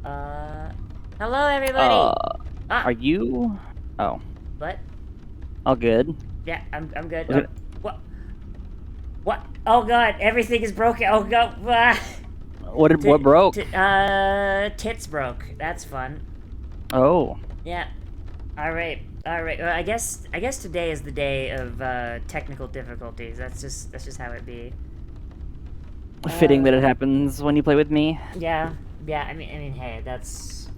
Hello everybody! Are you? Oh, What? all good. Yeah, I'm good. Was it? What? What? Oh god, everything is broken. Oh god. What broke? Tits broke. That's fun. Oh, Yeah. Alright. Alright. Well, I guess today is the day of, technical difficulties. That's just how it be. fitting that Uh, it happens when you play with me. yeah. Yeah, I mean, hey, that's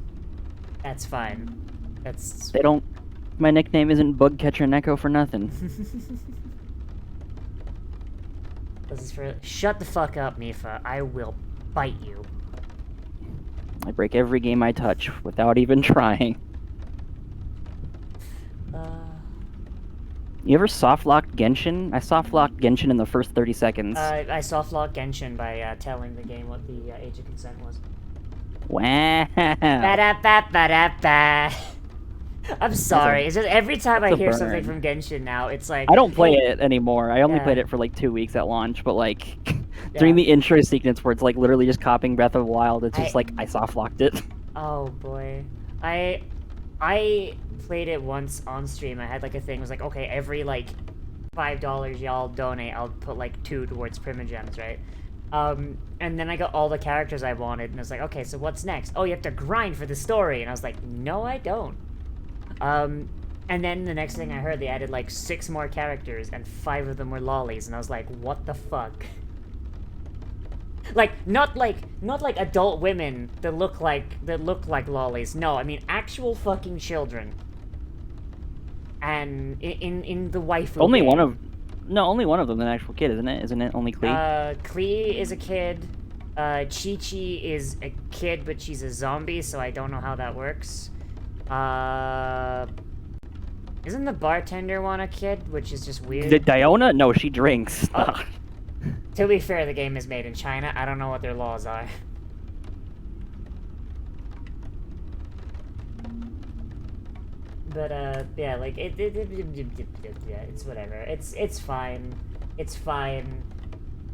fine. That's... They don't. My nickname isn't Bug Catcher Neko for nothing. This is for... Shut the fuck up, Mifa. I will bite you. I break every game I touch without even trying. You ever softlocked Genshin? I softlocked Genshin in the first 30 seconds. I softlocked Genshin by, telling the game what the, age of consent was. Wow. Ba-da-ba-ba-da-ba. I'm sorry. It's just every time I That's a hear something burn. from Genshin now, it's like... I don't play hey, it anymore. I only yeah, played it for like 2 weeks at launch, but like during yeah. the intro sequence where it's like literally just copying Breath of the Wild, it's just I... like I softlocked it. Oh, boy. I played it once on stream. I had, like, a thing. It was like, okay, every, like, $5 y'all donate, I'll put, like, 2 towards Primogems, right? And then I got all the characters I wanted, and I was like, okay, so what's next? Oh, you have to grind for the story. And I was like, no, I don't. And then the next thing I heard, they added, like, 6 more characters, and 5 of them were lollies, and I was like, what the fuck? Like, not like adult women that look like lollies. No, I mean actual fucking children. And in the waifu Only game. only one of them an actual kid, isn't it? Isn't it only Klee? Klee is a kid. Chi-Chi is a kid, but she's a zombie, so I don't know how that works. Isn't the bartender one a kid, which is just weird? Diona? No, she drinks. To be fair, the game is made in China. I don't know what their laws are. But, yeah, like, yeah, it's whatever. It's fine. It's fine.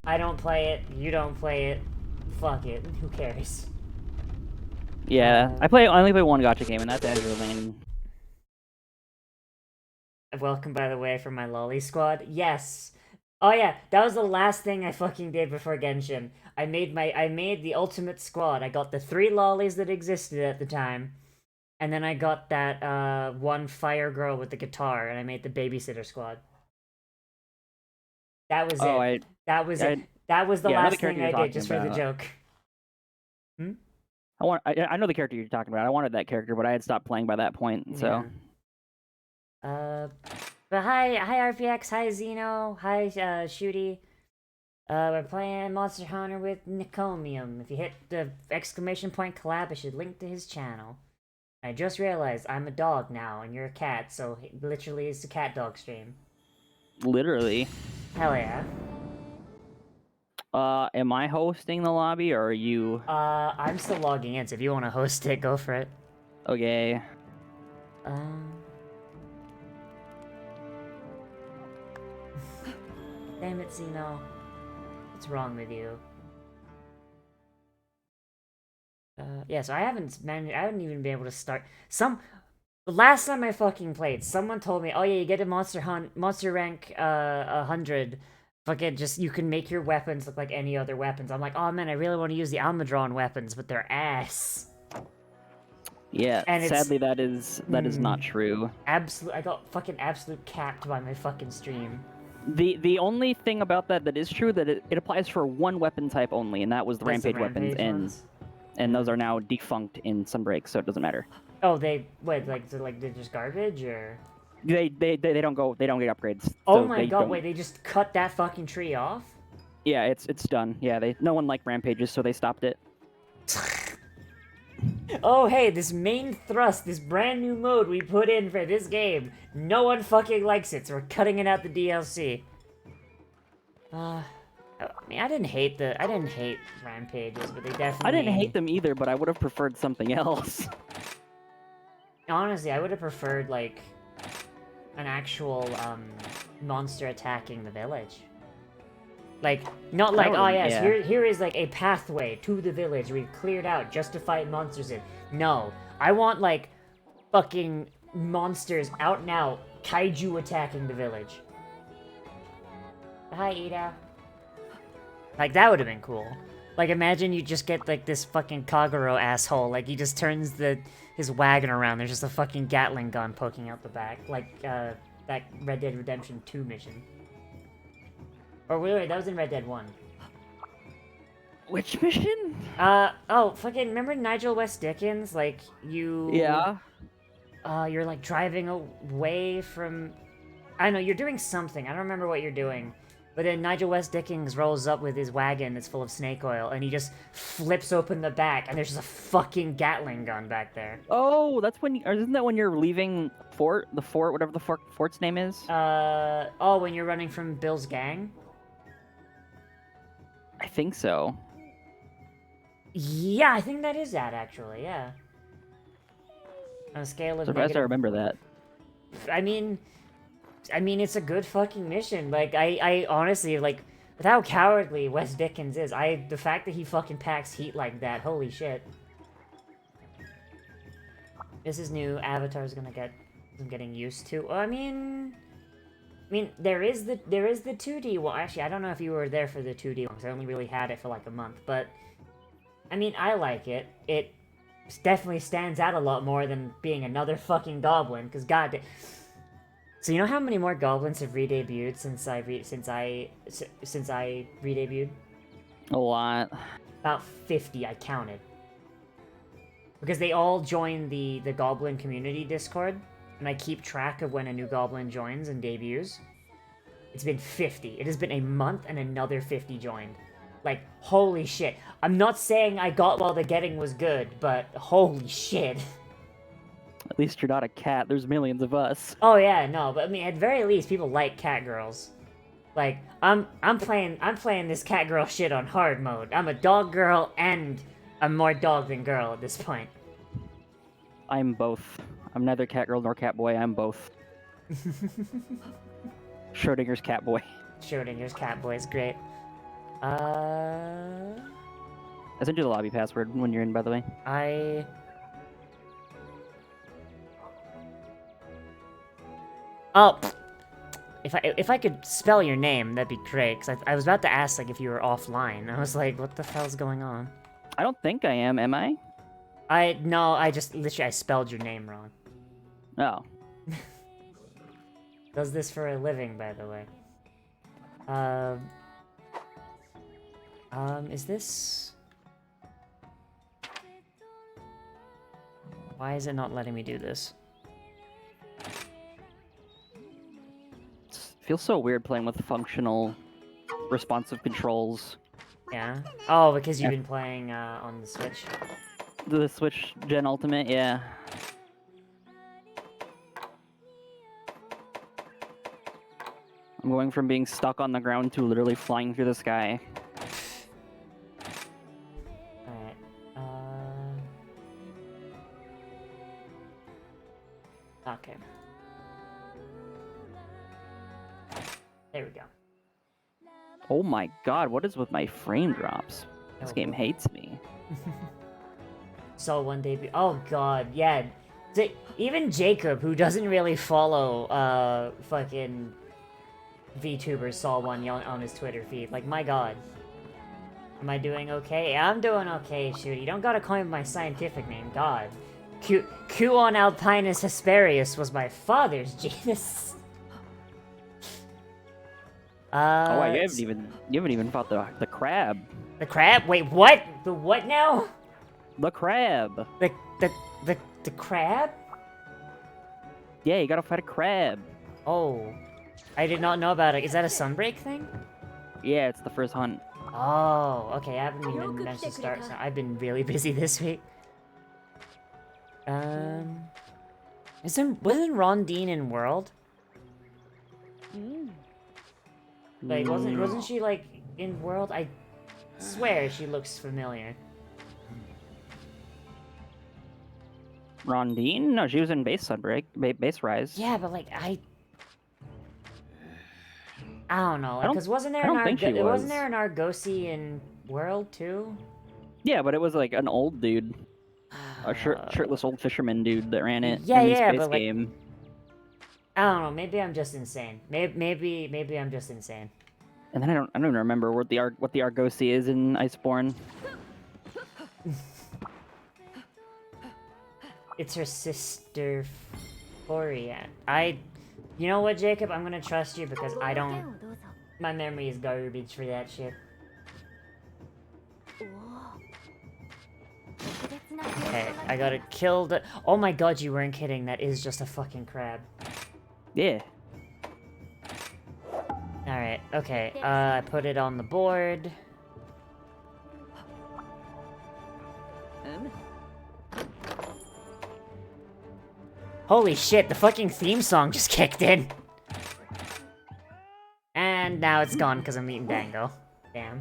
I don't play it. You don't play it. Fuck it. Who cares? Yeah, I only play one gacha game, and that's Azure Lane. Welcome, by the way, from my lolly squad. Yes. Oh yeah, that was the last thing I fucking did before Genshin. I made the ultimate squad. I got the 3 lollies that existed at the time. And then I got that, one fire girl with the guitar, and I made the babysitter squad. That was it. That was it. That was the last thing I did, just for the joke. Hmm? I know the character you're talking about. I wanted that character, but I had stopped playing by that point, so... Yeah. But hi RPX, hi Zeno, hi, Shooty. We're playing Monster Hunter with Nekomium. If you hit the exclamation point collab, it should link to his channel. I just realized I'm a dog now, and you're a cat, so literally it's a cat dog stream. Literally. Hell yeah. Am I hosting the lobby, or are you? I'm still logging in, so if you want to host it, go for it. Okay. Damn it, Zeno. What's wrong with you? Yeah, so I haven't even been able to start. The last time I fucking played, someone told me, oh yeah, you get a monster rank, 100. Fucking just, you can make your weapons look like any other weapons. I'm like, oh man, I really want to use the Almudron weapons, but they're ass. Yeah, and sadly that is not true. I got fucking absolute capped by my fucking stream. The only thing about that is true, that it applies for one weapon type only, and that was the rampage weapons, and those are now defunct in Sunbreak, so it doesn't matter. Oh, like they're just garbage, or they don't get upgrades. Oh my god! Wait, they just cut that fucking tree off? Yeah, it's done. Yeah, no one liked rampages, so they stopped it. Oh hey, this main thrust, this brand new mode we put in for this game, no one fucking likes it, so we're cutting it out the DLC. I mean, I didn't hate rampages, but they definitely... I didn't hate them either, but I would have preferred something else. Honestly, I would have preferred, like, an actual, monster attacking the village. Like, not like, That oh would've- yes, yeah. here is like a pathway to the village we've cleared out just to fight monsters in. No, I want like fucking monsters out and out, kaiju attacking the village. Hi, Ida. Like, that would have been cool. Like, imagine you just get, like, this fucking Kagero asshole. Like, he just turns his wagon around. There's just a fucking Gatling gun poking out the back. Like, that Red Dead Redemption 2 mission. Or, wait, that was in Red Dead 1. Which mission? Oh, fucking, remember Nigel West Dickens? Like, Yeah. You're, like, driving away from... I don't know, you're doing something. I don't remember what you're doing. But then Nigel West Dickens rolls up with his wagon that's full of snake oil, and he just flips open the back, and there's just a fucking Gatling gun back there. Oh, that's when. Or isn't that when you're leaving the fort, whatever the fort's name is? Oh, when you're running from Bill's gang? I think so. Yeah, I think that is that, actually, yeah. On a scale of Surprised I remember that. I mean, it's a good fucking mission. Like, I honestly, like, with how cowardly Wes Dickens is, the fact that he fucking packs heat like that, holy shit. This is new. Avatar's gonna get, I'm getting used to. I mean, there is the 2D one. Actually, I don't know if you were there for the 2D one, because I only really had it for like a month, but, I mean, I like it. It definitely stands out a lot more than being another fucking goblin, because god. So you know how many more goblins have re-debuted since I re-debuted? A lot. About 50, I counted. Because they all join the Goblin Community Discord, and I keep track of when a new goblin joins and debuts. It's been 50. It has been a month and another 50 joined. Like, holy shit. I'm not saying I got while the getting was good, but holy shit. At least you're not a cat. There's millions of us. Oh yeah, no, but I mean, at very least, people like cat girls. Like, I'm playing this cat girl shit on hard mode. I'm a dog girl, and I'm more dog than girl at this point. I'm both. I'm neither cat girl nor cat boy. I'm both. Schrodinger's cat boy. Schrodinger's cat boy is great. I sent you the lobby password when you're in, by the way. Oh, if I could spell your name, that'd be great. Cause I was about to ask like if you were offline. I was like, what the hell's going on? I don't think I am I? No, I just literally I spelled your name wrong. Oh. Does this for a living, by the way. Is this? Why is it not letting me do this? Feels so weird playing with functional, responsive controls. Yeah? Oh, because you've been playing, on the Switch? The Switch Gen Ultimate, yeah. I'm going from being stuck on the ground to literally flying through the sky. Alright, okay. There we go. Oh my god, what is with my frame drops? This game hates me. Saw one debut. Oh god, yeah. Even Jacob, who doesn't really follow, fucking VTubers, saw one on his Twitter feed. Like, my god. Am I doing okay? Yeah, I'm doing okay, shoot. You don't gotta call me my scientific name, god. Cuon alpinus hesperius was my father's genus. Oh, wait, you haven't even fought the crab. The crab? Wait, what? The what now? The crab. The crab? Yeah, you gotta fight a crab. Oh, I did not know about it. Is that a Sunbreak thing? Yeah, it's the first hunt. Oh, okay. I haven't even managed to start. So I've been really busy this week. Wasn't Rondine in World? Like, wasn't she like in World? I swear she looks familiar. Rondine? No, she was in Base Sunbreak, Base Rise. Yeah, but like I don't know, I don't- because wasn't there I an don't think she wasn't was. there an Argosian world too? Yeah, but it was like an old dude, a shirtless old fisherman dude that ran it Yeah, in the yeah, space but like, game. I don't know. Maybe I'm just insane. Maybe I'm just insane. And then I don't even remember what the Argosy is in Iceborne. It's her sister, Florian. You know what, Jacob? I'm gonna trust you because I don't. My memory is garbage for that shit. Okay, I gotta kill the. Oh my god, you weren't kidding. That is just a fucking crab. Yeah. Alright, okay. I put it on the board. Holy shit, the fucking theme song just kicked in. And now it's gone because I'm eating dango. Damn.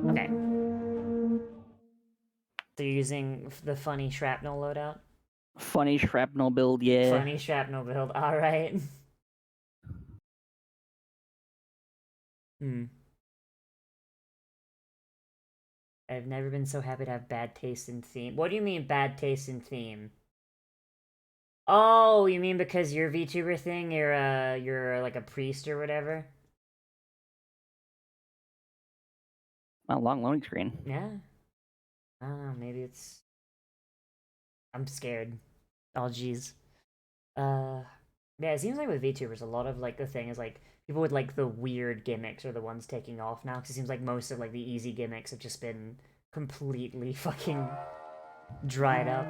Okay. So you're using the funny shrapnel loadout? Funny shrapnel build, yeah. Funny shrapnel build, alright. I've never been so happy to have bad taste in theme. What do you mean bad taste in theme? Oh, you mean because your VTuber thing, you're like a priest or whatever? A long loading screen. Yeah. I don't know, maybe it's... I'm scared. Oh, jeez. Yeah, it seems like with VTubers, a lot of, like, the thing is, like, people with, like, the weird gimmicks are the ones taking off now, because it seems like most of, like, the easy gimmicks have just been completely fucking dried up.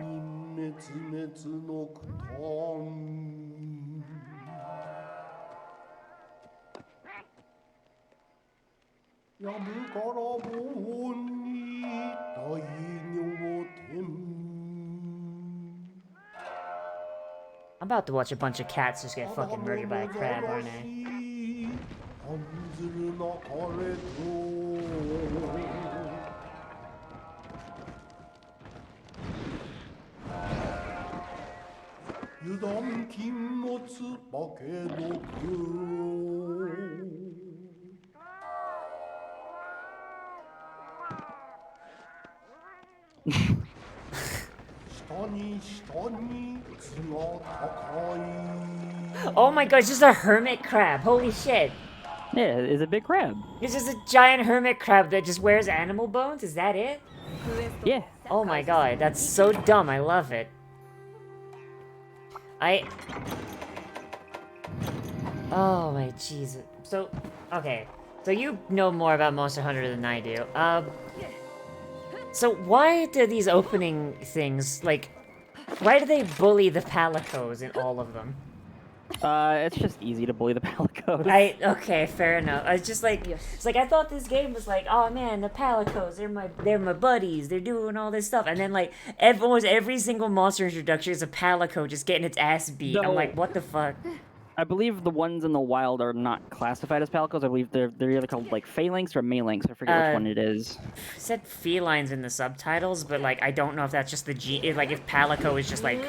I'm about to watch a bunch of cats just get fucking murdered by a crab, aren't I? Oh my god, it's just a hermit crab. Holy shit. Yeah, it's a big crab. It's just a giant hermit crab that just wears animal bones? Is that it? Yeah. Oh my god, that's so dumb. I love it. Oh my Jesus. So, okay. So you know more about Monster Hunter than I do. So why do these opening things, like, why do they bully the palicos in all of them? It's just easy to bully the palicos. Okay, fair enough. I was just like, it's like I thought this game was like, oh man, the palicos, they're my buddies, they're doing all this stuff, and then like almost every single monster introduction is a palico just getting its ass beat. I'm like, what the fuck? I believe the ones in the wild are not classified as palicos. I believe they're either called like phalanx or malinx. I forget which one it is. It said felines in the subtitles, but like I don't know if that's just the like if palico is just like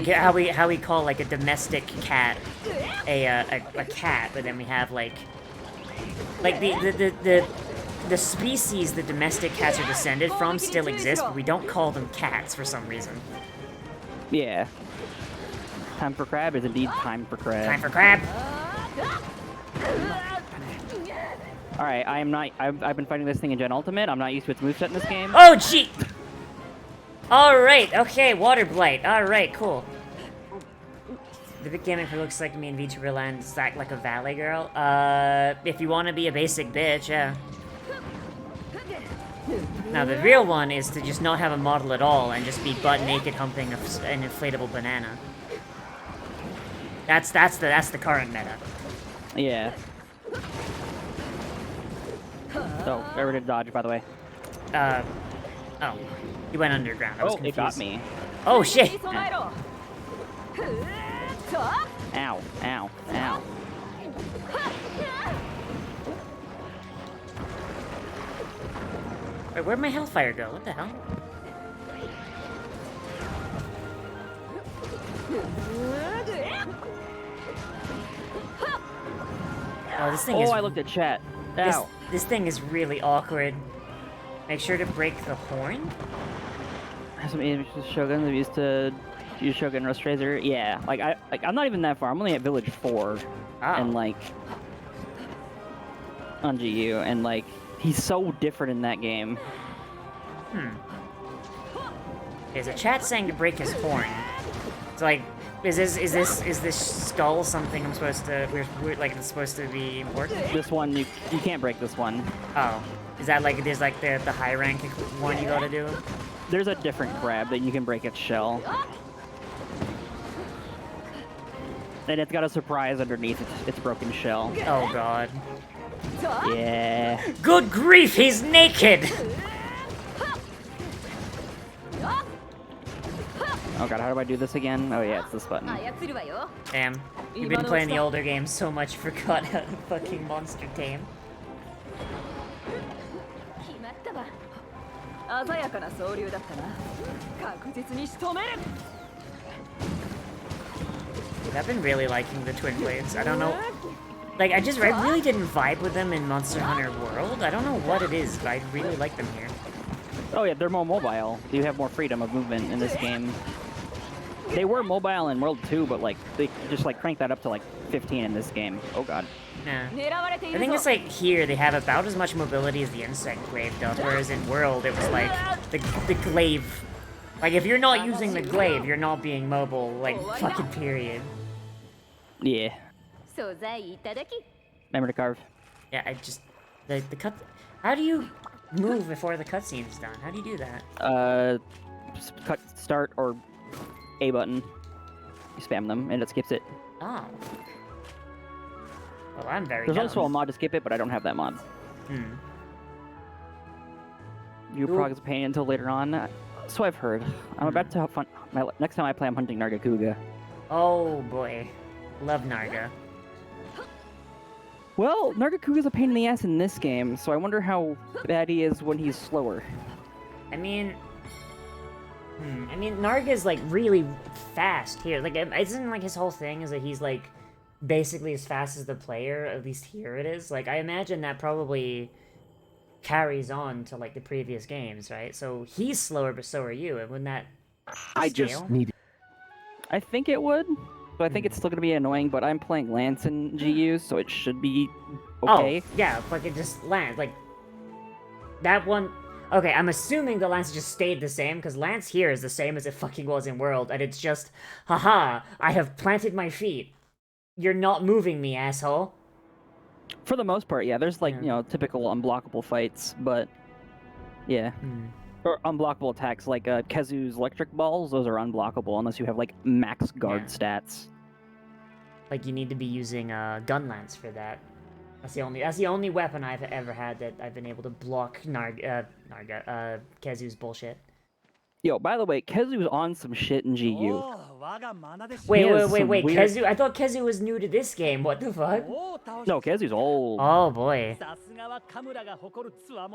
how we call like a domestic cat a cat, but then we have like the species the domestic cats are descended from still exist, but we don't call them cats for some reason. Yeah. Time for crab is indeed time for crab. Time for crab. All right, I've been fighting this thing in Gen Ultimate. I'm not used to its moveset in this game. Oh gee. All right. Okay. Water blight. All right. Cool. The big gimmick looks like me and VTuber Land is act like a valley girl. If you want to be a basic bitch, yeah. Now the real one is to just not have a model at all and just be butt naked humping an inflatable banana. That's the current meta. Yeah. So, where did dodge, by the way? Oh. You went underground. I was confused. It got me. Oh, shit! Ow, ow, ow. Wait, where'd my Hellfire go? What the hell? Oh, this thing Oh, is. I looked at chat. This, Ow. this thing is really awkward. Make sure to break the horn. Some Shogun that used to use Shogun Rust Razor. Yeah, I'm not even that far. I'm only at Village 4, and like on GU, and like he's so different in that game. There's a chat saying to break his horn. It's like, is this skull something I'm supposed to? We're like it's supposed to be important. This one you can't break this one. Oh, is that like there's like the high rank one you gotta do? There's a different crab that you can break its shell. And it's got a surprise underneath its broken shell. Oh god. Yeah. Good grief, he's naked! Oh god, how do I do this again? Oh yeah, it's this button. Damn. You've been playing the older games so much, you forgot how to fucking monster tame. I've been really liking the Twin Blades. I don't know. Like, I really didn't vibe with them in Monster Hunter World. I don't know what it is, but I really like them here. Oh yeah, they're more mobile. You have more freedom of movement in this game. They were mobile in World 2, but like they just like cranked that up to like 15 in this game. Oh god. Yeah. I think it's like here they have about as much mobility as the insect glaive does, whereas in World it was like the glaive. Like if you're not using the glaive, you're not being mobile. Like fucking period. Yeah. Remember to carve. Yeah, I just the cut. How do you move before the cutscene's done? How do you do that? Cut start or A button. You spam them and it skips it. Oh. Well, I'm very. There's dumb. also a mod to skip it, but I don't have that mod. You prog is a pain until later on. So I've heard. I'm about to have fun. Next time I play, I'm hunting Nargacuga. Oh boy, love Narga. Well, Nargacuga's a pain in the ass in this game, so I wonder how bad he is when he's slower. I mean, Narga's like really fast here. Like, isn't like his whole thing is that he's like basically as fast as the player. At least here it is. Like, I imagine that probably carries on to like the previous games, right? So he's slower, but so are you. And wouldn't that scale? I think it would. So I think it's still gonna be annoying, but I'm playing Lance in GU, so it should be okay. Oh, yeah, like it just lands. Like, that one... Okay, I'm assuming the Lance just stayed the same, because Lance here is the same as it fucking was in World, and it's just, haha, I have planted my feet. You're not moving me, asshole. For the most part, yeah. There's like, you know, typical unblockable fights, but yeah. Or unblockable attacks, like Kezu's electric balls, those are unblockable unless you have like max guard stats. Like, you need to be using gun lance for that. That's the only weapon I've ever had that I've been able to block Kezu's bullshit. Yo, by the way, Kezu's on some shit in GU. Wait, Kezu? I thought Kezu was new to this game. What the fuck? No, Kezu's old. Oh boy.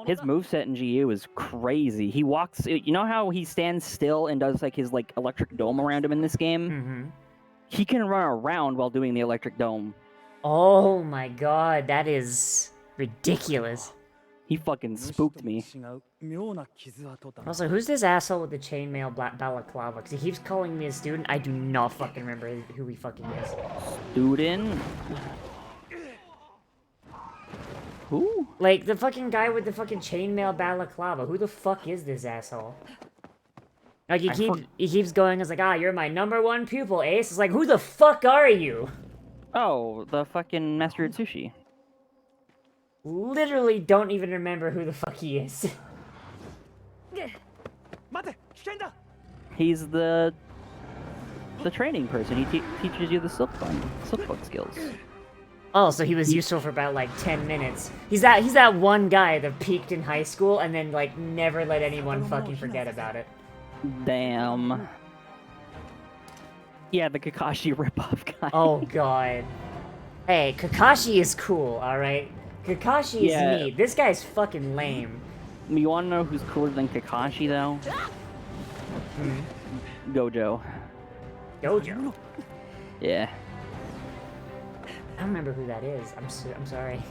His moveset in GU is crazy. He walks, you know how he stands still and does like his like electric dome around him in this game? He can run around while doing the electric dome. Oh my god, that is ridiculous. He fucking spooked me. Also, who's this asshole with the chainmail balaclava? Because he keeps calling me a student. I do not fucking remember who he fucking is. Student? Who? Like, the fucking guy with the fucking chainmail balaclava. Who the fuck is this asshole? Like, he keeps going, it's like, you're my #1 pupil, Ace. It's like, who the fuck are you? Oh, the fucking Master of Sushi. Literally don't even remember who the fuck he is. He's the training person. He teaches you the silk bug skills. Oh, so he was useful for about like 10 minutes. He's that one guy that peaked in high school and then like never let anyone fucking forget about it. Damn. Yeah, the Kakashi ripoff guy. Oh god. Hey, Kakashi is cool, alright? Kakashi is neat. This guy's fucking lame. You wanna know who's cooler than Kakashi, though? Gojo. Gojo. Yeah. I don't remember who that is. I'm sorry.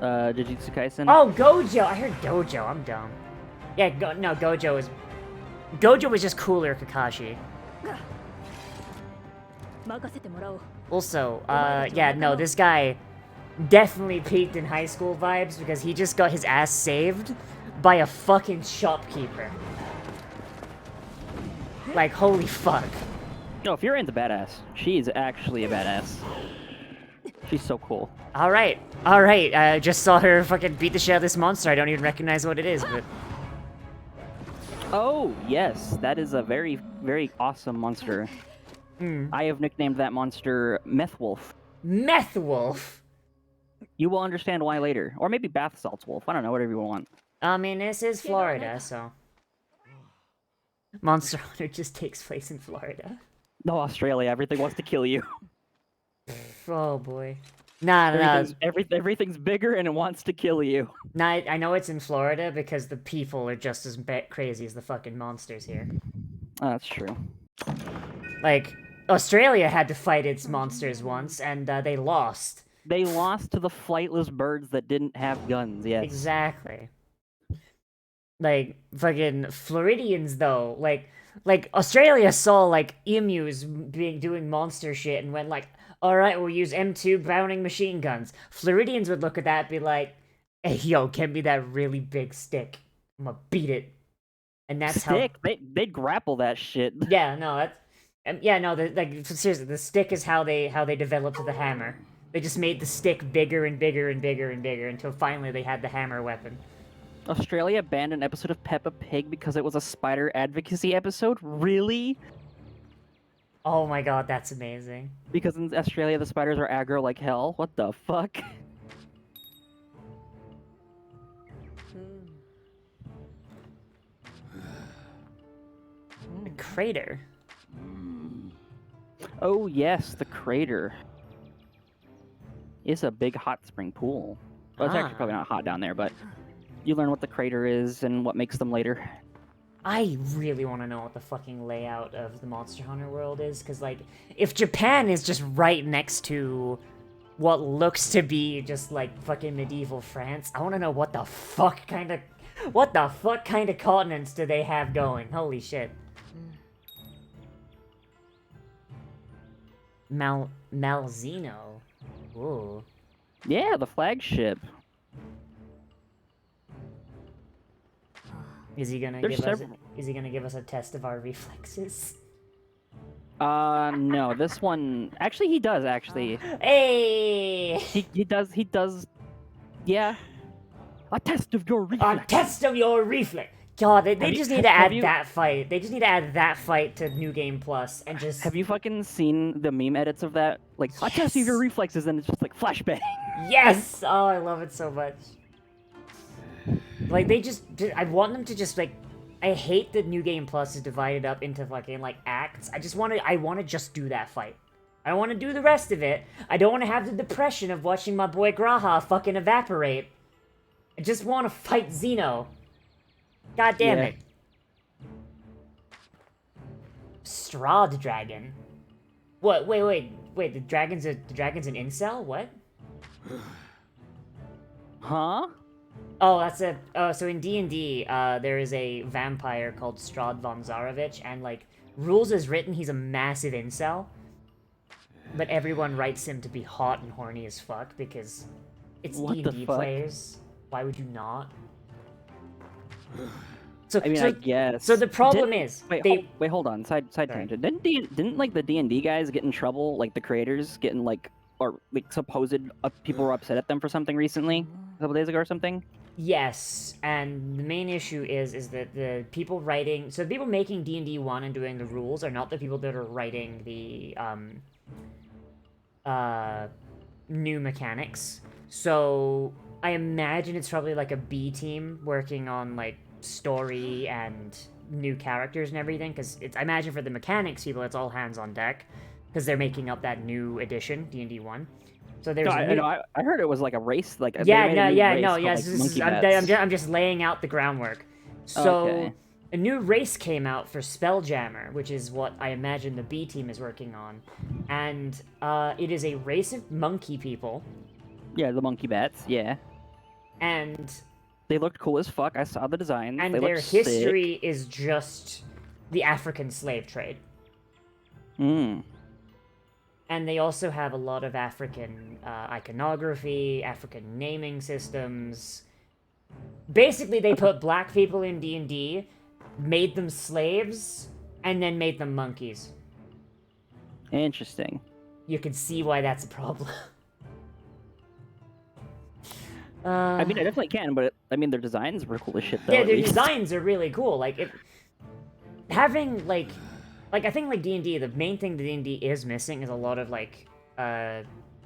Jujutsu Kaisen. Oh, Gojo! I heard Dojo. I'm dumb. Yeah, Gojo was just cooler, Kakashi. Also, yeah, no, this guy definitely peaked in high school vibes because he just got his ass saved by a fucking shopkeeper. Like, holy fuck. No, if you're into badass, she's actually a badass. She's so cool. Alright, alright, I just saw her fucking beat the shit out of this monster. I don't even recognize what it is, but... Oh, yes, that is a very, very awesome monster. I have nicknamed that monster Meth Wolf. Meth Wolf? You will understand why later. Or maybe Bath Salts Wolf. I don't know, whatever you want. I mean, this is Florida, so... Monster Hunter just takes place in Florida. No, Australia, everything wants to kill you. Oh boy. Nah. Everything's bigger and it wants to kill you. Nah, I know it's in Florida because the people are just as crazy as the fucking monsters here. That's true. Like, Australia had to fight its monsters once, and they lost. They lost to the flightless birds that didn't have guns, yes. Exactly. Like, fucking Floridians, though, like Australia saw, like, emus doing monster shit and went like, alright, we'll use M2 Browning machine guns. Floridians would look at that and be like, hey, yo, get me that really big stick. I'm gonna beat it. And that's stick? They'd grapple that shit. Yeah, no, that's... yeah, no, like, seriously, the stick is how they developed the hammer. They just made the stick bigger and bigger and bigger and bigger until finally they had the hammer weapon. Australia banned an episode of Peppa Pig because it was a spider advocacy episode? Really? Oh my god, that's amazing. Because in Australia the spiders are aggro like hell? What the fuck? The crater. Oh yes, the crater. It's a big hot spring pool. Well, it's actually probably not hot down there, but you learn what the crater is and what makes them later. I really want to know what the fucking layout of the Monster Hunter world is, because, like, if Japan is just right next to what looks to be just, like, fucking medieval France, I want to know what the fuck kind of continents do they have going? Holy shit. Malzeno. Ooh. Yeah, the flagship. Is he gonna give us a test of our reflexes? No, this one... Actually, he does, actually. Hey! He does... Yeah. A test of your reflex. A test of your reflex! God, they just need to add that fight. They just need to add that fight to New Game Plus and just... Have you fucking seen the meme edits of that? Like, yes. A test of your reflexes, and it's just like, flashbang. Yes! Oh, I love it so much. Like, I want them to just, like... I hate that New Game Plus is divided up into fucking, like, acts. I want to just do that fight. I don't want to do the rest of it. I don't want to have the depression of watching my boy Graha fucking evaporate. I just want to fight Xeno. God damn it. Strahd Dragon. What? Wait. The dragon's an incel? What? Huh? Oh, that's so in D&D, there is a vampire called Strahd von Zarovich, and, like, rules as written, he's a massive incel. But everyone writes him to be hot and horny as fuck, because it's D&D players. Why would you not? So, I mean, I guess. So the problem is... Wait, hold on. Side tangent. Didn't, like, the D&D guys get in trouble, like, the creators getting, like, or, like, supposed people were upset at them for something recently? A couple days ago or something? Yes, and the main issue is that the people writing... So the people making D&D 1 and doing the rules are not the people that are writing the, new mechanics. So I imagine it's probably, like, a B team working on, like, story and new characters and everything, because I imagine for the mechanics people, it's all hands on deck, because they're making up that new edition, D&D 1. So there's I heard it was like a race, like I'm just laying out the groundwork. So a new race came out for Spelljammer, which is what I imagine the B team is working on. And it is a race of monkey people. Yeah, the monkey bats, yeah. And they looked cool as fuck. I saw the designs. And they their history sick. is just the African slave trade. Mm. And they also have a lot of African iconography, African naming systems. Basically, they put black people in D&D, made them slaves, and then made them monkeys. Interesting. You can see why that's a problem. I mean, I definitely can, but I mean, their designs were cool as shit, though. Yeah, their designs are really cool. Like, having, like, I think, like, D&D, the main thing that D&D is missing is a lot of, like,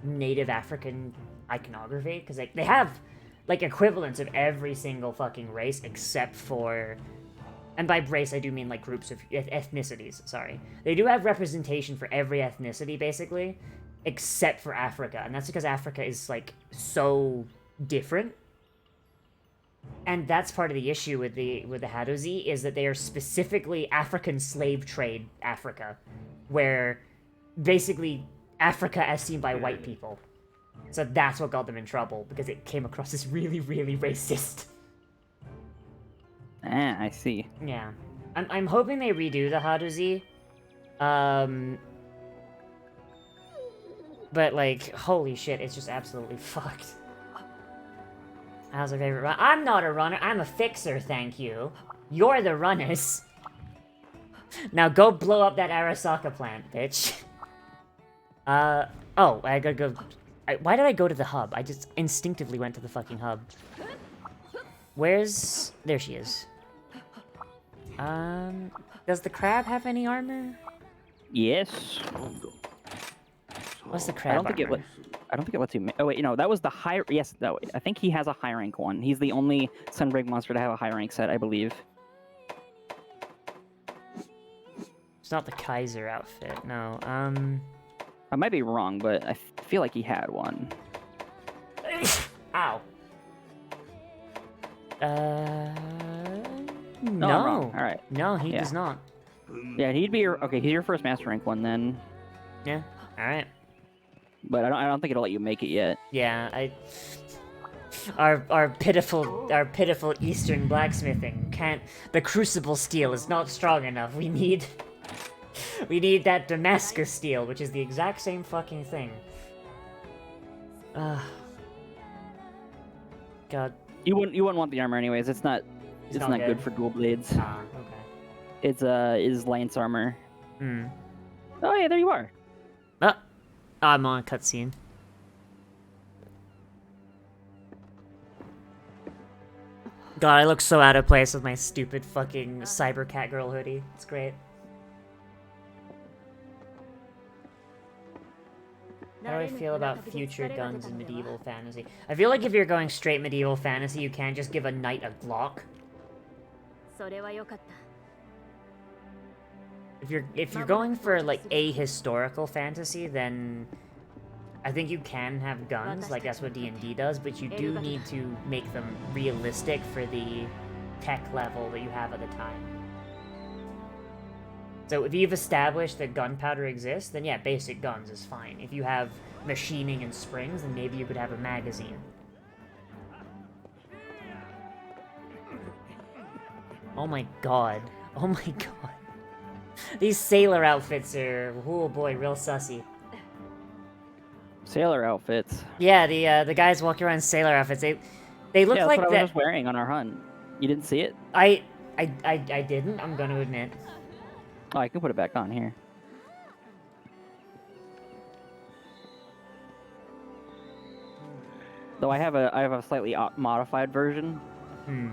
native African iconography. Because, like, they have, like, equivalents of every single fucking race except for... And by race, I do mean, like, groups of ethnicities, sorry. They do have representation for every ethnicity, basically, except for Africa. And that's because Africa is, like, so different. And that's part of the issue with the Hadozi, is that they are specifically African slave trade Africa, where basically Africa as seen by white people. So that's what got them in trouble, because it came across as really, really racist. Ah, I see. Yeah. I'm hoping they redo the Hadozi. But, like, holy shit, it's just absolutely fucked. How's our favorite run? I'm not a runner, I'm a fixer, thank you. You're the runners. Now go blow up that Arasaka plant, bitch. Oh, I gotta go... why did I go to the hub? I just instinctively went to the fucking hub. Where's... There she is. Does the crab have any armor? Yes. What's the crab armor? I don't think it lets you... Oh, wait, no, that was the high... Yes, no, I think he has a high rank one. He's the only Sunbreak monster to have a high rank set, I believe. It's not the Kaiser outfit, no. I might be wrong, but I feel like he had one. Ow. No. All right. No, he does not. Yeah, he'd be your... Okay, he's your first master rank one, then. Yeah, alright. But I don't think it'll let you make it yet. Yeah, our pitiful Eastern blacksmithing can't... The crucible steel is not strong enough. We need that Damascus steel, which is the exact same fucking thing. God. You wouldn't want the armor anyways. It's not good for dual blades. Ah, okay. It's lance armor. Hmm. Oh yeah, there you are. I'm on a cutscene. God, I look so out of place with my stupid fucking cyber catgirl hoodie. It's great. How do I feel about future guns in medieval fantasy? I feel like if you're going straight medieval fantasy, you can't just give a knight a Glock. If you're going for like ahistorical fantasy, then I think you can have guns, like that's what D&D does, but you do need to make them realistic for the tech level that you have at the time. So if you've established that gunpowder exists, then yeah, basic guns is fine. If you have machining and springs, then maybe you could have a magazine. Oh my god. Oh my god. These sailor outfits are, oh boy, real sussy. Sailor outfits. Yeah, the guys walking around in sailor outfits. They look like what that. I was just wearing on our hunt. You didn't see it? I didn't. I'm gonna admit. Oh, I can put it back on here. Though I have a slightly modified version. Hmm.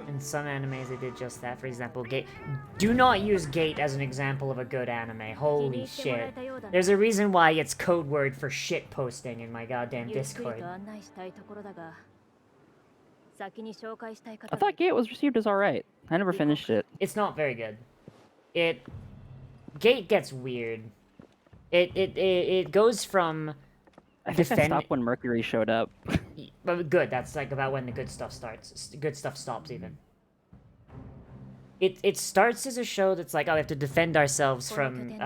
In some animes, they did just that. For example, Gate. Do not use Gate as an example of a good anime. Holy shit. There's a reason why it's code word for shit posting in my goddamn Discord. I thought Gate was received as alright. I never finished it. It's not very good. Gate gets weird. It goes from... I think I stopped when Mercury showed up. But good, that's like about when the good stuff starts. Good stuff stops, even. it starts as a show that's like, oh, we have to defend ourselves from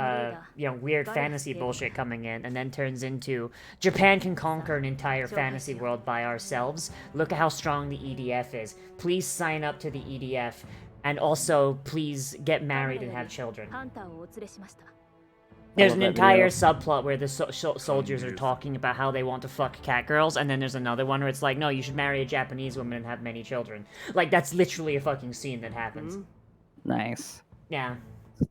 weird fantasy bullshit coming in, and then turns into Japan can conquer an entire fantasy world by ourselves. Look at how strong the EDF is. Please sign up to the EDF, and also please get married and have children. There's an entire subplot where the soldiers are talking about how they want to fuck cat girls, and then there's another one where it's like, no, you should marry a Japanese woman and have many children. Like, that's literally a fucking scene that happens. Nice. Yeah.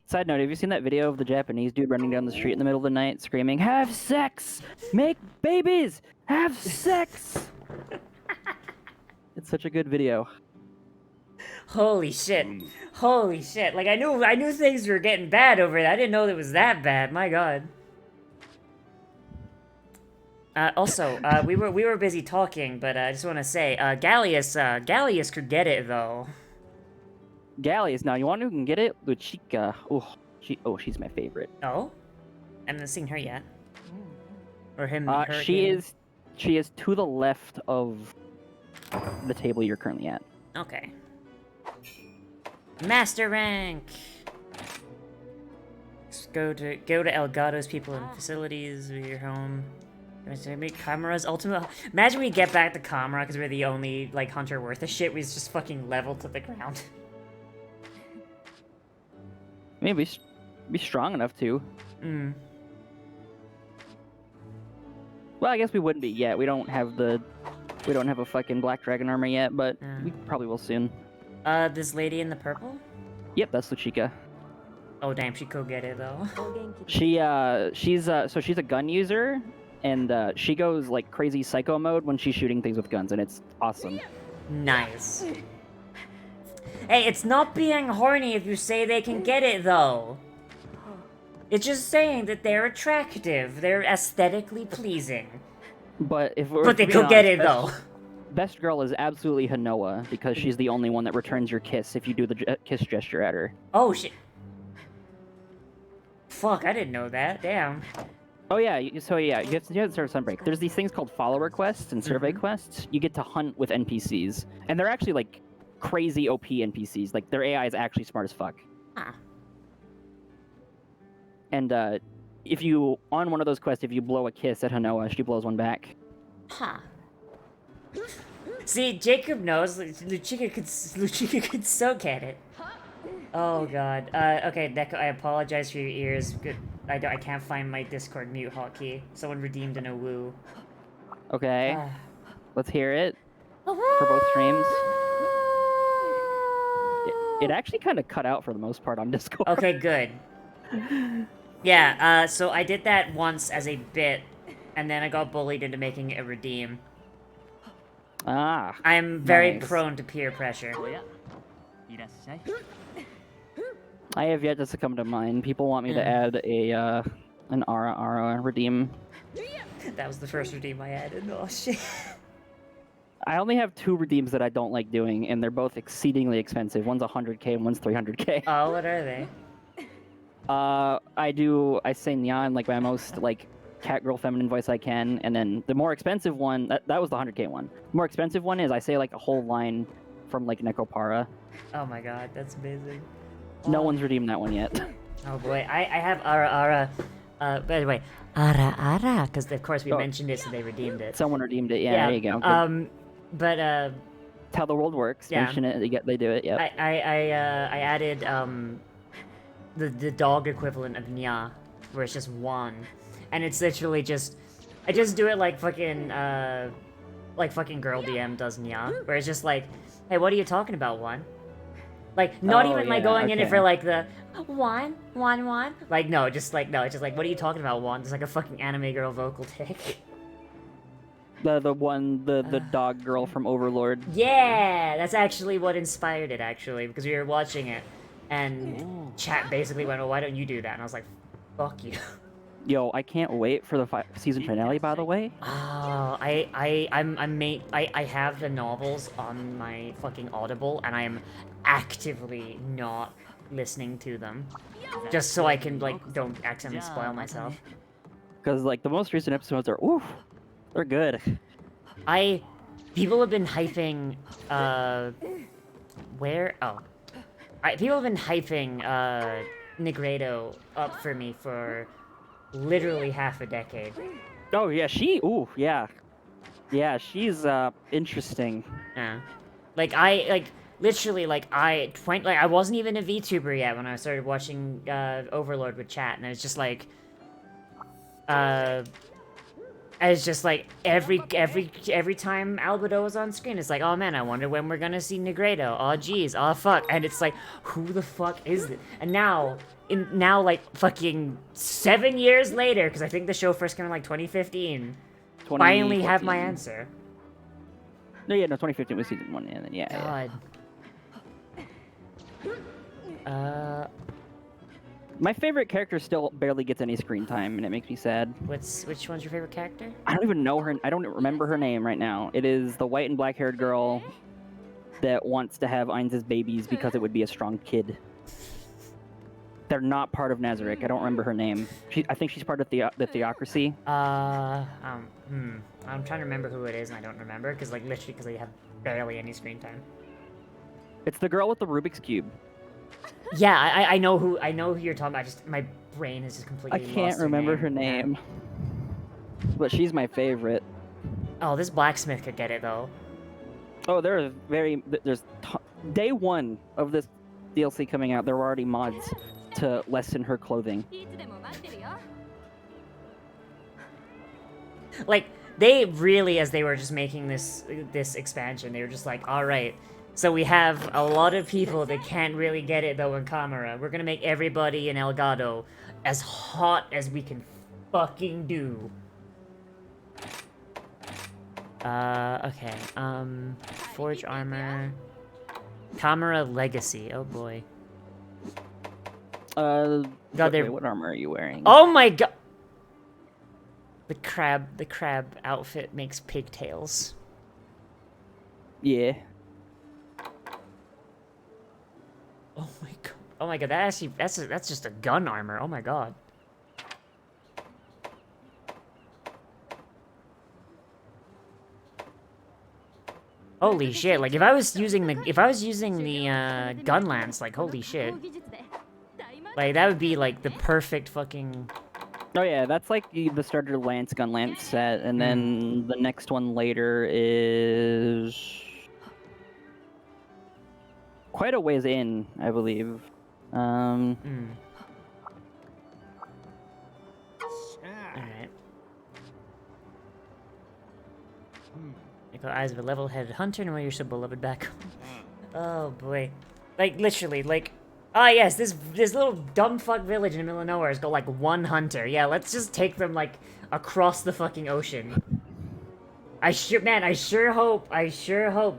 Side note, have you seen that video of the Japanese dude running down the street in the middle of the night screaming, "Have sex! Make babies! Have sex!" It's such a good video. Holy shit. Holy shit. Like, I knew things were getting bad over there. I didn't know it was that bad. My god. Also, we were busy talking, but I just want to say, Gallius could get it, though. Gallius, now, you want who can get it? Luchika. She's my favorite. Oh? I haven't seen her yet. Or him, she is to the left of the table you're currently at. Okay. Master rank! Just go to Elgato's people and facilities, your home. Make Kamura's ultimate. Imagine we get back to Kamura because we're the only like hunter worth a shit. We just fucking leveled to the ground. Maybe be strong enough to. Well, I guess we wouldn't be yet. We don't have a fucking black dragon armor yet, but we probably will soon. This lady in the purple? Yep, that's Luchika. Oh damn, she could get it though. She's a gun user, and she goes like crazy psycho mode when she's shooting things with guns, and it's awesome. Nice. Hey, it's not being horny if you say they can get it though. It's just saying that they're attractive, they're aesthetically pleasing. But they could get it though. Best girl is absolutely Hanoa, because she's the only one that returns your kiss if you do the kiss gesture at her. Oh shit. Fuck, I didn't know that. Damn. Oh yeah, you have to serve Sunbreak. There's these things called follower quests and survey quests. You get to hunt with NPCs, and they're actually like crazy OP NPCs. Like their AI is actually smart as fuck. Ah. And if you on one of those quests, if you blow a kiss at Hanoa, she blows one back. Huh. See, Jacob knows Luchika could so get it. Oh god. Okay, Neko, I apologize for your ears. Good. I can't find my Discord mute hotkey. Someone redeemed an awoo. Okay. Let's hear it. For both streams. It actually kind of cut out for the most part on Discord. Okay, good. Yeah, so I did that once as a bit, and then I got bullied into making it a redeem. Ah. I'm very prone to peer pressure. I have yet to succumb to mine. People want me to add an Ara redeem. That was the first redeem I added. Oh shit. I only have 2 redeems that I don't like doing, and they're both exceedingly expensive. One's 100k and one's 300k. Oh, what are they? I say Nya in like my most like cat girl feminine voice I can, and then the more expensive one, that was the 100k one. The more expensive one is I say like a whole line from like Nekopara. Oh my god, that's amazing. No one's redeemed that one yet. Oh boy, I have Ara. By the way, Ara, because of course we mentioned it, so they redeemed it. Someone redeemed it. Yeah, there you go. Good. But that's how the world works. Yeah. Mention it, they do it. Yeah. I added the dog equivalent of Nya, where it's just one, and it's literally just I just do it like fucking girl DM does Nya, where it's just like, hey, what are you talking about, one? Like, not even like going in it for like the one. Like, no, it's just like, what are you talking about, one? It's like a fucking anime girl vocal tick. The dog girl from Overlord. Yeah, that's actually what inspired it, actually, because we were watching it, and chat basically went, well, why don't you do that? And I was like, fuck you. Yo, I can't wait for the season finale, by the way. Oh, I have the novels on my fucking Audible, and I am actively not listening to them, just so I can, like, don't accidentally spoil myself. Because, like, the most recent episodes are, oof, they're good. People have been hyping, People have been hyping Negredo up for me for literally half a decade. Oh yeah, ooh, yeah. Yeah, she's interesting. Yeah. Like literally I wasn't even a VTuber yet when I started watching Overlord with chat, and it was just like it's just like every time Albedo was on screen, it's like, oh man, I wonder when we're gonna see Negredo. Oh geez, oh fuck, and it's like, who the fuck is this? And now, like fucking 7 years later, because I think the show first came in like 2015. Finally have my answer. No, yeah, no, 2015 was season 1, and then yeah. God. Yeah. My favorite character still barely gets any screen time, and it makes me sad. Which one's your favorite character? I don't even know her. I don't remember her name right now. It is the white and black-haired girl that wants to have Ainz's babies because it would be a strong kid. They're not part of Nazarick. I don't remember her name. I think she's part of the Theocracy. I'm trying to remember who it is, and I don't remember because they have barely any screen time. It's the girl with the Rubik's Cube. Yeah, I know who you're talking about. Just my brain is just completely. I can't remember her name, but she's my favorite. Oh, this blacksmith could get it though. Oh, there's day one of this DLC coming out. There were already mods to lessen her clothing. Like they really, as they were just making this expansion, they were just like, all right. So we have a lot of people that can't really get it though in Camera. We're gonna make everybody in Elgato as hot as we can fucking do. Okay. Forge armor. Camera Legacy. Oh boy. God, what armor are you wearing? Oh my god! The crab outfit makes pigtails. Yeah. Oh my god! Oh my god! That's just a gun armor. Oh my god! Holy shit! Like if I was using the gun lance, like holy shit! Like that would be like the perfect fucking. Oh yeah, that's like the starter gun lance set, and then the next one later is quite a ways in, I believe. Alright. Echo eyes of a level-headed hunter, know you're so beloved back home. Oh boy. Like literally, like yes, this little dumb fuck village in the middle of nowhere has got like one hunter. Yeah, let's just take them like across the fucking ocean. I sure hope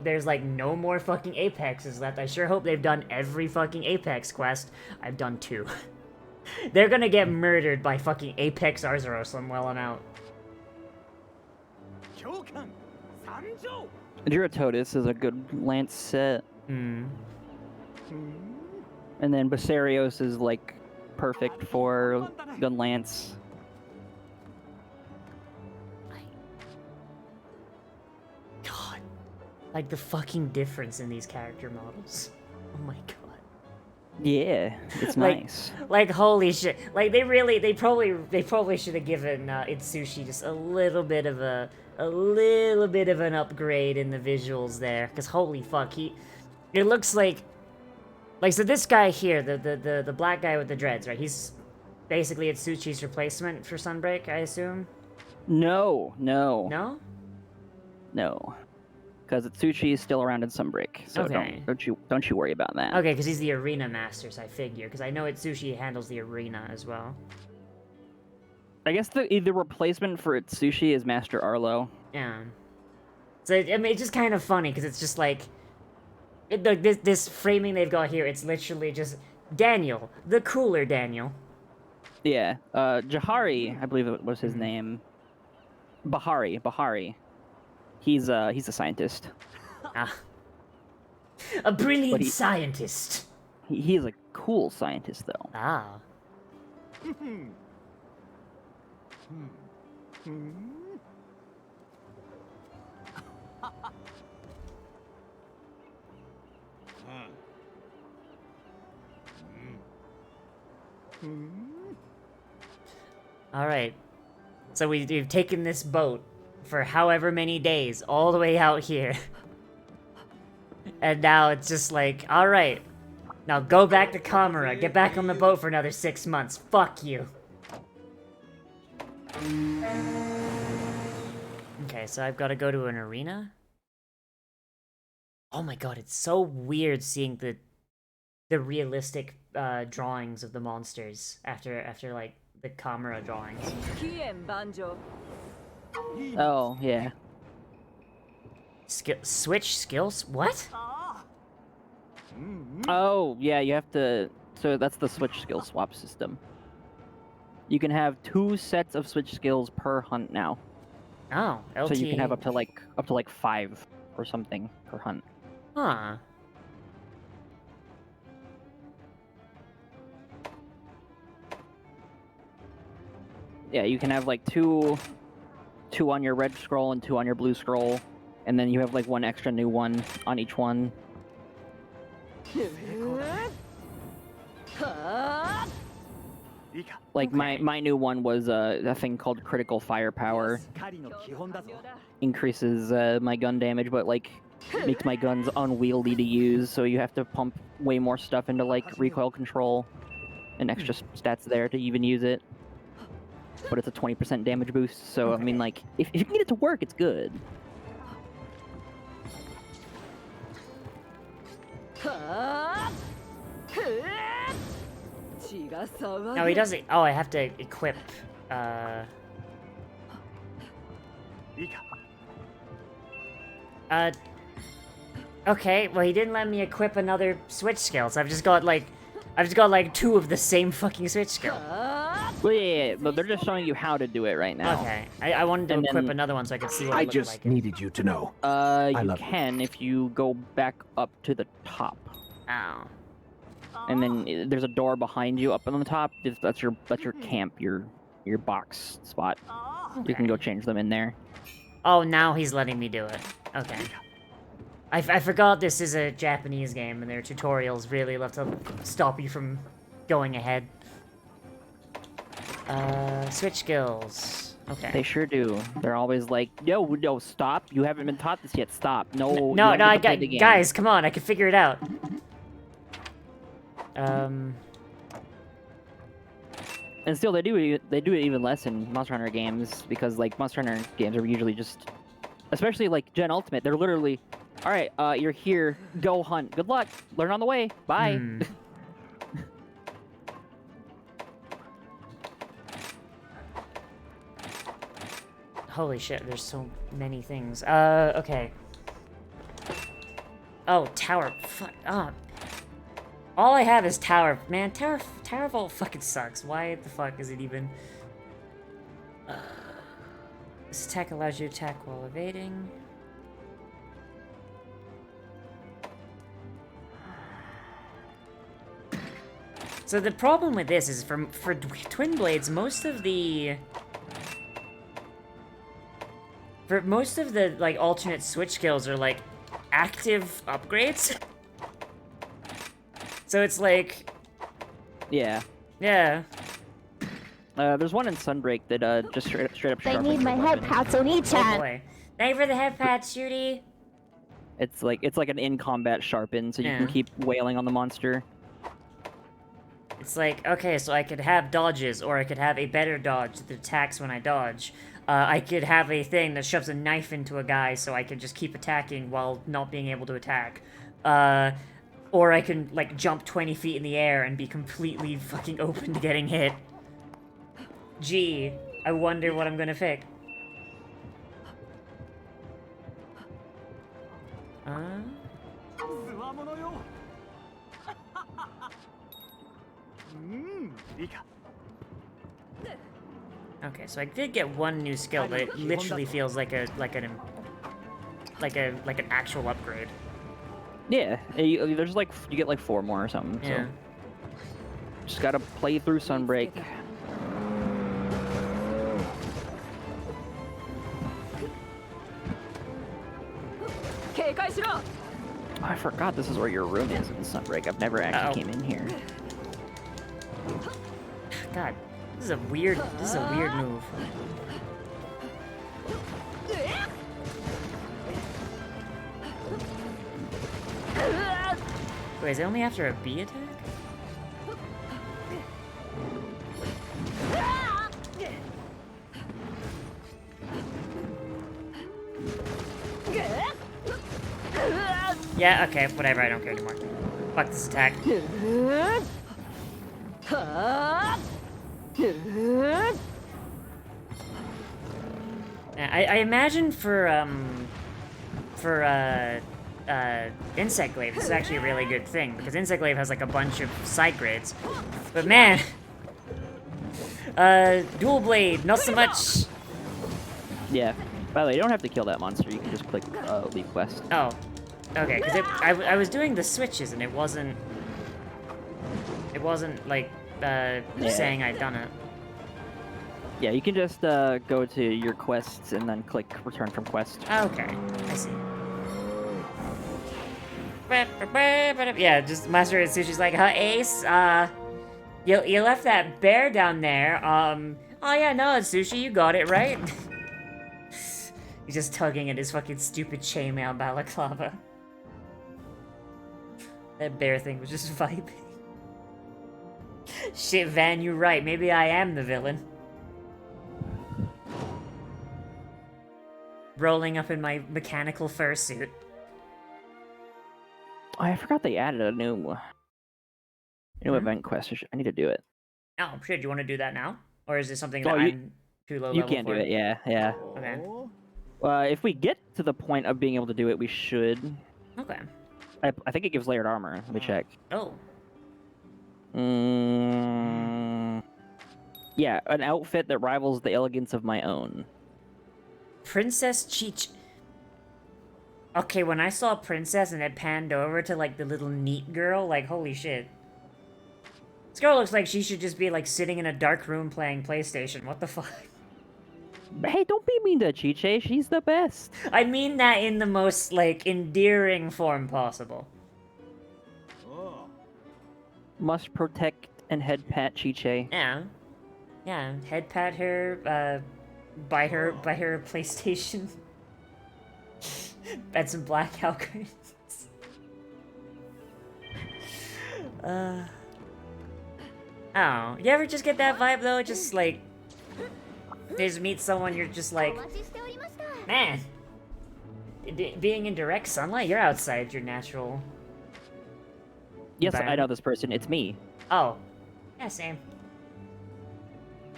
there's like no more fucking Apexes left. I sure hope they've done every fucking Apex quest. I've done 2. They're gonna get murdered by fucking Apex Arzuros when well I'm out. Duratotus is a good lance set. And then Basarios is like perfect for gun lance. God. Like the fucking difference in these character models. Oh my god. Yeah, it's nice. Like holy shit. Like they probably should have given Itsushi just a little bit of an upgrade in the visuals there, cuz holy fuck, it looks like so this guy here, the black guy with the dreads, right? He's basically Itsushi's replacement for Sunbreak, I assume. No. No? No. Because Itsushi is still around in Sunbreak, so okay. don't you worry about that. Okay, because he's the arena master, so I figure. Because I know Itsushi handles the arena as well. I guess the replacement for Itsushi is Master Arlo. Yeah. So I mean, it's just kind of funny because it's just like this framing they've got here. It's literally just Daniel, the cooler Daniel. Yeah. Jahari, I believe it was his name. Bahari. He's a scientist. A brilliant scientist. He's a cool scientist, though. Ah. Alright. So we've taken this boat for however many days, all the way out here. And now it's just like, alright. Now go back to Kamara, get back on the boat for another 6 months. Fuck you. Okay, so I've got to go to an arena? Oh my god, it's so weird seeing the realistic drawings of the monsters after like the camera drawings. Oh, yeah. Switch skills? What? Oh, yeah, you have to... So that's the switch skill swap system. You can have 2 sets of switch skills per hunt now. Oh, LT... So you can have up to like 5 or something per hunt. Huh. Yeah, you can have like two on your red scroll and 2 on your blue scroll, and then you have like 1 extra new one on each one. Like my new one was a thing called critical firepower. Increases my gun damage, but like makes my guns unwieldy to use, so you have to pump way more stuff into like recoil control and extra stats there to even use it. But it's a 20% damage boost, so I mean, like, if you can get it to work, it's good. No, he doesn't. Oh, I have to equip. Okay, well, he didn't let me equip another switch skill, so I've just got like 2 of the same fucking switch skill. Well, yeah, but they're just showing you how to do it right now. Okay, I wanted to And equip then- another one so I could see what I it looked just like. needed you to know. You can if you go back up to the top, Oh. and then there's a door behind you up on the top. That's your camp, your box spot. You can go change them in there. Oh, now he's letting me do it. Okay. I forgot this is a Japanese game, and their tutorials really love to stop you from going ahead. Switch skills. Okay. They sure do. They're always like, no, stop. You haven't been taught this yet. Stop. No, you No, don't no, get to play the game." guys, come on, I can figure it out. And still, they do it even less in Monster Hunter games, because like Monster Hunter games are usually just, especially like Gen Ultimate, they're literally, all right, you're here, go hunt. Good luck. Learn on the way. Bye. Hmm. Holy shit, there's so many things. Okay. Oh, tower. Fuck. Oh. All I have is tower. Man, Tower Vault fucking sucks. Why the fuck is it even... This attack allows you to attack while evading. So the problem with this is for Twin Blades, most of the like alternate switch skills are like active upgrades. So it's like, Yeah. yeah. There's one in Sunbreak that just straight up. I need sharpens my the head weapon. pats on each Oh hand. boy. Thank you for the head pat, Shooty. It's like an in combat sharpen, so you Yeah. can keep wailing on the monster. It's like, okay, so I could have dodges, or I could have a better dodge that attacks when I dodge. I could have a thing that shoves a knife into a guy so I can just keep attacking while not being able to attack. Or I can, like, jump 20 feet in the air and be completely fucking open to getting hit. Gee, I wonder what I'm gonna pick. Okay, so I did get one new skill, but it literally feels like an actual upgrade. Yeah, there's like you get like 4 more or something. Yeah. So just gotta play through Sunbreak. Oh, I forgot this is where your room is in Sunbreak. I've never actually came in here. God, this is a weird move. Wait, is it only after a B attack? Yeah, okay, whatever, I don't care anymore. Fuck this attack. Yeah, I imagine for Insect Glaive, this is actually a really good thing, because Insect Glaive has like a bunch of side grids. But man, Dual Blade, not so much. Yeah. By the way, you don't have to kill that monster, you can just click leave quest. Oh. Okay, because I was doing the switches and it wasn't like saying I'd done it. Yeah, you can just go to your quests and then click return from quest. Okay, I see. Yeah, just Master Sushi's like, Ace, you left that bear down there. Oh yeah, no, Sushi, you got it right. He's just tugging at his fucking stupid chainmail balaclava. That bear thing was just vibing. Shit, Van, you're right. Maybe I am the villain. Rolling up in my mechanical fursuit. Oh, I forgot they added a new event quest. I need to do it. Oh, shit, do you want to do that now? Or is this something that I'm too low level for? You can't do it, yeah. Okay. If we get to the point of being able to do it, we should. Okay. I think it gives layered armor. Let me check. Oh. Yeah, an outfit that rivals the elegance of my own. Princess Cheech. Okay, when I saw Princess and it panned over to, like, the little neat girl, like, holy shit. This girl looks like she should just be, like, sitting in a dark room playing PlayStation. What the fuck? Hey, don't be mean to Chiche. She's the best. I mean that in the most, like, endearing form possible. Must protect and head pat Chiche. Yeah. Yeah, head pat her, buy her PlayStation. Bet some blackout curtains. Oh, you ever just get that vibe though? Just like, you just meet someone, you're just like, man, being in direct sunlight, you're outside your natural. Yes, I know this person. It's me. Oh, yeah, same.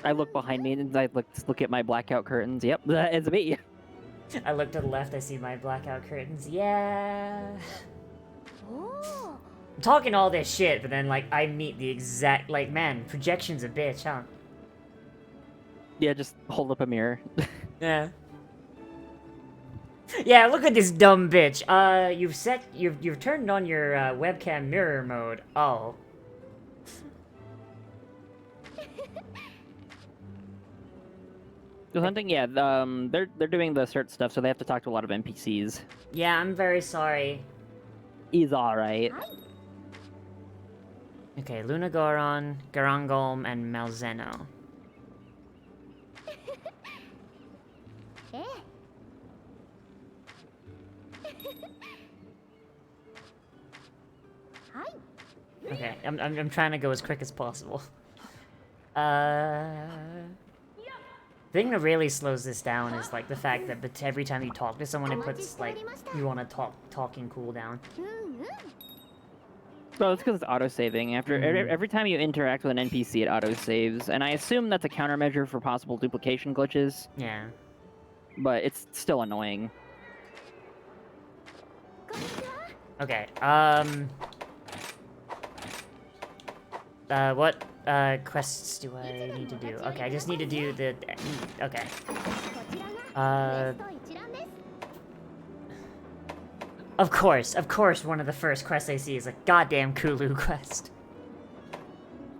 I look behind me and I look at my blackout curtains. Yep, it's me. I look to the left, I see my blackout curtains. Yeah. I'm talking all this shit, but then, like, I meet the exact, like, man, projection's a bitch, huh? Yeah, just hold up a mirror. Yeah. Yeah, look at this dumb bitch. You've turned on your webcam mirror mode. Oh. The hunting, yeah, they're doing the cert stuff, so they have to talk to a lot of NPCs. Yeah, I'm very sorry. He's alright. Okay, Lunagoron, Garangolm, and Malzeno. Okay, I'm trying to go as quick as possible. Thing that really slows this down is like the fact that every time you talk to someone, it puts like you want to talking cooldown. Well, it's because it's auto-saving. Every time you interact with an NPC, it auto-saves, and I assume that's a countermeasure for possible duplication glitches. Yeah. But it's still annoying. Okay. What quests do I need to do? Okay, I just need to do the. Okay. Of course, one of the first quests I see is a goddamn Kulu quest.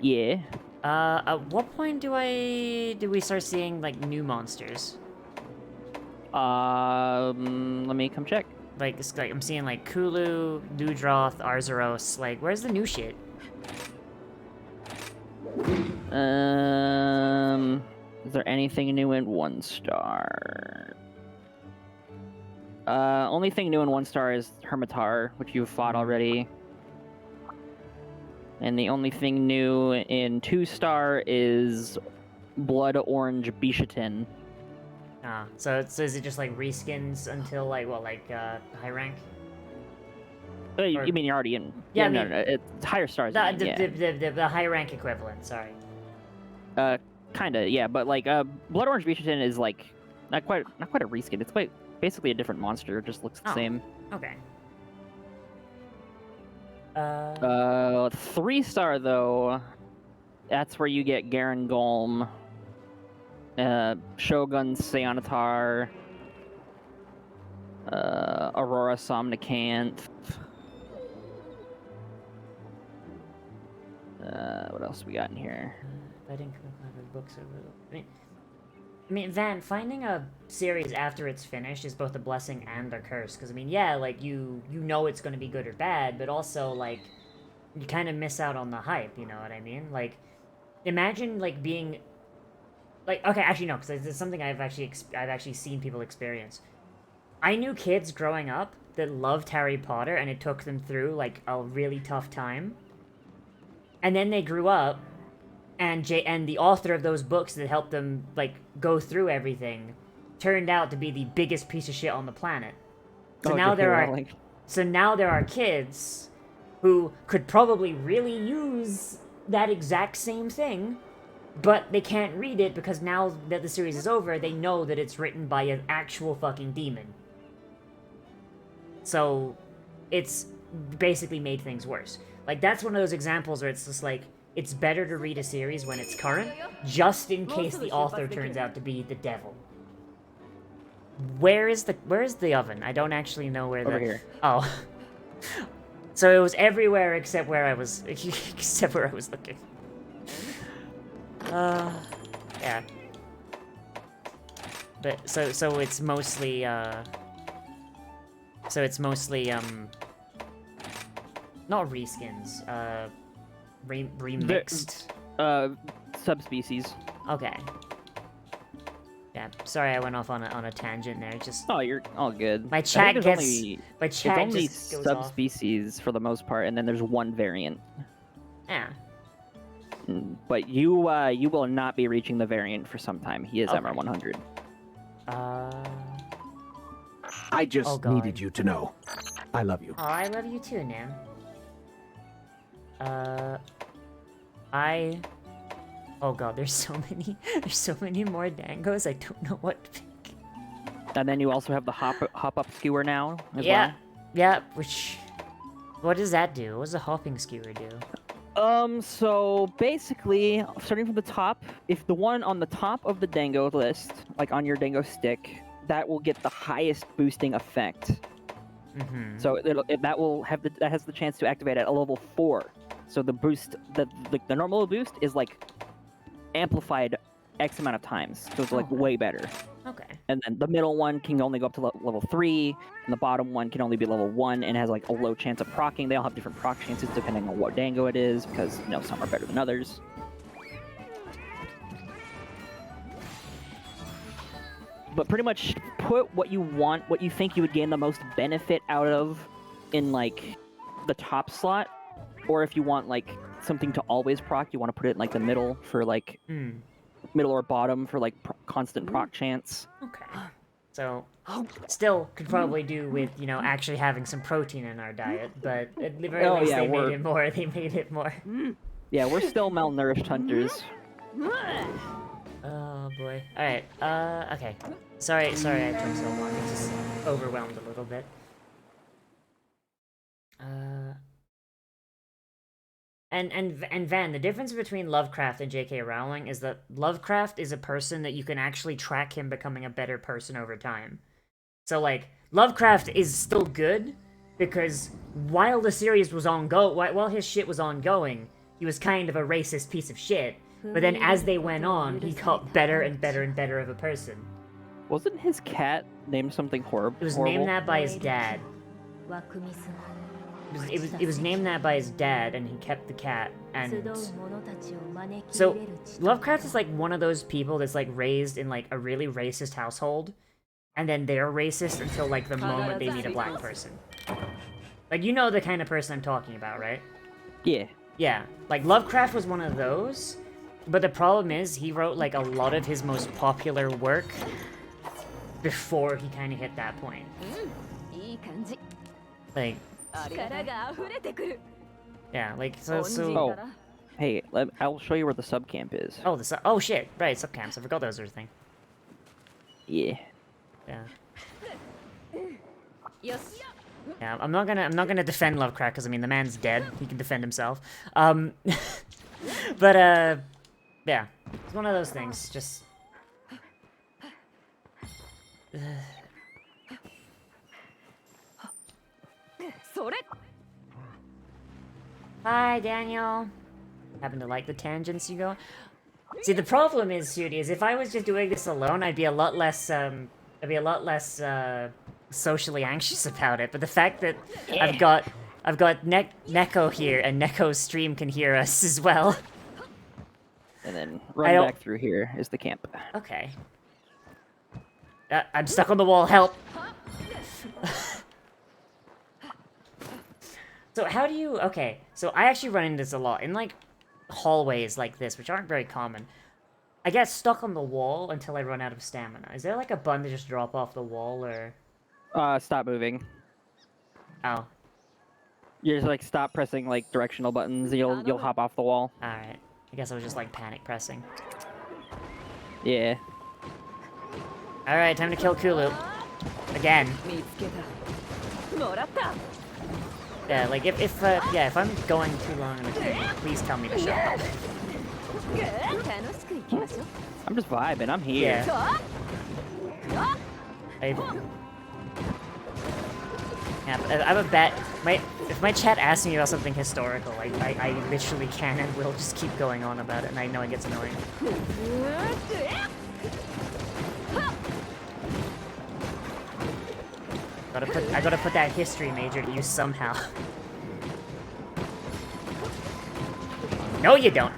Yeah. At what point do we start seeing, like, new monsters? Let me come check. Like, it's like I'm seeing, like, Kulu, Ludroth, Arzuros, like, where's the new shit? Is there anything new in 1 star? Only thing new in 1 star is Hermitar, which you've fought already. And the only thing new in 2 star is Blood Orange Bishatin. Ah, so is it just like reskins until like what, like high rank? You mean you're already in? Yeah, no, it's higher stars. The high rank equivalent. Sorry. Kinda, yeah, but like Blood Orange Bishatin is like not quite a reskin. It's quite basically a different monster. It just looks the same. Okay. 3 star though, that's where you get Garen Golem, Shogun Seonatar, Aurora Somnicanth. What else we got in here? I didn't come up with books over. I mean, Van, finding a series after it's finished is both a blessing and a curse. Because I mean, yeah, like you know it's going to be good or bad, but also like you kind of miss out on the hype. You know what I mean? Like, imagine like being like, okay, actually no, because it's something I've actually seen people experience. I knew kids growing up that loved Harry Potter, and it took them through like a really tough time. And then they grew up, and the author of those books that helped them like go through everything turned out to be the biggest piece of shit on the planet. So now there are kids who could probably really use that exact same thing, but they can't read it because now that the series is over, they know that it's written by an actual fucking demon. So it's basically made things worse. Like, that's one of those examples where it's just like, it's better to read a series when it's current, just in case the author turns out to be the devil. Where's the oven? I don't actually know where Over here. Oh. So it was everywhere except where I was looking. Yeah. But so it's mostly not reskins, remixed. Subspecies. Okay. Yeah, sorry I went off on a tangent there. Just Oh, you're all good. my chat It's only only goes subspecies for the most part, and then there's 1 variant. Yeah. But you will not be reaching the variant for some time. He is Okay. MR 100. I just God. needed you to know. I love you. Oh, I love you too, Nam. Oh god, there's so many more dangos, I don't know what to pick. And then you also have the hop up skewer now as Yeah, well. yeah, what does that do? What does a hopping skewer do? So basically, starting from the top, if the one on the top of the dango list, like on your dango stick, that will get the highest boosting effect. Mm-hmm. So that has the chance to activate at a level 4. So the boost, the normal boost is like amplified X amount of times. So it's like way better. Okay. And then the middle one can only go up to level 3, and the bottom one can only be level 1 and has like a low chance of proccing. They all have different proc chances depending on what dango it is, because some are better than others. But pretty much put what you want, what you think you would gain the most benefit out of in like the top slot, or if you want like something to always proc, you want to put it in like the middle for like middle or bottom for like constant proc chance. Okay. So still could probably do with actually having some protein in our diet, but at the very least they made it more. They made it more. Yeah, we're still malnourished hunters. Oh boy. All right. Okay. Sorry I took so long. It's just overwhelmed a little bit. And Van, the difference between Lovecraft and J.K. Rowling is that Lovecraft is a person that you can actually track him becoming a better person over time. So like Lovecraft is still good because while the series was while his shit was ongoing, he was kind of a racist piece of shit. But then as they went on, he got better and better and better of a person. Wasn't his cat named something horrible? It was named that by his dad. it was named that by his dad, and he kept the cat. And so Lovecraft is like one of those people that's like raised in like a really racist household, and then they're racist until like the moment they meet a black person. Like, you know the kind of person I'm talking about, right? Yeah. Yeah, like Lovecraft was one of those, but the problem is he wrote like a lot of his most popular work before he kind of hit that point. Like, yeah, like so. Oh, hey, I'll show you where the sub camp is. Oh, oh shit! Right, subcamps. I forgot those were a thing. Yeah. Yeah. Yeah, I'm not gonna defend Lovecraft because I mean the man's dead. He can defend himself. But yeah, it's one of those things. Just. Hi, Daniel. Happen to like the tangents you go? See, the problem is, Shooty, is if I was just doing this alone, I'd be a lot less, socially anxious about it. But the fact that I've got Neko here, and Neko's stream can hear us as well. And then run back through here is the camp. Okay. I'm stuck on the wall, help! So how do you... Okay, so I actually run into this a lot. In, like, hallways like this, which aren't very common, I get stuck on the wall until I run out of stamina. Is there, like, a button to just drop off the wall, or... Stop moving. Oh. You just, like, stop pressing, like, directional buttons, you'll hop off the wall. Alright. I guess I was just, like, panic pressing. Yeah. Alright, time to kill Kulu. Again. Yeah, like, if I'm going too long in the game, please tell me to shut up. I'm just vibing, I'm here. Yeah. I have a bet. If my chat asks me about something historical, I literally can and will just keep going on about it, and I know it gets annoying. I gotta put that history major to use somehow. No, you don't.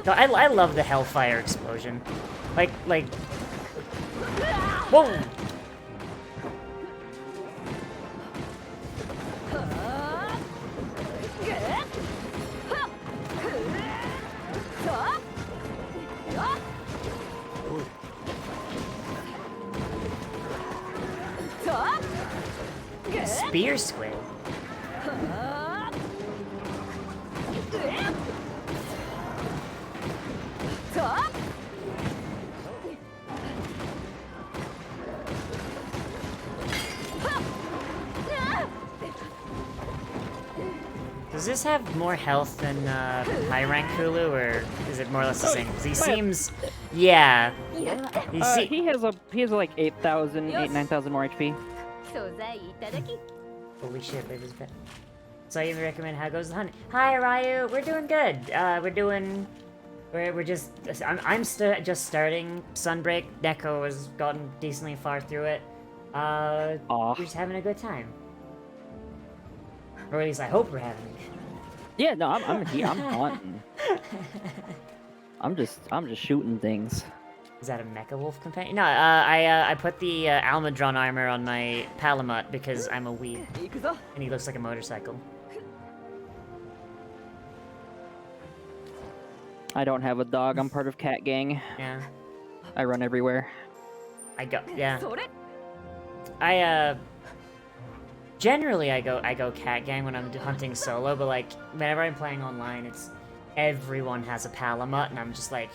No, I love the Hellfire explosion. Like, whoa! Spear squid. Does this have more health than high rank Hulu, or is it more or less the same? Because he seems, yeah. He has like 8,000, 9,000 more HP. Holy shit, it was bad. So I even recommend how goes the hunt. Hi Ryu, we're doing good. We're just I'm just starting Sunbreak. Neko has gotten decently far through it. We're just having a good time. Or at least I hope we're having it. Yeah, no, I'm hunting. I'm just shooting things. Is that a Mecha Wolf companion? No, I put the Almadron armor on my Palamut because I'm a weeb. And he looks like a motorcycle. I don't have a dog, I'm part of Cat Gang. Yeah. I run everywhere. Generally I go Cat Gang when I'm hunting solo, but like, whenever I'm playing online, it's everyone has a Palamut, and I'm just like...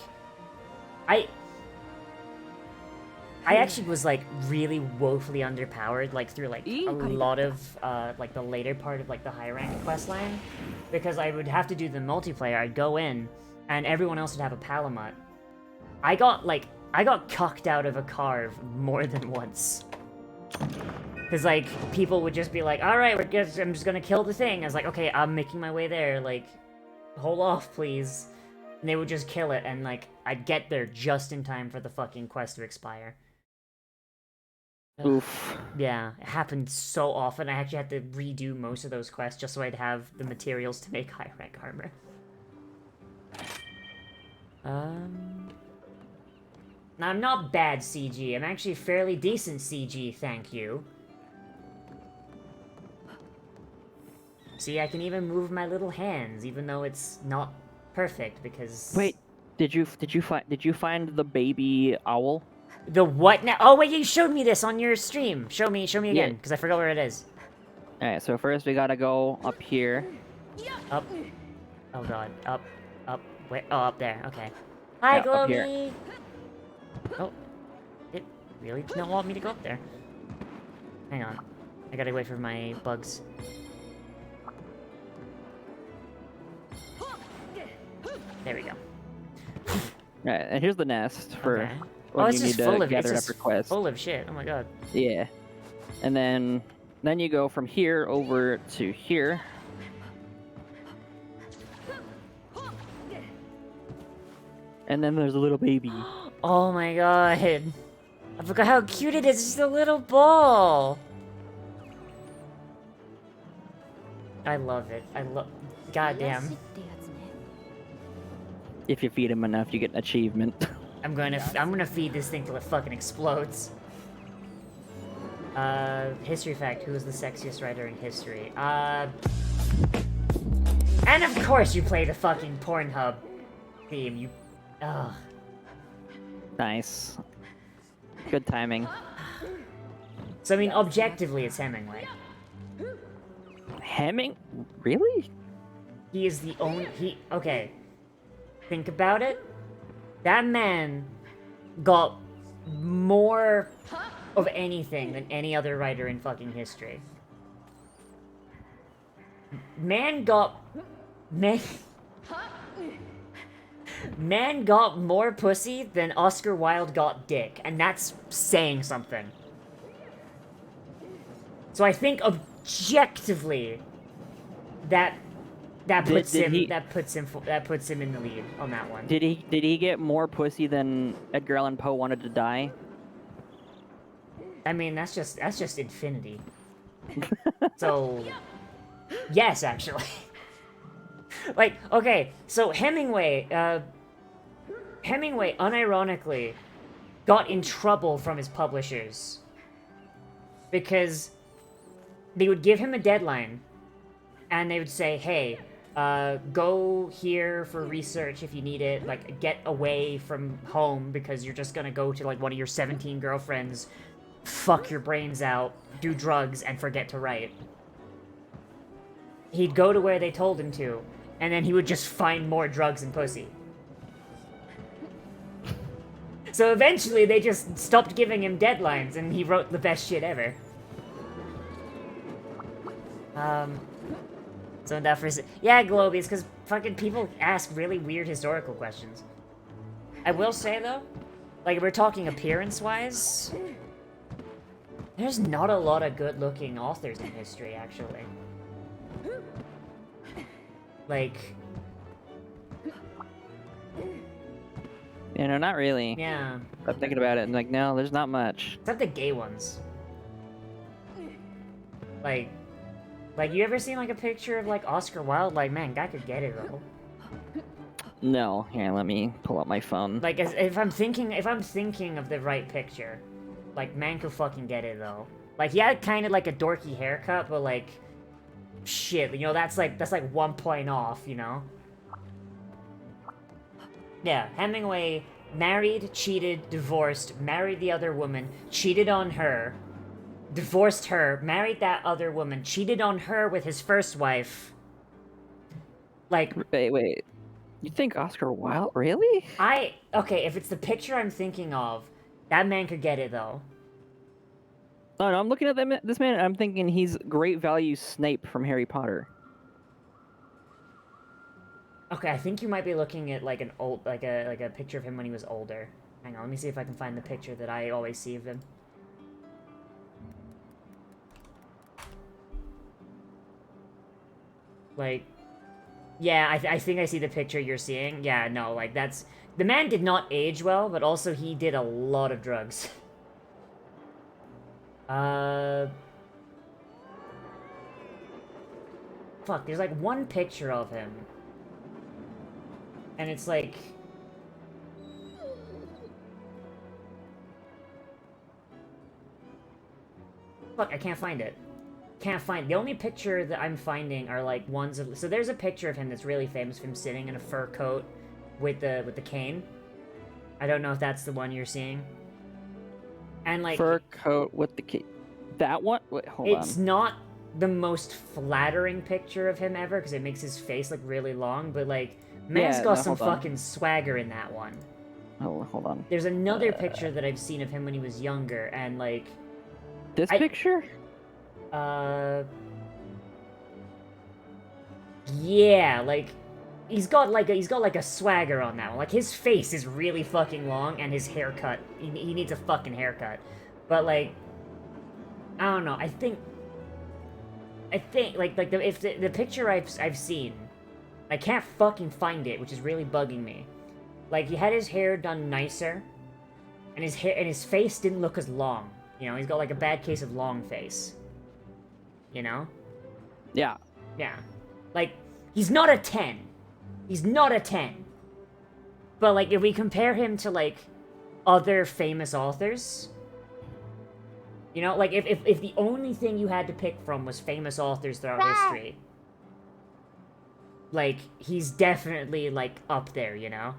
I actually was, like, really woefully underpowered, like, through, like, a lot of, like, the later part of, like, the high-rank questline. Because I would have to do the multiplayer. I'd go in, and everyone else would have a Palamut. I got cucked out of a carve more than once. Because, like, people would just be like, alright, I'm just gonna kill the thing. I was like, okay, I'm making my way there, like, hold off, please. And they would just kill it, and, like, I'd get there just in time for the fucking quest to expire. Oof. Yeah, it happened so often. I actually had to redo most of those quests just so I'd have the materials to make high rank armor. Now, I'm not bad CG. I'm actually fairly decent CG, thank you. See, I can even move my little hands, even though it's not perfect because. Wait, did you find the baby owl? The what now? Oh wait, you showed me this on your stream. Show me again, because I forgot where it is. All right, so first we gotta go up here. Up. Oh god. Up. Wait. Oh, up there. Okay. Hi, Yeah, up here. Globy. Oh. It really did not want me to go up there. Hang on. I gotta wait for my bugs. There we go. Alright, and here's the nest for Okay. when it's you need just full to of gather it's up just requests. full of shit. Oh my god. Yeah. And then you go from here over to here. And then there's a little baby. Oh my god. I forgot how cute it is. It's just a little ball. I love it. Goddamn. If you feed him enough, you get an achievement. I'm gonna feed this thing till it fucking explodes. History fact, who is the sexiest writer in history? And of course you play the fucking Pornhub theme, you... Ugh. Nice. Good timing. So, I mean, objectively, it's Hemingway. Really? He is the only... Okay. Think about it. That man got more of anything than any other writer in fucking history. Man got more pussy than Oscar Wilde got dick, and that's saying something. So I think objectively that puts him in the lead on that one. Did he get more pussy than Edgar Allan Poe wanted to die? I mean, that's just infinity. So, yes, actually. Like, okay, so Hemingway, unironically, got in trouble from his publishers. Because they would give him a deadline, and they would say, hey, go here for research if you need it, like, get away from home because you're just gonna go to, like, one of your 17 girlfriends, fuck your brains out, do drugs, and forget to write. He'd go to where they told him to, and then he would just find more drugs and pussy. So eventually they just stopped giving him deadlines, and he wrote the best shit ever. So that for... Yeah, Globies, because fucking people ask really weird historical questions. I will say, though, like, if we're talking appearance-wise, there's not a lot of good-looking authors in history, actually. Like... You know, not really. Yeah. I'm thinking about it, and like, no, there's not much. Except the gay ones. Like, you ever seen, like, a picture of, like, Oscar Wilde? Like, man, guy could get it, though. No. Here, let me pull up my phone. Like, if I'm thinking of the right picture, like, man could fucking get it, though. Like, he had kind of, like, a dorky haircut, but, like, shit, you know, that's like 1 point off, you know? Yeah, Hemingway married, cheated, divorced, married the other woman, cheated on her, divorced her, married that other woman, cheated on her with his first wife. Like... Wait. You think Oscar Wilde? Really? Okay, if it's the picture I'm thinking of, that man could get it, though. Oh, no, I'm looking at this man, and I'm thinking he's great value Snape from Harry Potter. Okay, I think you might be looking at, like, an old... Like a picture of him when he was older. Hang on, let me see if I can find the picture that I always see of him. Like... Yeah, I think I see the picture you're seeing. Yeah, no, like, that's... The man did not age well, but also he did a lot of drugs. Fuck, there's like one picture of him. And it's like... Fuck, I can't find it. Can't find... The only picture that I'm finding are like ones of... So there's a picture of him that's really famous of him sitting in a fur coat with the cane. I don't know if that's the one you're seeing. And like... Fur coat with the cane. That one? Wait, hold on. It's not the most flattering picture of him ever, because it makes his face look really long, but like, man's got some fucking swagger in that one. Oh, hold on. There's another picture that I've seen of him when he was younger, and like... This picture? Yeah, like... He's got like a swagger on that one. Like, his face is really fucking long, and his haircut, he needs a fucking haircut. But like, I don't know, I think like the picture I've seen, I can't fucking find it, which is really bugging me. Like, he had his hair done nicer, and his face didn't look as long. You know, he's got like a bad case of long face. You know? Yeah. Yeah. Like, he's not a 10. He's not a 10. But like, if we compare him to like other famous authors, you know, like, if the only thing you had to pick from was famous authors throughout history, like, he's definitely, like, up there, you know?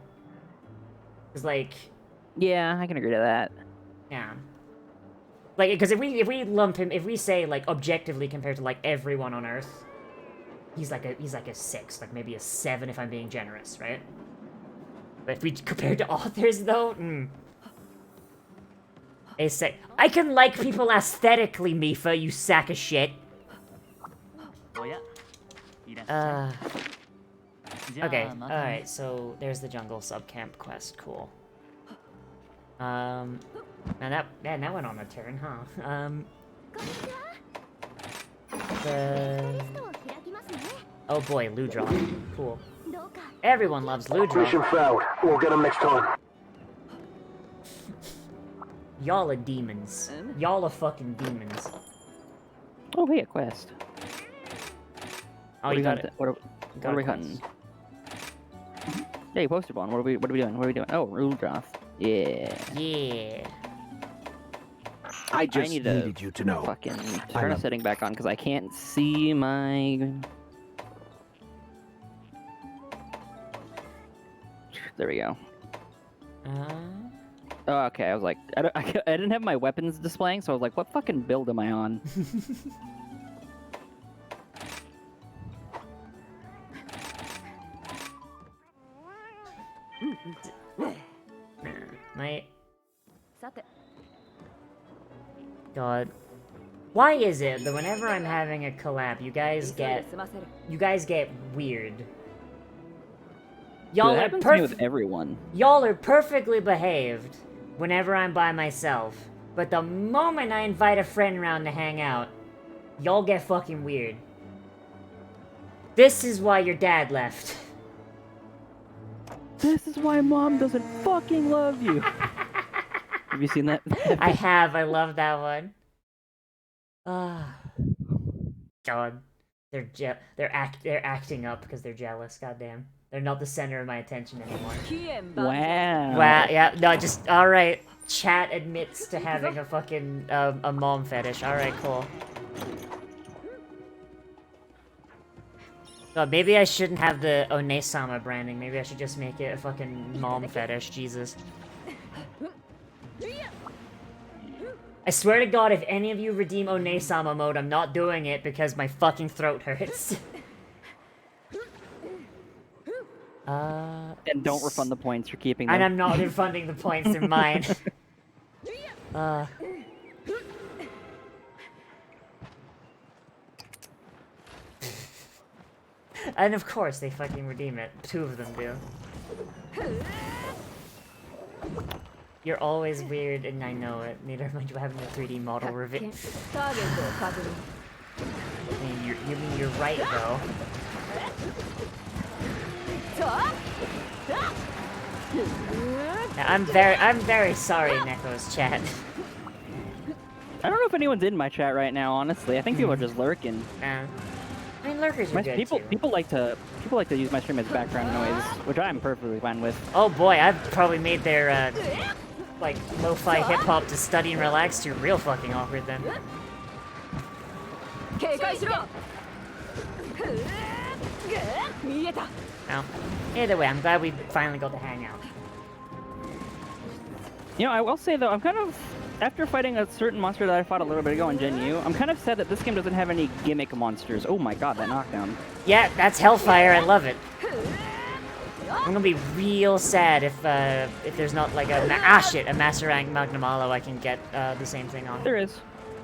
Because, like... Yeah, I can agree to that. Yeah. Like, because if we lump him, if we say, like, objectively compared to, like, everyone on Earth, he's like a 6, like, maybe a 7 if I'm being generous, right? But if we compare to authors, though, A sec. I can like people aesthetically, Mifa, you sack of shit. Okay, alright, so there's the jungle subcamp quest, cool. Man, that went on a turn, huh? Oh boy, Ludroth. Cool. Everyone loves Ludroth. Mission failed. We'll get him next time. Y'all are demons. Y'all are fucking demons. Oh, hey, a quest. Oh, you got it. What are we hunting? Yeah, you posted one. What are we doing? What are we doing? Oh, Ludroth. Yeah. Yeah. I just need needed you to know. Fucking turn a setting back on because I can't see my. There we go. Oh, okay, I was like, I didn't have my weapons displaying, so I was like, what fucking build am I on? God. Why is it that whenever I'm having a collab, you guys get weird? Y'all Dude, are happens to me with everyone. Y'all are perfectly behaved whenever I'm by myself, but the moment I invite a friend around to hang out, y'all get fucking weird. This is why your dad left. This is why Mom doesn't fucking love you. Have you seen that? I have. I love that one. Ah, God, they're acting up because they're jealous. Goddamn, they're not the center of my attention anymore. Wow. Wow. Yeah. No. Just all right. Chat admits to having a fucking a mom fetish. All right. Cool. God, maybe I shouldn't have the Onesama branding. Maybe I should just make it a fucking mom fetish. Jesus. I swear to God, if any of you redeem Onesama mode, I'm not doing it because my fucking throat hurts. And don't refund the points for keeping them. And I'm not refunding the points, they're mine. And of course they fucking redeem it. 2 of them do. You're always weird, and I know it. Neither mind you having a 3D model reveal. You mean you're right, though. Now, I'm very sorry, Neko's chat. I don't know if anyone's in my chat right now. Honestly, I think people are just lurking. I mean, lurkers are good People too. people like to use my stream as background noise, which I'm perfectly fine with. Oh boy, I've probably made their like lo-fi hip hop to study and relax to real fucking awkward then. Well, either way, I'm glad we finally got to hang out. You know, I will say though, I'm kind of, after fighting a certain monster that I fought a little bit ago in Gen U, I'm kind of sad that this game doesn't have any gimmick monsters. Oh my god, that knockdown. Yeah, that's Hellfire. I love it. I'm gonna be real sad if there's not like a a Master Rank Magnum Alo I can get the same thing on. There is.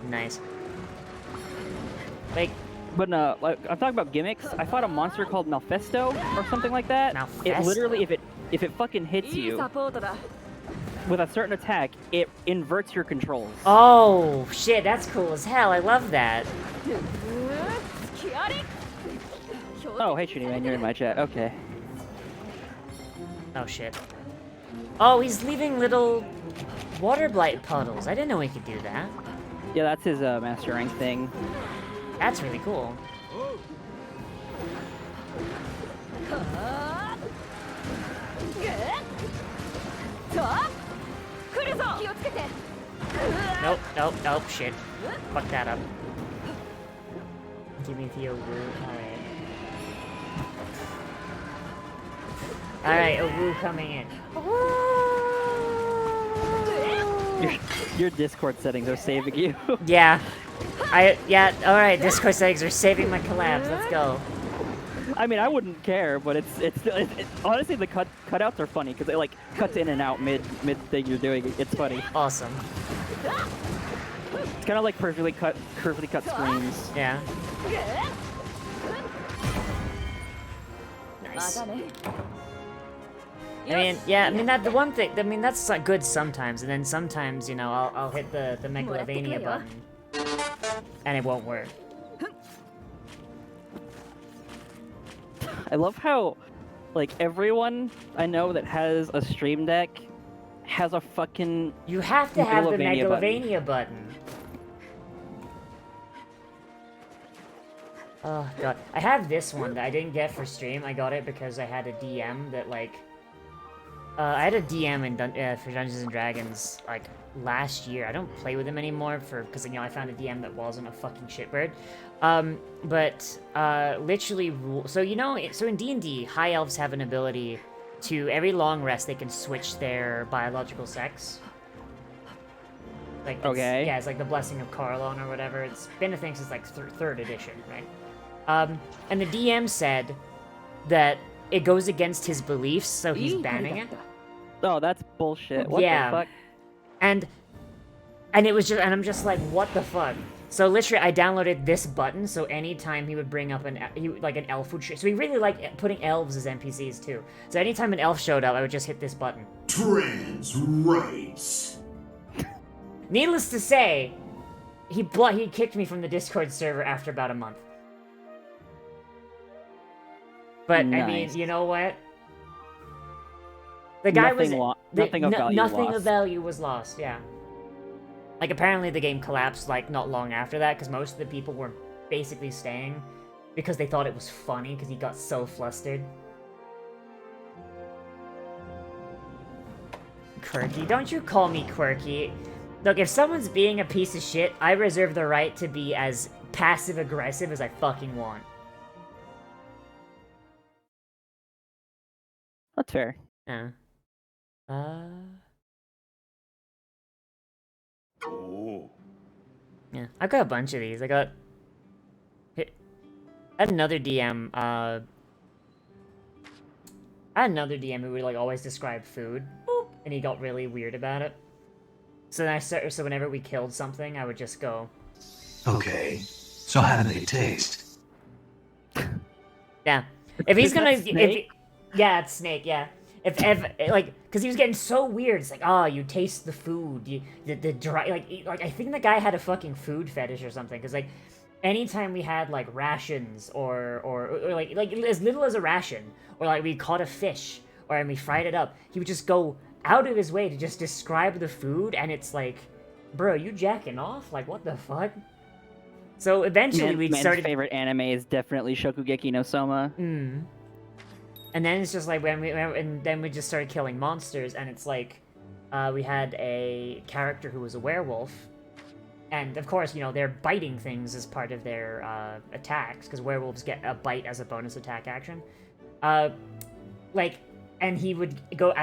Nice. Like, but no, like I'm talking about gimmicks. I fought a monster called Malfesto or something like that. Malfesto? It literally, if it fucking hits you with a certain attack, it inverts your controls. oh shit, that's cool as hell. I love that. Oh, hey, Shitty Man, you're in my chat. Okay. Oh shit. Oh, he's leaving little water blight puddles. I didn't know he could do that. Yeah, that's his Master Rank thing. That's really cool. Nope, nope, nope, shit. Fuck that up. Give me the Owu. Alright, Owu coming in. Your Discord settings are saving you. Yeah. Alright, Discord settings are saving my collabs. Let's go. I mean, I wouldn't care, but it's honestly the cutouts are funny because it like cuts in and out mid thing you're doing. It's funny. Awesome. It's kind of like perfectly cut screens. Yeah. Nice. I mean, yeah, I mean, the one thing, I mean, that's good sometimes, and then sometimes, you know, I'll hit the Megalovania button, and it won't work. I love how, like, everyone I know that has a Stream Deck has a fucking You have to have the Megalovania Megalovania button. Oh, God. I have this one that I didn't get for stream. I got it because I had a DM that, like... I had a DM in for Dungeons & Dragons, like, last year. I don't play with him anymore because, you know, I found a DM that wasn't a fucking shitbird. Literally, so, you know, so in D&D, High Elves have an ability to, every long rest, they can switch their biological sex. Like, okay. Yeah, it's like the Blessing of Carlon or whatever. It's been a thing since, like, 3rd edition, right? And the DM said that it goes against his beliefs, so he's banning it. Oh, that's bullshit. What yeah. the fuck? And it was just, and I'm just like, what the fuck? So literally, I downloaded this button, so anytime he would bring up an elf would so he really liked putting elves as NPCs too. So anytime an elf showed up, I would just hit this button. Trans rights. Needless to say, he kicked me from the Discord server after about a month. But nice. I mean, you know what? The guy nothing of value was lost. Yeah. Like apparently the game collapsed like not long after that because most of the people were basically staying because they thought it was funny because he got so flustered. Quirky, don't you call me quirky. Look, if someone's being a piece of shit, I reserve the right to be as passive-aggressive as I fucking want. That's fair. Yeah. Oh. Yeah, I got a bunch of these. I had another DM, I had another DM who would, like, always describe food, and he got really weird about it. So then so whenever we killed something, I would just go... Okay, so how do they taste? Yeah. If he's gonna... Yeah, it's snake, yeah. If like, because he was getting so weird, it's like, oh, you taste the food, the dry, like, I think the guy had a fucking food fetish or something, because, like, anytime we had, like, rations, or like, as little as a ration, or, like, we caught a fish, and we fried it up, he would just go out of his way to just describe the food, and it's, like, bro, you jacking off? Like, what the fuck? So eventually we Man's started. favorite anime is definitely Shokugeki no Soma. And then it's just like and then we just started killing monsters, and it's like, we had a character who was a werewolf, and of course, you know, they're biting things as part of their attacks, because werewolves get a bite as a bonus attack action. Like, and he would go, all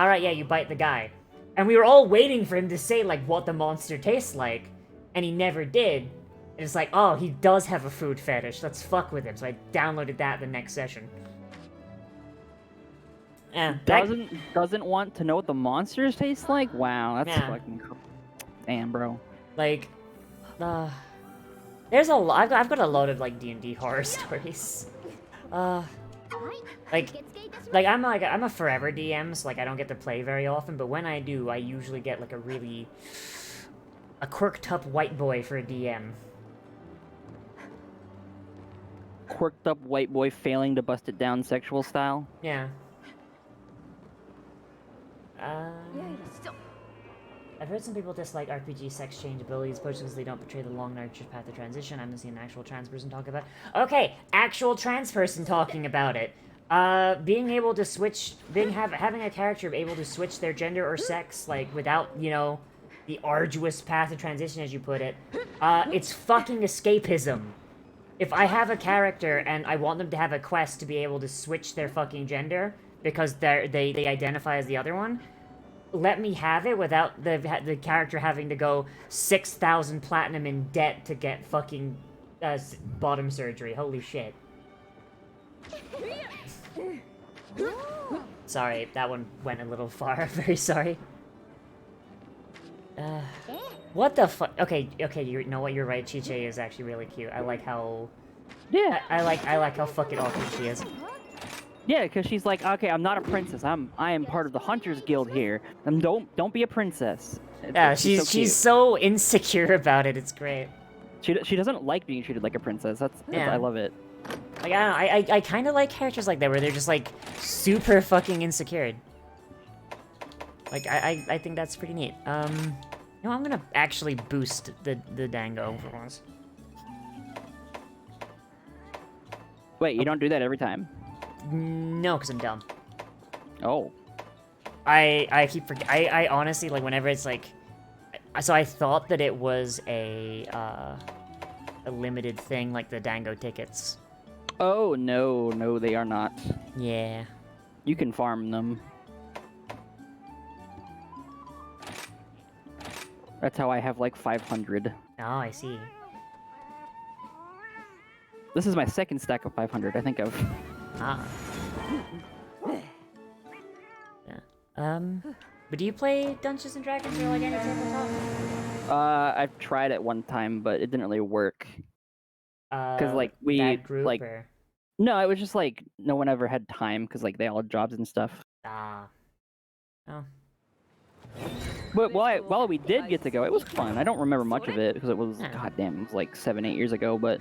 right, yeah, you bite the guy. And we were all waiting for him to say, like, what the monster tastes like, and he never did. And it's like, oh, he does have a food fetish, let's fuck with him. So I downloaded that the next session. Yeah, Doesn't want to know what the monsters taste like? Wow, that's Yeah. fucking cool. Damn, bro. Like, there's a lot. I've got a lot of like D&D horror stories. Like I'm a forever DM, so like I don't get to play very often. But when I do, I usually get like a quirked up white boy for a DM. Quirked up white boy failing to bust it down sexual style. Yeah. I've heard some people dislike RPG sex change abilities, partially because they don't portray the long nurtured path of transition. I'm gonna see an actual trans person talk about it. Okay, actual trans person talking about it. Being able to switch, having a character able to switch their gender or sex, like, without, you know, the arduous path of transition, as you put it, it's fucking escapism. If I have a character and I want them to have a quest to be able to switch their fucking gender, because they identify as the other one, let me have it without the character having to go 6,000 platinum in debt to get fucking bottom surgery. Holy shit. Sorry, that one went a little far. Very sorry. What the fuck? Okay, you know what? You're right. Chiche is actually really cute. I like how. Yeah. I like how fucking awesome she is. Yeah, because she's like, okay, I'm not a princess. I am part of the Hunters Guild here. And don't be a princess. Yeah, she's so insecure about it. It's great. She doesn't like being treated like a princess. That's Yeah. I love it. Like, I don't know, I kind of like characters like that, where they're just, like, super fucking insecure. Like, I think that's pretty neat. You know, I'm gonna actually boost the dango for once. Wait, you don't do that every time? No, because I'm dumb. Oh. I keep forgetting. I honestly, like, whenever it's, like... So I thought that it was a limited thing, like the dango tickets. Oh, no, they are not. Yeah. You can farm them. That's how I have like 500. Oh, I see. This is my second stack of 500, I think of. Ah. Yeah. But do you play Dungeons and Dragons or like any tabletop? I've tried it one time, but it didn't really work. Because like Bad group, like or... no, it was just like no one ever had time because like they all had jobs and stuff. Ah. Oh. But while we did get to go, it was fun. I don't remember much of it because it was Yeah. goddamn, it was like 7-8 years ago, but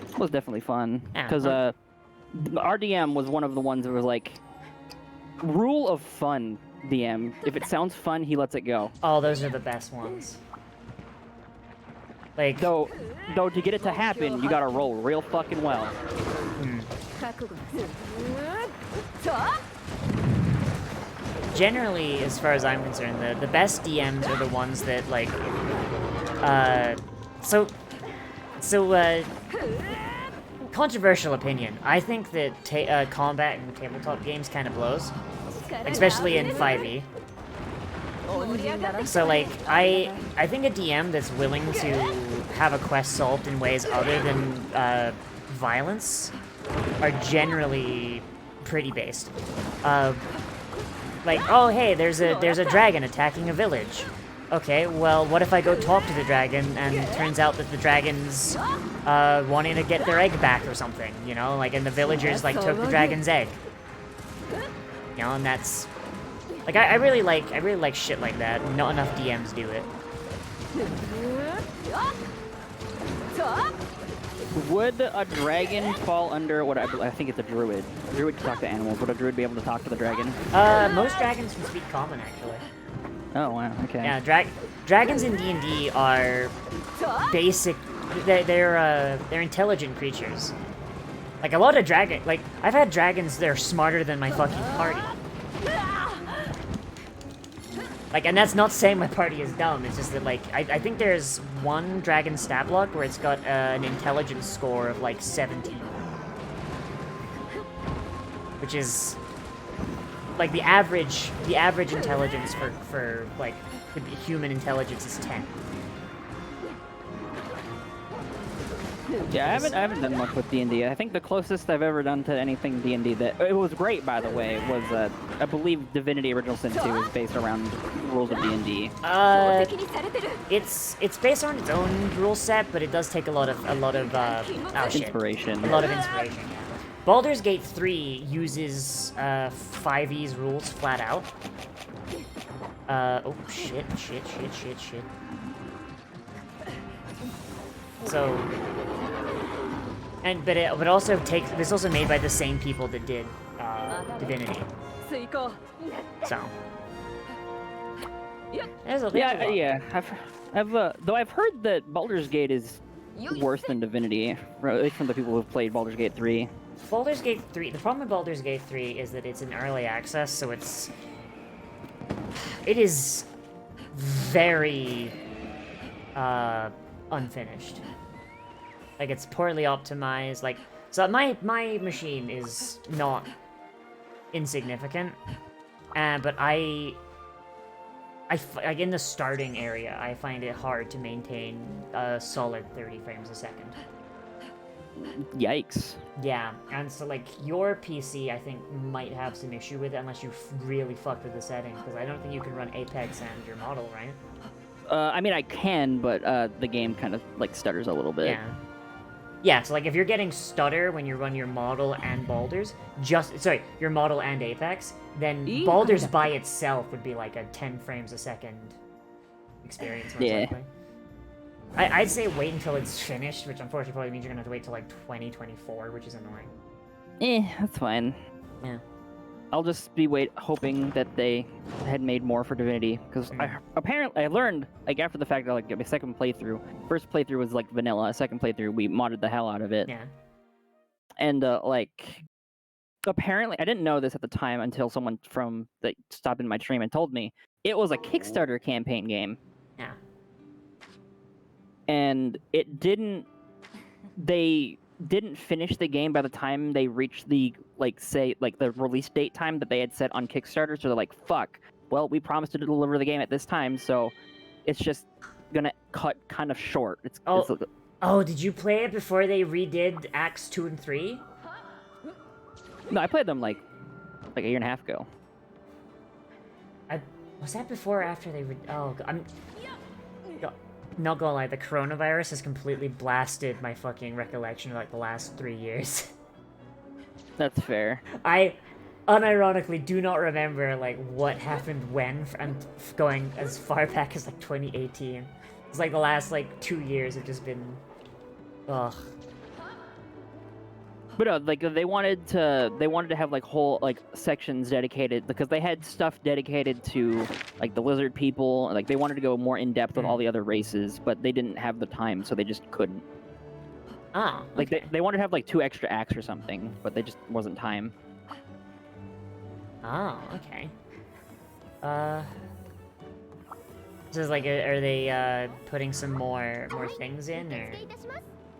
it was definitely fun. Yeah, Because our DM was one of the ones that was like, rule of fun. DM, if it sounds fun, he lets it go. Oh, those are the best ones. Like, Though to get it to happen, you gotta roll real fucking well. generally, as far as I'm concerned, the best DMs are the ones that, like, controversial opinion. I think that combat in tabletop games kind of blows, especially in 5e. So, like, I think a DM that's willing to have a quest solved in ways other than violence are generally pretty based. Like, oh hey, there's a dragon attacking a village. Okay, well, what if I go talk to the dragon and it turns out that the dragon's wanting to get their egg back or something, you know? Like, and the villagers, like, took the dragon's egg. You know, and that's... Like, I really like shit like that. Not enough DMs do it. Would a dragon fall under what I think it's a druid? A druid can talk to animals. Would a druid be able to talk to the dragon? Most dragons can speak common, actually. Oh wow, okay. Yeah, dragons in D&D are basic. They're intelligent creatures. Like a lot of like I've had dragons that are smarter than my fucking party. Like, and that's not saying my party is dumb. It's just that like I think there's one dragon stat block where it's got an intelligence score of like 17, which is like the average intelligence for like the human intelligence is 10. Yeah, I haven't done much with D&D. I think the closest I've ever done to anything D&D that it was great, by the way, was I believe Divinity Original Sin 2 is based around rules of D&D. It's based on its own rule set, but it does take a lot of Inspiration. A lot of inspiration. Yeah. Baldur's Gate 3 uses 5e's rules flat out. Oh shit. So, but also takes. This also made by the same people that did Divinity. So, there's a yeah. I've though I've heard that Baldur's Gate is worse than Divinity, at least from the people who've played Baldur's Gate 3. Baldur's Gate 3. The problem with Baldur's Gate 3 is that it's in early access, so it is very unfinished. Like, it's poorly optimized. Like, so my machine is not insignificant, but like in the starting area, I find it hard to maintain a solid 30 frames a second. Yikes. Yeah, and so like your PC, I think, might have some issue with it unless you really fucked with the settings, because I don't think you can run Apex and your model, right? I mean, I can, but the game kind of like stutters a little bit. Yeah. Yeah, so like if you're getting stutter when you run your model and Baldur's, your model and Apex, then Baldur's by itself would be like a 10 frames a second experience. Most likely. I'd say wait until it's finished, which unfortunately probably means you're gonna have to wait till like 2024, which is annoying. That's fine. Yeah. I'll just be hoping that they had made more for Divinity, because I learned, like, after the fact that, like, my second playthrough, first playthrough was, like, vanilla, second playthrough, we modded the hell out of it. Yeah. And, like, apparently, I didn't know this at the time until someone that stopped in my stream and told me, it was a Kickstarter campaign game. Yeah. And they didn't finish the game by the time they reached the the release date time that they had set on Kickstarter, so they're like, fuck, well, we promised to deliver the game at this time, so it's just gonna cut kind of short. Oh, did you play it before they redid Acts 2 and 3? No, I played them like a year and a half ago. Was that before or after they I'm not gonna lie, the coronavirus has completely blasted my fucking recollection of like the last 3 years. That's fair. I unironically do not remember like what happened when, and going as far back as like 2018. It's like the last like 2 years have just been, ugh. But no, like they wanted to have like whole like sections dedicated, because they had stuff dedicated to like the lizard people. Like they wanted to go more in depth with all the other races, but they didn't have the time, so they just couldn't. Oh, okay. Like they wanted to have like 2 extra acts or something, but they just wasn't time. Oh, okay. So it's like, are they putting some more things in, or?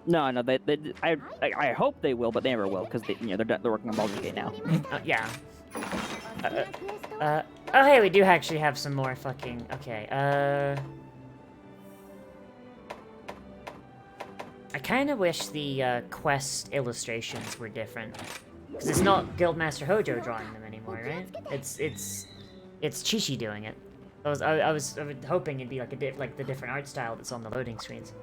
No, I hope they will, but they never will, because they're working on Baldur's Gate now. Yeah. Oh hey, we do actually have some more fucking, okay, I kind of wish the quest illustrations were different, because it's not Guildmaster Hojo drawing them anymore, right? It's Chishi doing it. I was hoping it'd be like the different art style that's on the loading screens.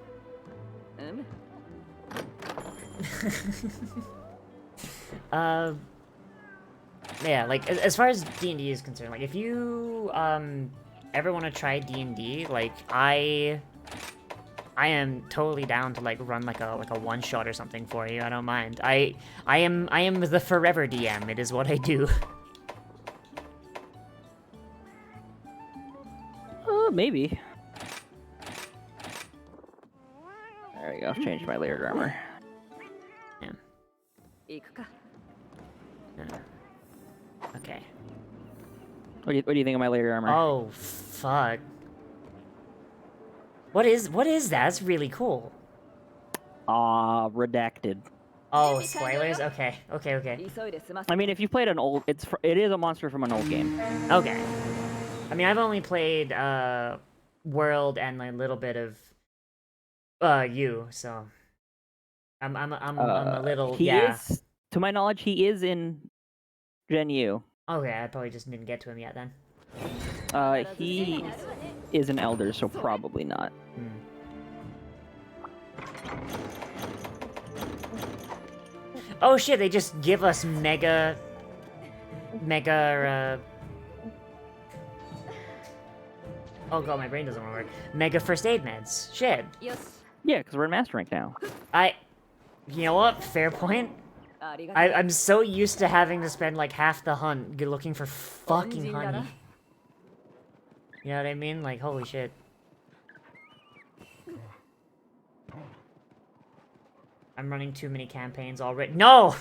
Yeah, like as far as D&D is concerned, like if you ever want to try D&D, like I I am totally down to like run like a one shot or something for you. I don't mind. I am the forever DM. It is what I do. Maybe. There we go. I've changed my layered armor. Yeah. Okay. What do you think of my layered armor? Oh fuck. What is that? That's really cool. Redacted. Oh, spoilers? Okay. I mean, if you played an old, it is a monster from an old game. Okay. I mean, I've only played World and a little bit of you, so I'm a little He yeah. is, to my knowledge, he is in Gen U. Okay, I probably just didn't get to him yet then. He is an elder, so probably not. Oh shit, they just give us mega oh god, my brain doesn't want to work. Mega first aid meds. Shit. Yeah, because we're in Master Rank now. You know what? Fair point. I'm so used to having to spend like half the hunt looking for fucking honey. You know what I mean? Like, holy shit. I'm running too many campaigns already. No!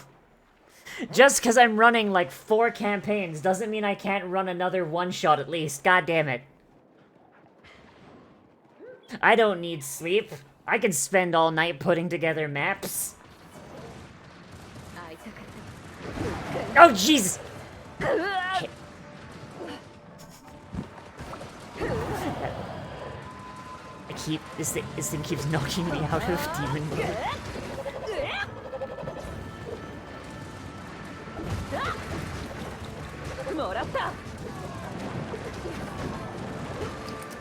Just because I'm running like 4 campaigns doesn't mean I can't run another one-shot at least. God damn it. I don't need sleep. I can spend all night putting together maps. Oh, Jesus! Okay. This thing keeps knocking me out of demon mode.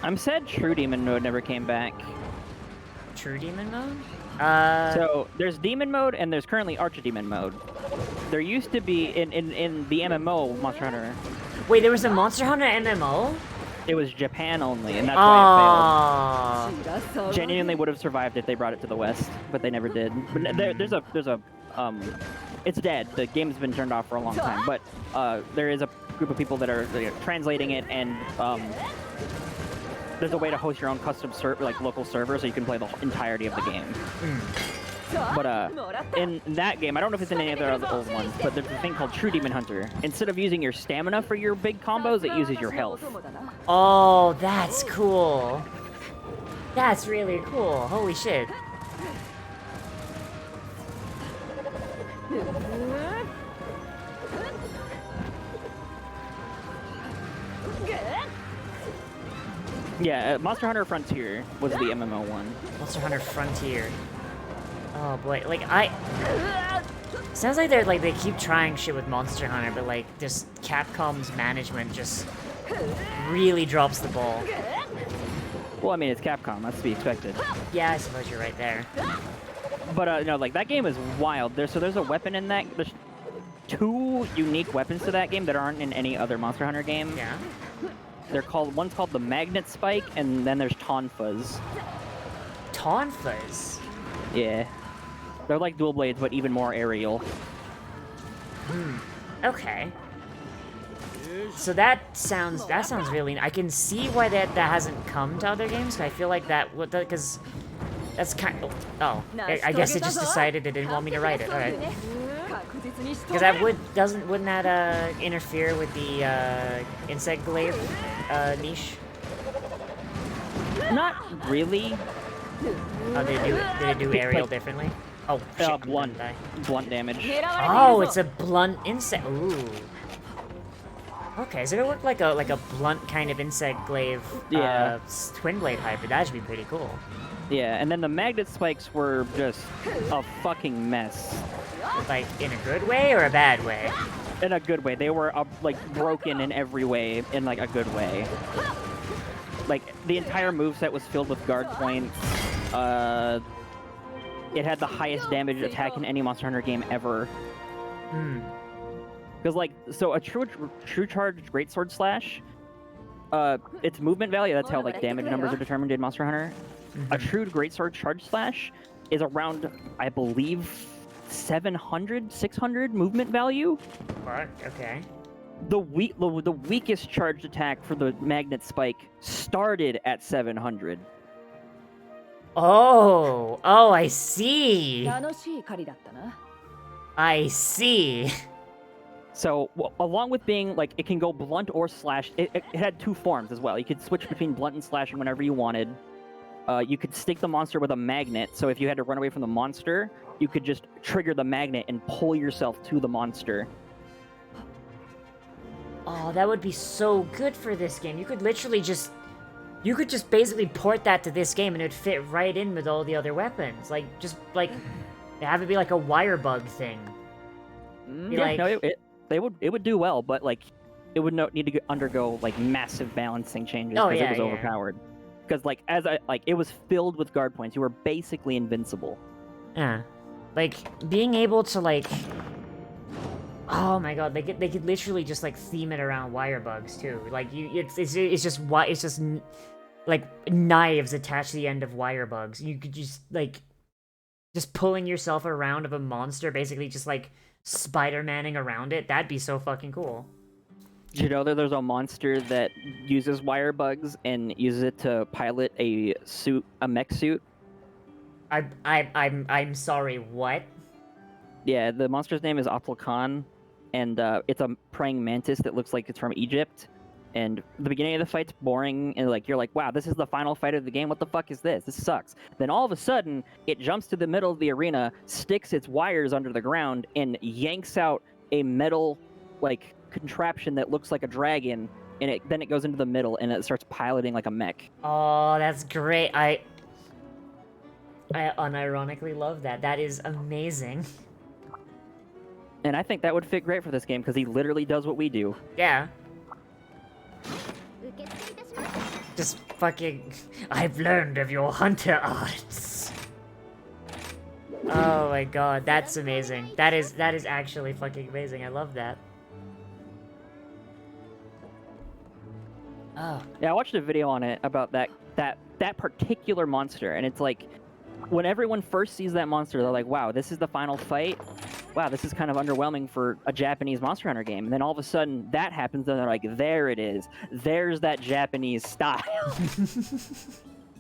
I'm sad True Demon Mode never came back. True Demon Mode? So, there's Demon Mode, and there's currently Archdemon Mode. There used to be, in the MMO, Monster Hunter... Wait, there was a Monster Hunter MMO? It was Japan only, and that's why it failed. Genuinely would have survived if they brought it to the West, but they never did. But it's dead. The game's been turned off for a long time, but there is a group of people that are translating it, and there's a way to host your own custom local server, so you can play the entirety of the game. But in that game, I don't know if it's in any other old ones, but there's a thing called True Demon Hunter. Instead of using your stamina for your big combos, it uses your health. Oh, that's cool. That's really cool. Holy shit. Yeah, Monster Hunter Frontier was the MMO one. Monster Hunter Frontier. Oh boy, like sounds like they keep trying shit with Monster Hunter, but like just Capcom's management just really drops the ball. Well, I mean, it's Capcom, that's to be expected. Yeah, I suppose you're right there. But no, like that game is wild. There's a weapon in that. There's 2 unique weapons to that game that aren't in any other Monster Hunter game. Yeah. One's called the Magnet Spike, and then there's Tonfas. Tonfas? Yeah. They're like dual blades, but even more aerial. Okay. So that sounds really. I can see why that hasn't come to other games. I feel like that would, because that's kind of. Oh, I guess it just decided it didn't want me to write it. All right. Because that wouldn't that interfere with the insect glaive niche? Not really. Oh, did it do aerial differently? Oh shit! Blunt damage. Oh, it's a blunt insect. Ooh. Okay, so it looked like a blunt kind of insect glaive. Yeah. Twin blade hybrid. That should be pretty cool. Yeah, and then the magnet spikes were just a fucking mess. Like in a good way or a bad way? In a good way. They were like broken in every way, in like a good way. Like the entire moveset was filled with guard points. It had the highest damage attack in any Monster Hunter game ever. Because like, so a true charge greatsword slash, its movement value, that's how like damage numbers are determined in Monster Hunter. A true greatsword charge slash is around, I believe, 700, 600 movement value. Fuck. Okay. The weakest charged attack for the magnet spike started at 700. Oh, I see. 楽しい狩りだったな。 I see. So, along with being, like, it can go blunt or slash, it had two forms as well. You could switch between blunt and slashing whenever you wanted. You could stick the monster with a magnet, so if you had to run away from the monster, you could just trigger the magnet and pull yourself to the monster. Oh, that would be so good for this game. You could literally just... You could just basically port that to this game and it would fit right in with all the other weapons. Like, just, like, have it be like a wire bug thing. Be Yeah, like... no, it would do well, but, like, it would need to undergo, like, massive balancing changes because it was overpowered. Because, like, it was filled with guard points. You were basically invincible. Yeah. Like, being able to, like... Oh my god, they could literally just, like, theme it around wire bugs, too. Like, it's just like, knives attached to the end of wire bugs. You could just, like... Just pulling yourself around of a monster, basically just, like, Spider-Manning around it. That'd be so fucking cool. Did you know that there's a monster that uses wire bugs and uses it to pilot a mech suit? I'm sorry, what? Yeah, the monster's name is Atlkan, and it's a praying mantis that looks like it's from Egypt. And the beginning of the fight's boring, and like you're like, wow, this is the final fight of the game. What the fuck is this? This sucks. Then all of a sudden, it jumps to the middle of the arena, sticks its wires under the ground, and yanks out a metal, like, contraption that looks like a dragon. And then it goes into the middle, and it starts piloting like a mech. Oh, that's great. I unironically love that. That is amazing. And I think that would fit great for this game because he literally does what we do. Yeah. Just fucking... I've learned of your hunter arts. Oh my god, that's amazing. That is actually fucking amazing. I love that. Oh. Yeah, I watched a video on it about that particular monster, and it's like, when everyone first sees that monster, they're like, wow, this is the final fight? Wow, this is kind of underwhelming for a Japanese Monster Hunter game. And then all of a sudden, that happens, and they're like, there it is. There's that Japanese style.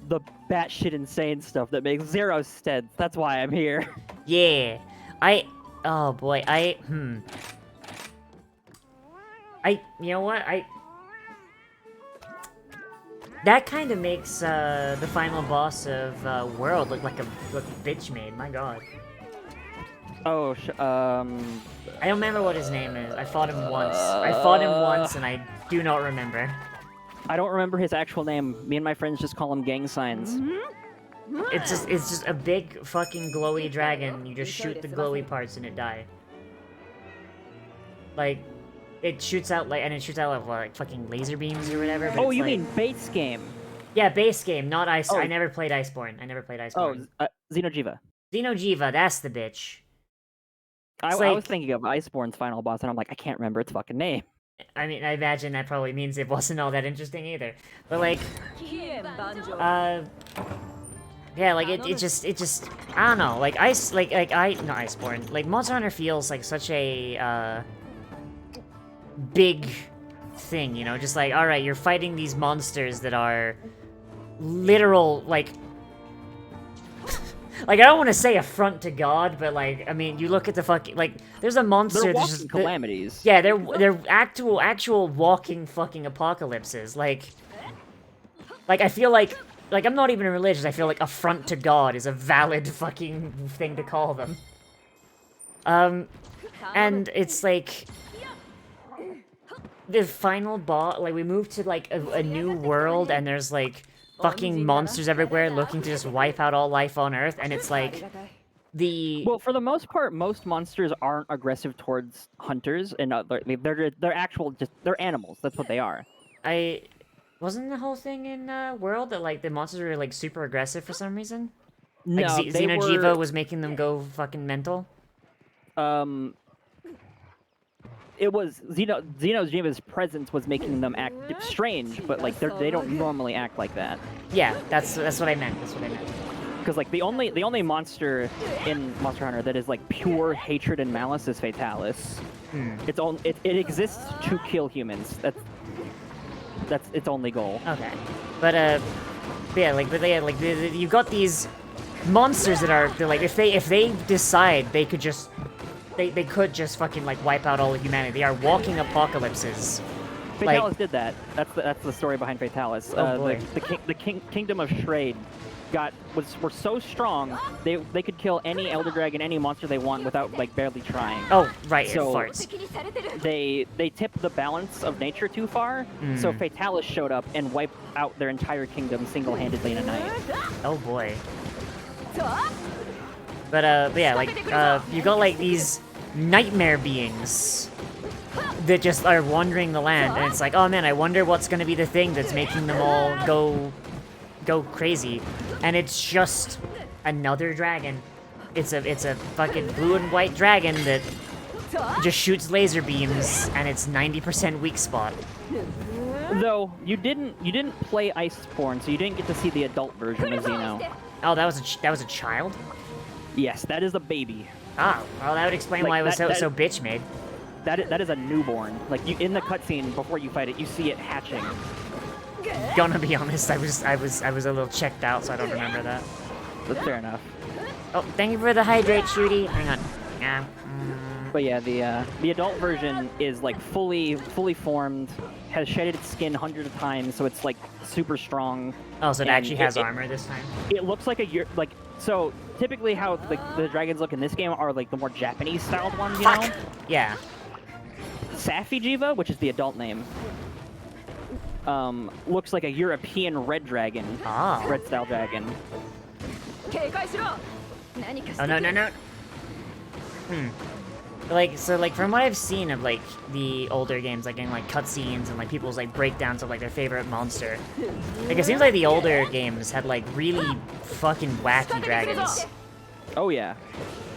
The batshit insane stuff that makes zero sense. That's why I'm here. Yeah. Oh boy, you know what, that kind of makes, the final boss of, World look like a bitch made, my god. Oh, I don't remember what his name is. I fought him once, and I do not remember. I don't remember his actual name. Me and my friends just call him gang signs. It's just a big fucking glowy dragon. You just shoot the glowy parts and it die. Like, it shoots out like fucking laser beams or whatever. But Oh, it's you like... mean base game? Yeah, base game, not Ice. Oh. I never played Iceborne. Oh, Xenojiva. Xenojiva, that's the bitch. I like... was thinking of Iceborne's final boss, and I'm like, I can't remember its fucking name. I mean, I imagine that probably means it wasn't all that interesting either. But like, yeah, like it just, I don't know, like not Iceborne, like Monster Hunter feels like such a, big thing, you know, just like, alright, you're fighting these monsters that are literal, like, like, I don't want to say affront to God, but, like, I mean, you look at the fucking, like, there's a monster... They're walking calamities. Yeah, they're actual walking fucking apocalypses. Like, I feel like, I'm not even religious, I feel like affront to God is a valid fucking thing to call them. And it's like... The final boss, like, we move to, like, a new world, and there's, like... fucking monsters everywhere looking to just wipe out all life on Earth, and it's like Well, for the most part, most monsters aren't aggressive towards hunters, and they're animals. That's what they are. Wasn't the whole thing in World that like the monsters were like super aggressive for some reason? No, like Xenojiva was making them go fucking mental. it was Xeno's presence was making them act strange, but like they don't normally act like that. Yeah, that's what I meant. That's what I meant. Because like the only monster in Monster Hunter that is like pure hatred and malice is Fatalis. It exists to kill humans. That's its only goal. Okay, but you've got these monsters that are like if they decide they could just fucking like wipe out all of humanity. They are walking apocalypses. Fatalis did that. That's the story behind Fatalis. Oh boy. The kingdom of Shrade were so strong they could kill any Elder Dragon, any monster they want without like barely trying. Oh right, so it farts. They tipped the balance of nature too far, so Fatalis showed up and wiped out their entire kingdom single-handedly in a night. Oh boy. But yeah, like you got like these nightmare beings that just are wandering the land, and it's like, oh man, I wonder what's gonna be the thing that's making them all go crazy, and it's just another dragon. It's a fucking blue and white dragon that just shoots laser beams, and it's 90% weak spot. Though you didn't play Iceborne, so you didn't get to see the adult version of Xeno. Oh, that was a child? Yes, that is a baby. Oh, well, that would explain why it was so bitch made. That is a newborn. Like in the cutscene before you fight it, you see it hatching. Gonna be honest, I was a little checked out, so I don't remember that. That's fair enough. Oh, thank you for the hydrate, Shooty. Hang on. Yeah. But yeah, the adult version is like fully formed, has shedded its skin hundreds of times, so it's like super strong. Oh, so it actually has armor this time. It looks like so typically how the dragons look in this game are like the more Japanese styled ones, you know? Yeah. Safijiva, which is the adult name, looks like a European red dragon. Ah. Red style dragon. Oh no. Like from what I've seen of like the older games, like in like cutscenes and like people's like breakdowns of like their favorite monster, like it seems like the older games had like really fucking wacky dragons. Oh yeah.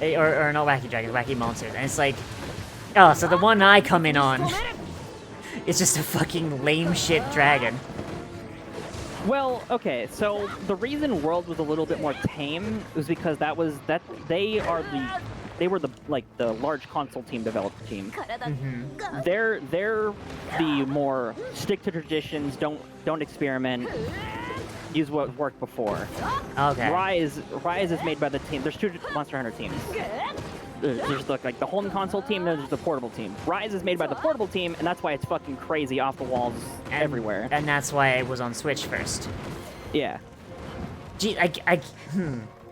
Or not wacky dragons, wacky monsters, and it's like, oh, so the one I come in on is just a fucking lame shit dragon. Well, okay, so the reason World was a little bit more tame was because they were the large console team developed team. They're the more stick to traditions, don't experiment, use what worked before. Okay. Rise is made by the team. There's two Monster Hunter teams. There's like the home console team, there's the portable team. Rise is made by the portable team, and that's why it's fucking crazy off the walls everywhere. And that's why it was on Switch first. Yeah. Gee,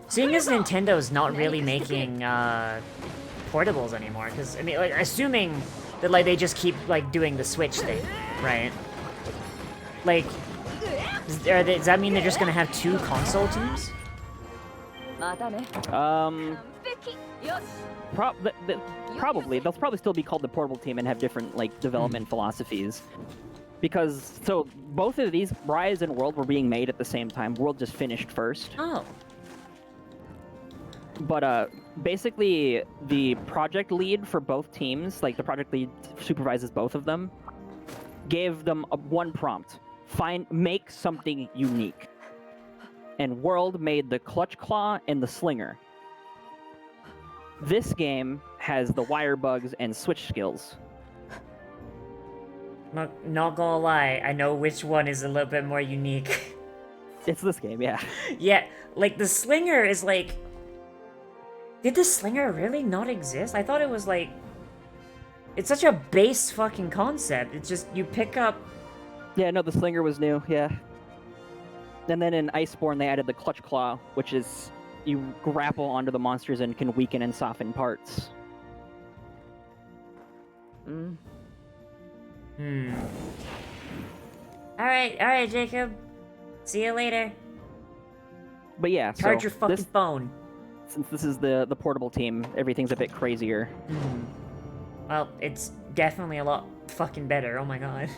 seeing as Nintendo's not really making portables anymore, because I mean, like, assuming that like they just keep like doing the Switch thing, right? Like, does that mean they're just gonna have two console teams? Probably. They'll probably still be called the portable team and have different like development philosophies. Because so both of these, Rise and World, were being made at the same time. World just finished first. Oh. But basically, the project lead for both teams, like the project lead supervises both of them, gave them one prompt: make something unique. And World made the Clutch Claw and the Slinger. This game has the wire bugs and switch skills. Not gonna lie, I know which one is a little bit more unique. It's this game, yeah. Yeah, like the Slinger is like... Did the Slinger really not exist? I thought it was like... It's such a base fucking concept. It's just, you pick up... Yeah, no, the Slinger was new, yeah. And then in Iceborne, they added the Clutch Claw, which is you grapple onto the monsters and can weaken and soften parts. Alright, Jacob. See you later. But yeah, Charge your fucking phone. Since this is the portable team, everything's a bit crazier. Well, it's definitely a lot fucking better, oh my god.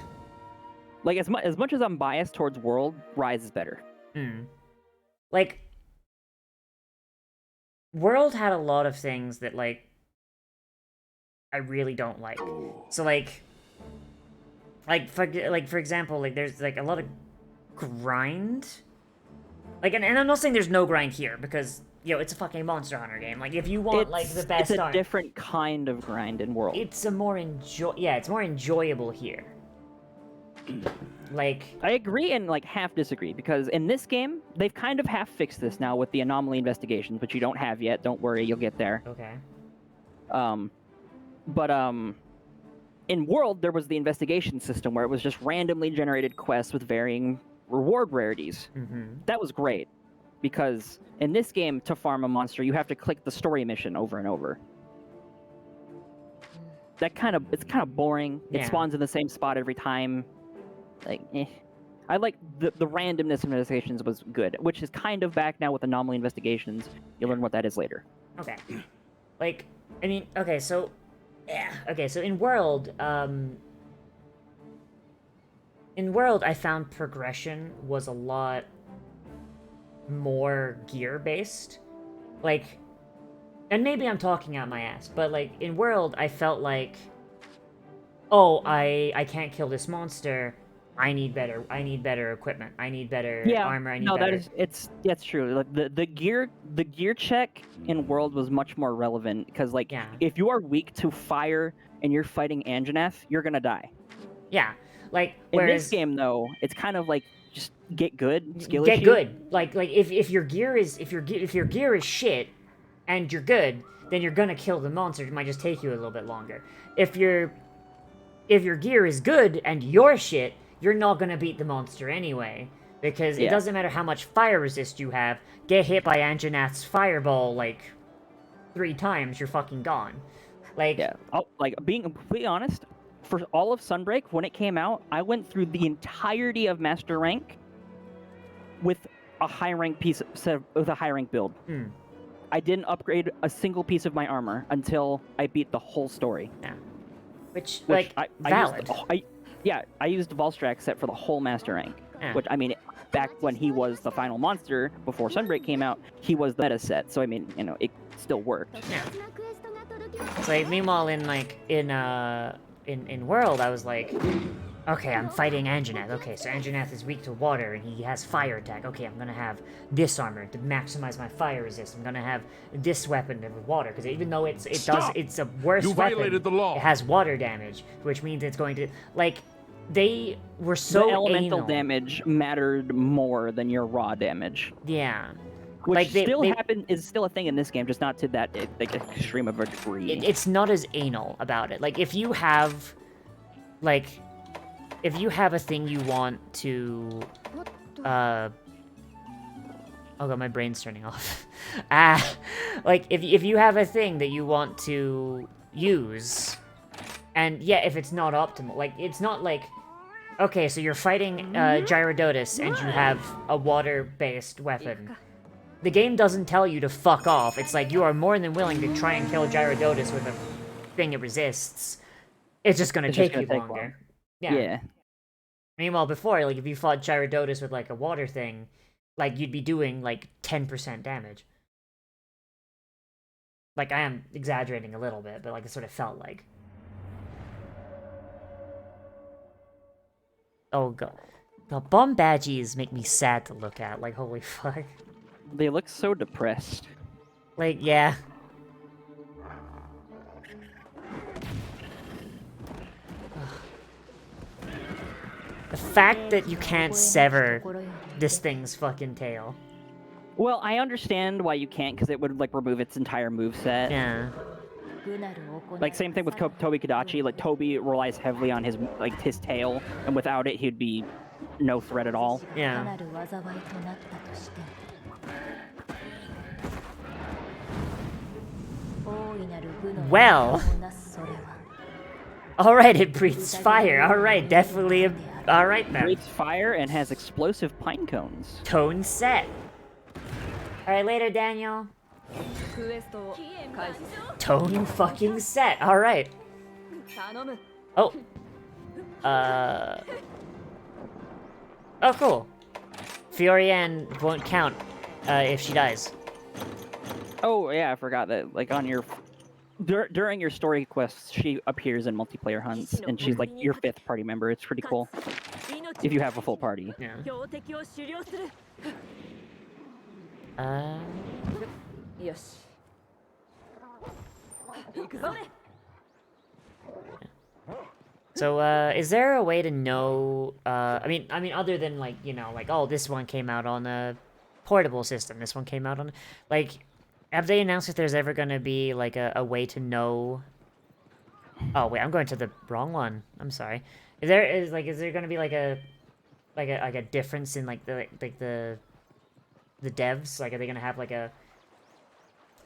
Like, as much as I'm biased towards World, Rise is better. Like, World had a lot of things that, like, I really don't like. So for example, like there's like a lot of grind. Like, and I'm not saying there's no grind here because it's a fucking Monster Hunter game. Like, if you want like the best, it's a different kind of grind in World. It's a more it's more enjoyable here. Like, I agree and like half disagree because in this game they've kind of half fixed this now with the anomaly investigations, which you don't have yet. Don't worry, you'll get there. Okay. But in World there was the investigation system where it was just randomly generated quests with varying reward rarities. That was great because in this game to farm a monster you have to click the story mission over and over. It's kind of boring. It spawns in the same spot every time. Like, I like the randomness of investigations was good, which is kind of back now with anomaly investigations. You'll learn what that is later. Okay. Like, I mean, okay, so in World, I found progression was a lot more gear-based. Like, and maybe I'm talking out my ass, but, like, in World, I felt like, oh, I can't kill this monster, I need better equipment, I need better armor, I need better... that's true. Like, the gear check in World was much more relevant, because, like, if you are weak to fire and you're fighting Anjanath, you're gonna die. Yeah. Like, whereas... In this game, though, it's kind of like, just get good, skill issue. Get good. Like if your gear is shit and you're good, then you're gonna kill the monster. It might just take you a little bit longer. If your gear is good and you're shit, you're not gonna beat the monster anyway. Because it doesn't matter how much fire resist you have, get hit by Anjanath's fireball like 3 times, you're fucking gone. Like being completely honest, for all of Sunbreak, when it came out, I went through the entirety of Master Rank with a high rank build. I didn't upgrade a single piece of my armor until I beat the whole story. Yeah. Which like, valid. I used Volstrak set for the whole Master Rank. Yeah. Which, I mean, back when he was the final monster, before Sunbreak came out, he was the meta set, so I mean, it still worked. Yeah. So, like, meanwhile, in World, I was like, okay, I'm fighting Anjanath. Okay, so Anjanath is weak to water, and he has fire attack. Okay, I'm gonna have this armor to maximize my fire resist. I'm gonna have this weapon with water, because even though it's a worse weapon, violated the law. It has water damage, which means it's going to, like, they were so the elemental anal. damage mattered more than your raw damage. Yeah. Which is still a thing in this game, just not to that extreme of a degree. It's not as anal about it. Like, if you have a thing you want to, oh god, my brain's turning off. Like, if you have a thing that you want to use, and if it's not optimal, like, it's not like, okay, so you're fighting Gyrodotus and you have a water-based weapon. The game doesn't tell you to fuck off. It's like, you are more than willing to try and kill Gyrodotus with a thing it resists. It's just gonna take you longer. Yeah. Meanwhile, before, like, if you fought Gyrodotus with, like, a water thing, like, you'd be doing, like, 10% damage. Like, I am exaggerating a little bit, but, like, it sort of felt like. Oh, god. The bomb badgies make me sad to look at, like, holy fuck. They look so depressed. Like, yeah. The fact that you can't sever this thing's fucking tail. Well, I understand why you can't, because it would, like, remove its entire moveset. Yeah. Like, same thing with Tobi Kadachi. Like, Tobi relies heavily on his tail, and without it, he'd be no threat at all. Yeah. Well. Alright, it breathes fire. Alright, definitely. Alright then. Breathes fire and has explosive pine cones. Tone set. Alright, later, Daniel. Tone fucking set. Alright. Oh. Oh, cool. Fiorian won't count if she dies. Oh, yeah, I forgot that. Like, on your during your story quests, she appears in multiplayer hunts, and she's like your 5th party member. It's pretty cool if you have a full party. Yeah. よし行くぞ So, is there a way to know, I mean, other than, like, you know, like, oh, this one came out on a portable system, this one came out on, like, have they announced if there's ever gonna be, like, a way to know... Oh, wait, I'm going to the wrong one. I'm sorry. Is there gonna be, like a difference in, like, the devs? Like, are they gonna have, like, a...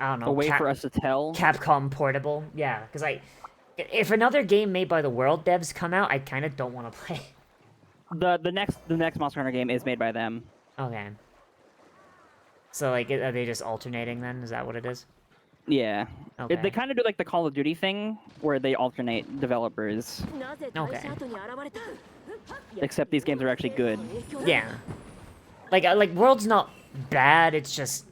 I don't know. A way for us to tell? Capcom portable? Yeah, because if another game made by the World devs come out, I kind of don't want to play. The next Monster Hunter game is made by them. Okay. So, like, are they just alternating then? Is that what it is? Yeah. Okay. They kind of do like the Call of Duty thing, where they alternate developers. Okay. Except these games are actually good. Yeah. Like World's not bad, it's just...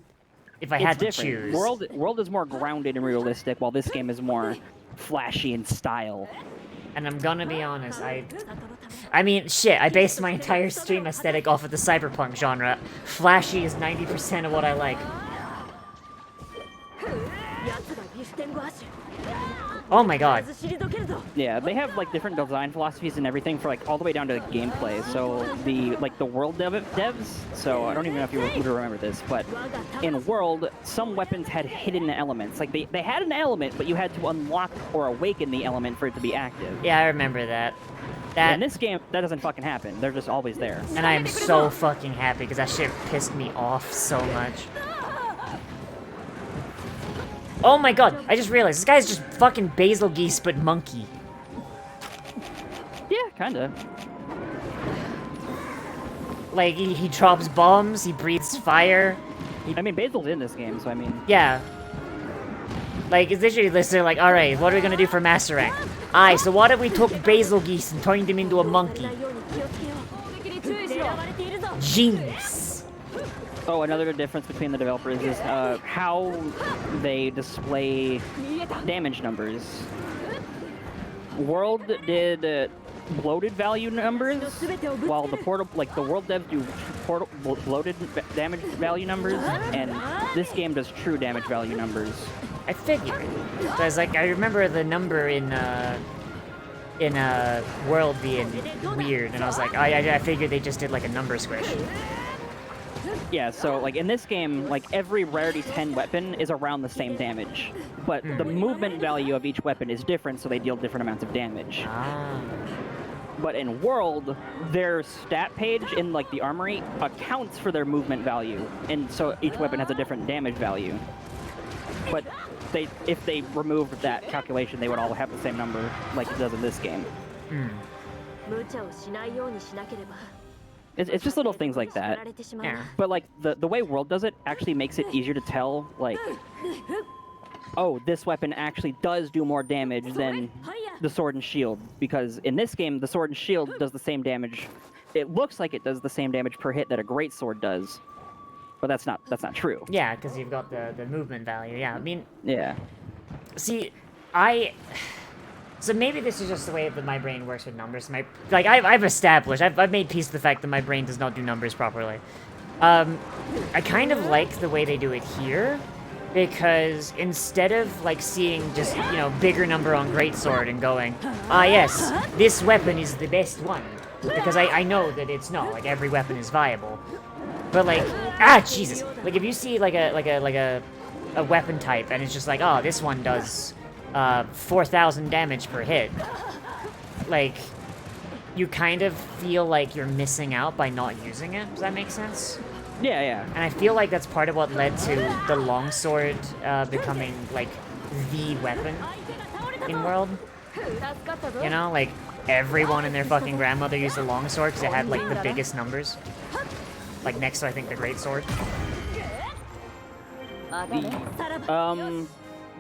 If I had to choose... World is more grounded and realistic, while this game is more flashy in style. And I'm gonna be honest, I mean, shit, I based my entire stream aesthetic off of the cyberpunk genre. Flashy is 90% of what I like. Oh my god. Yeah, they have like different design philosophies and everything for like all the way down to the gameplay. So the World devs, so I don't even know if you would remember this, but in World, some weapons had hidden elements. Like they had an element, but you had to unlock or awaken the element for it to be active. Yeah, I remember that. In this game, that doesn't fucking happen. They're just always there. And I am so fucking happy because that shit pissed me off so much. Oh my god, I just realized, this guy's just fucking Basil Geese, but monkey. Yeah, kinda. Like, he drops bombs, he breathes fire. I mean, Basil's in this game, so I mean... Yeah. Like, it's literally, they're like, alright, what are we gonna do for Master Rank? Aye, so what if we took Basil Geese and turned him into a monkey? Genius. Oh, another difference between the developers is how they display damage numbers. World did bloated value numbers, while the World devs do bloated damage value numbers, and this game does true damage value numbers. I figured, because like I remember the number in World being weird, and I was like, I figured they just did like a number squish. Yeah, so like in this game, like every rarity 10 weapon is around the same damage, but the movement value of each weapon is different, so they deal different amounts of damage. Ah. But in World, their stat page in like the armory accounts for their movement value, and so each weapon has a different damage value. But if they removed that calculation, they would all have the same number like it does in this game. It's just little things like that. Yeah. But like the way World does it actually makes it easier to tell, like, oh, this weapon actually does do more damage than the sword and shield, because in this game the sword and shield does the same damage. It looks like it does the same damage per hit that a great sword does, but that's not true. Yeah, because you've got the movement value. Yeah, I mean. Yeah. See, So maybe this is just the way that my brain works with numbers. I've established, I've made peace with the fact that my brain does not do numbers properly. I kind of like the way they do it here, because instead of like seeing just, you know, bigger number on greatsword and going, ah yes, this weapon is the best one, because I know that it's not, like every weapon is viable. But like, Jesus, like if you see like a weapon type and it's just like, oh, this one does 4,000 damage per hit. Like, you kind of feel like you're missing out by not using it. Does that make sense? Yeah, yeah. And I feel like that's part of what led to the longsword becoming, like, the weapon in World. You know, like, everyone and their fucking grandmother used a longsword because it had, like, the biggest numbers. Like, next to, I think, the greatsword.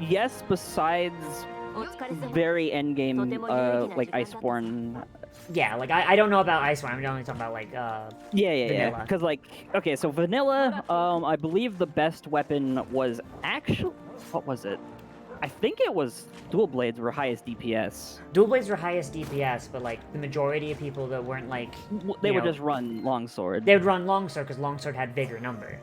Yes, besides very endgame, like Iceborne. Yeah, like I don't know about Iceborne. I'm only talking about like Yeah. Because like, okay, so vanilla. I believe the best weapon was actually, what was it? I think it was dual blades were highest DPS. Dual blades were highest DPS, but like the majority of people that weren't like They would just run longsword. They would run longsword because longsword had bigger number.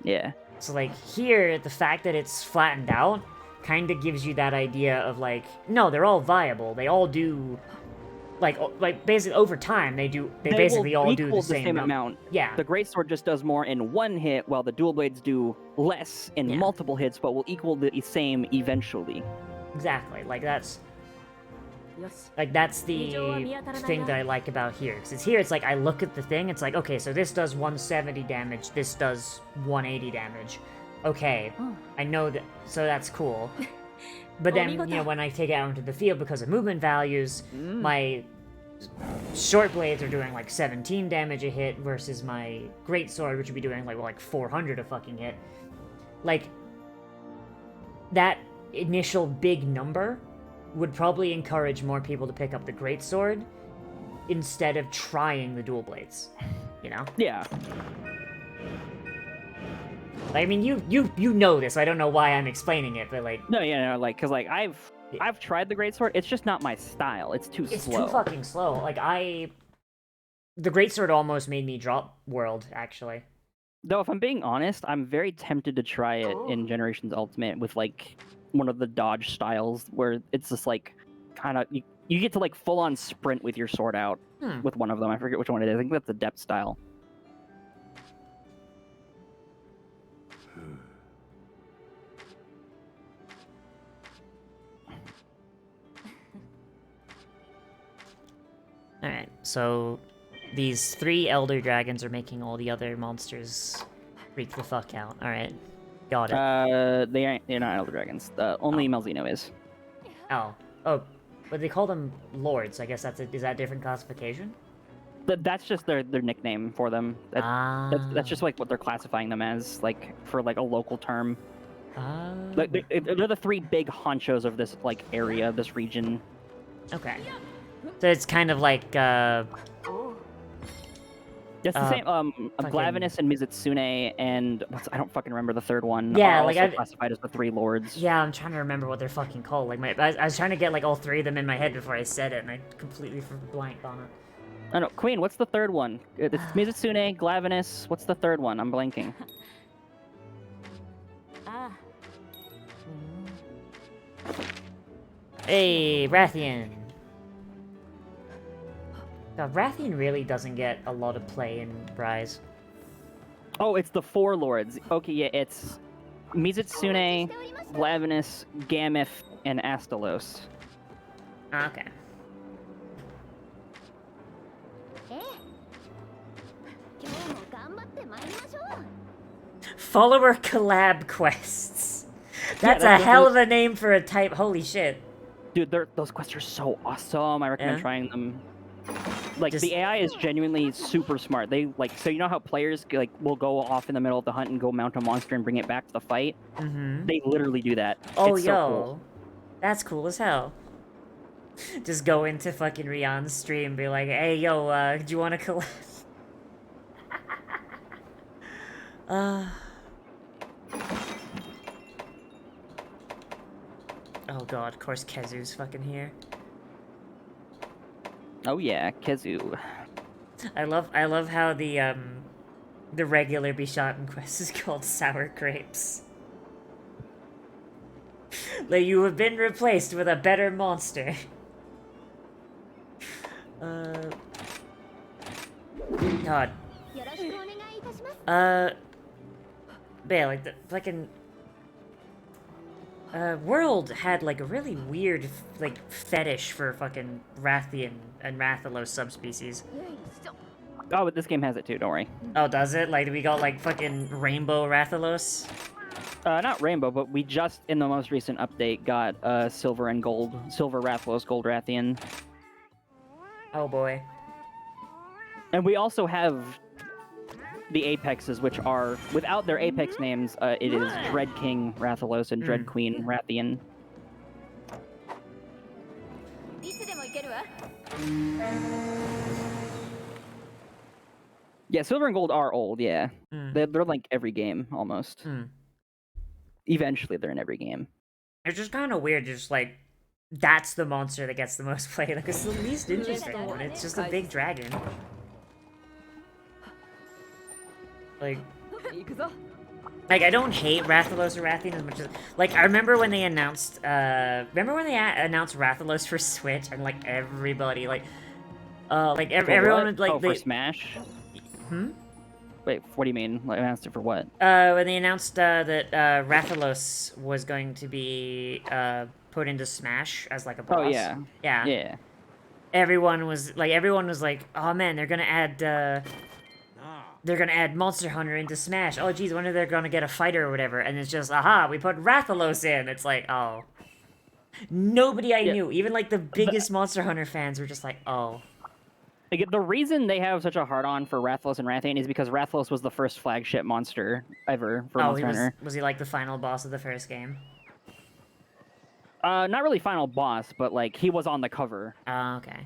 Yeah. So like here, the fact that it's flattened out kind of gives you that idea of like, no, they're all viable. They all do, like basically over time they basically all do the same amount. Yeah. The greatsword just does more in one hit, while the dual blades do less in multiple hits, but will equal the same eventually. Exactly. Like that's the thing that I like about here. Because it's here, it's like I look at the thing, it's like, okay, so this does 170 damage, this does 180 damage. Okay, I know that, so that's cool. But then, you know, when I take it out into the field because of movement values, my short blades are doing like 17 damage a hit versus my greatsword, which would be doing like 400 a fucking hit. Like, that initial big number would probably encourage more people to pick up the greatsword instead of trying the dual blades, you know? Yeah. I mean, you know this. I don't know why I'm explaining it, but like... No, yeah, no, like, because like I've tried the greatsword. It's just not my style. It's too slow. It's too fucking slow. Like the greatsword almost made me drop World, actually. Though, if I'm being honest, I'm very tempted to try it in Generations Ultimate with like one of the dodge styles where it's just like kind of you get to like full on sprint with your sword out with one of them. I forget which one it is. I think that's the depth style. Alright, so these 3 Elder Dragons are making all the other monsters freak the fuck out. Alright, got it. They're not Elder Dragons. Only Malzeno is. Oh, but they call them Lords. I guess is that a different classification? That's just their nickname for them. That's just like what they're classifying them as, like for like a local term. Like they're the 3 big honchos of this like area, this region. Okay. So it's kind of like, It's the same, Glavenus and Mizutsune and, I don't fucking remember the third one. Yeah, are like also classified as the 3 lords. Yeah, I'm trying to remember what they're fucking called. Like, I was trying to get, like, all 3 of them in my head before I said it, and I completely blanked on it. Oh no, Queen, what's the third one? It's Mizutsune, Glavenus, what's the third one? I'm blanking. Hey, Rathian! God, Rathian really doesn't get a lot of play in Rise. Oh, it's the 4 lords. Okay, yeah, it's Mizutsune, Glavenus, Gamif, and Astalos. Okay. Follower collab quests. That's a hell of a name for a type. Holy shit. Dude, those quests are so awesome. I recommend trying them. Like, the AI is genuinely super smart. They, like, so you know how players, like, will go off in the middle of the hunt and go mount a monster and bring it back to the fight? Mm-hmm. They literally do that. Oh, it's yo. So cool. That's cool as hell. Just go into fucking Rihan's stream and be like, hey, yo, do you want to collab? Oh god, of course Kezu's fucking here. Oh yeah, Kezu. I love how the regular Bishotten quest is called Sour Grapes. Like, you have been replaced with a better monster. God. But yeah, like, the fucking... World had, like, a really weird, like, fetish for fucking Rathian and Rathalos subspecies. Oh, but this game has it too, don't worry. Oh, does it? Like, we got, like, fucking Rainbow Rathalos? Not Rainbow, but we just, in the most recent update, got, Silver and Gold. Silver Rathalos, Gold Rathian. Oh, boy. And we also have the Apexes, which are, without their Apex names, it is Dread King Rathalos and Dread Queen Rathian. Yeah, Silver and Gold are old, yeah. They're like every game, almost. Eventually, they're in every game. It's just kind of weird, just like, that's the monster that gets the most play. Like, it's the least interesting one. It's just a big dragon. Like, I don't hate Rathalos or Rathian as much as, like, I remember when they announced, announced Rathalos for Switch, and, like, everybody, like, everyone, like, for Smash? Hmm? Wait, what do you mean? Like, announced it for what? When they announced, that, Rathalos was going to be, put into Smash as, like, a boss. Oh, yeah. Yeah. Yeah. Everyone was like, oh man, they're gonna add Monster Hunter into Smash. Oh geez, when are they gonna get a fighter or whatever? And it's just, aha, we put Rathalos in. It's like, oh. Nobody I knew, even like the biggest Monster Hunter fans were just like, oh. Like, the reason they have such a hard-on for Rathalos and Rathian is because Rathalos was the first flagship monster ever for Monster Hunter. Was he like the final boss of the first game? Not really final boss, but like he was on the cover. Oh, okay.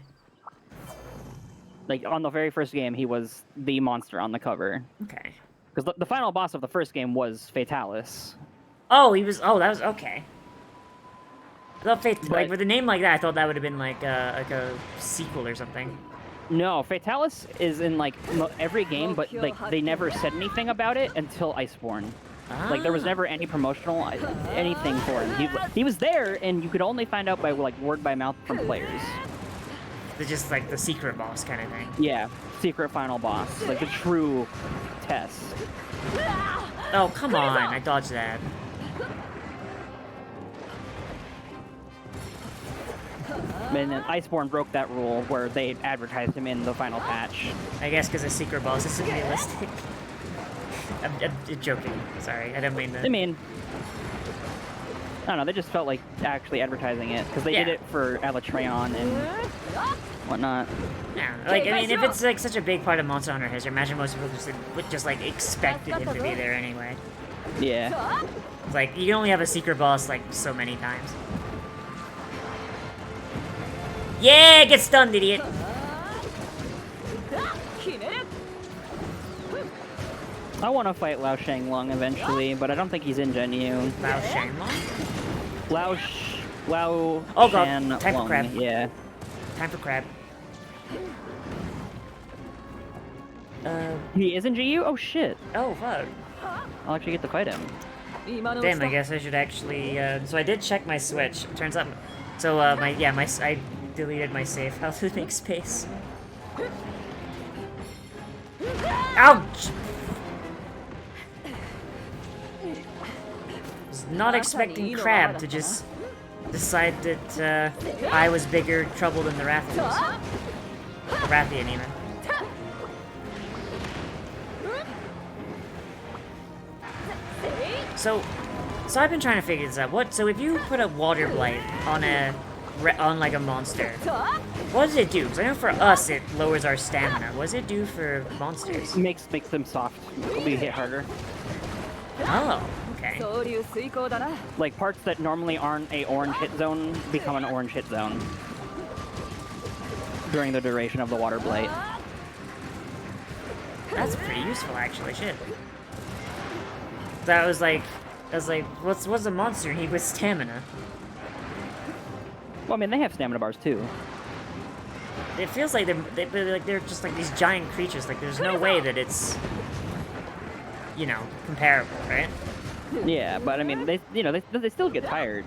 Like on the very first game, he was the monster on the cover. Okay. Because the final boss of the first game was Fatalis. Oh, he was. Oh, that was okay. I thought like with a name like that, I thought that would have been like a sequel or something. No, Fatalis is in like every game, but like they never said anything about it until Iceborne. Like there was never any promotional anything for him. He was there, and you could only find out by like word by mouth from players. They're just like the secret boss kind of thing. Yeah, secret final boss, like the true test. Oh come on! I dodged that. And then Iceborne broke that rule where they advertised him in the final patch. I guess because a secret boss is realistic. I'm joking. Sorry, I didn't mean to. I mean, I don't know. They just felt like actually advertising it because they did it for Alatreon and whatnot. Yeah, like I mean, if it's like such a big part of Monster Hunter history, imagine most people would just like expected him to be there anyway. Yeah. It's like you can only have a secret boss like so many times. Yeah, get stunned, idiot. I want to fight Lao Shanglong eventually, but I don't think he's in Genyun. Lao Shanglong? Lao oh god, time for crab. Yeah. Time for crab. He is in GU? Oh shit. Oh fuck. I'll actually get to fight him. Damn, I guess I should actually, so I did check my Switch. Turns out, so, I deleted my save. How to make space. Ouch! Was not expecting Crab to just decide that, I was bigger trouble than the Rathalos. Rathian, even. So I've been trying to figure this out. So if you put a water blight on like a monster, what does it do? Because I know for us it lowers our stamina. What does it do for monsters? Makes them soft. We hit harder. Oh, okay. Like parts that normally aren't a orange hit zone become an orange hit zone during the duration of the water blight. That's pretty useful, actually. Shit. I was like, what's a monster? He with stamina. Well, I mean, they have stamina bars too. It feels like they're just like these giant creatures. Like there's no way that it's, you know, comparable, right? Yeah, but I mean, they still get tired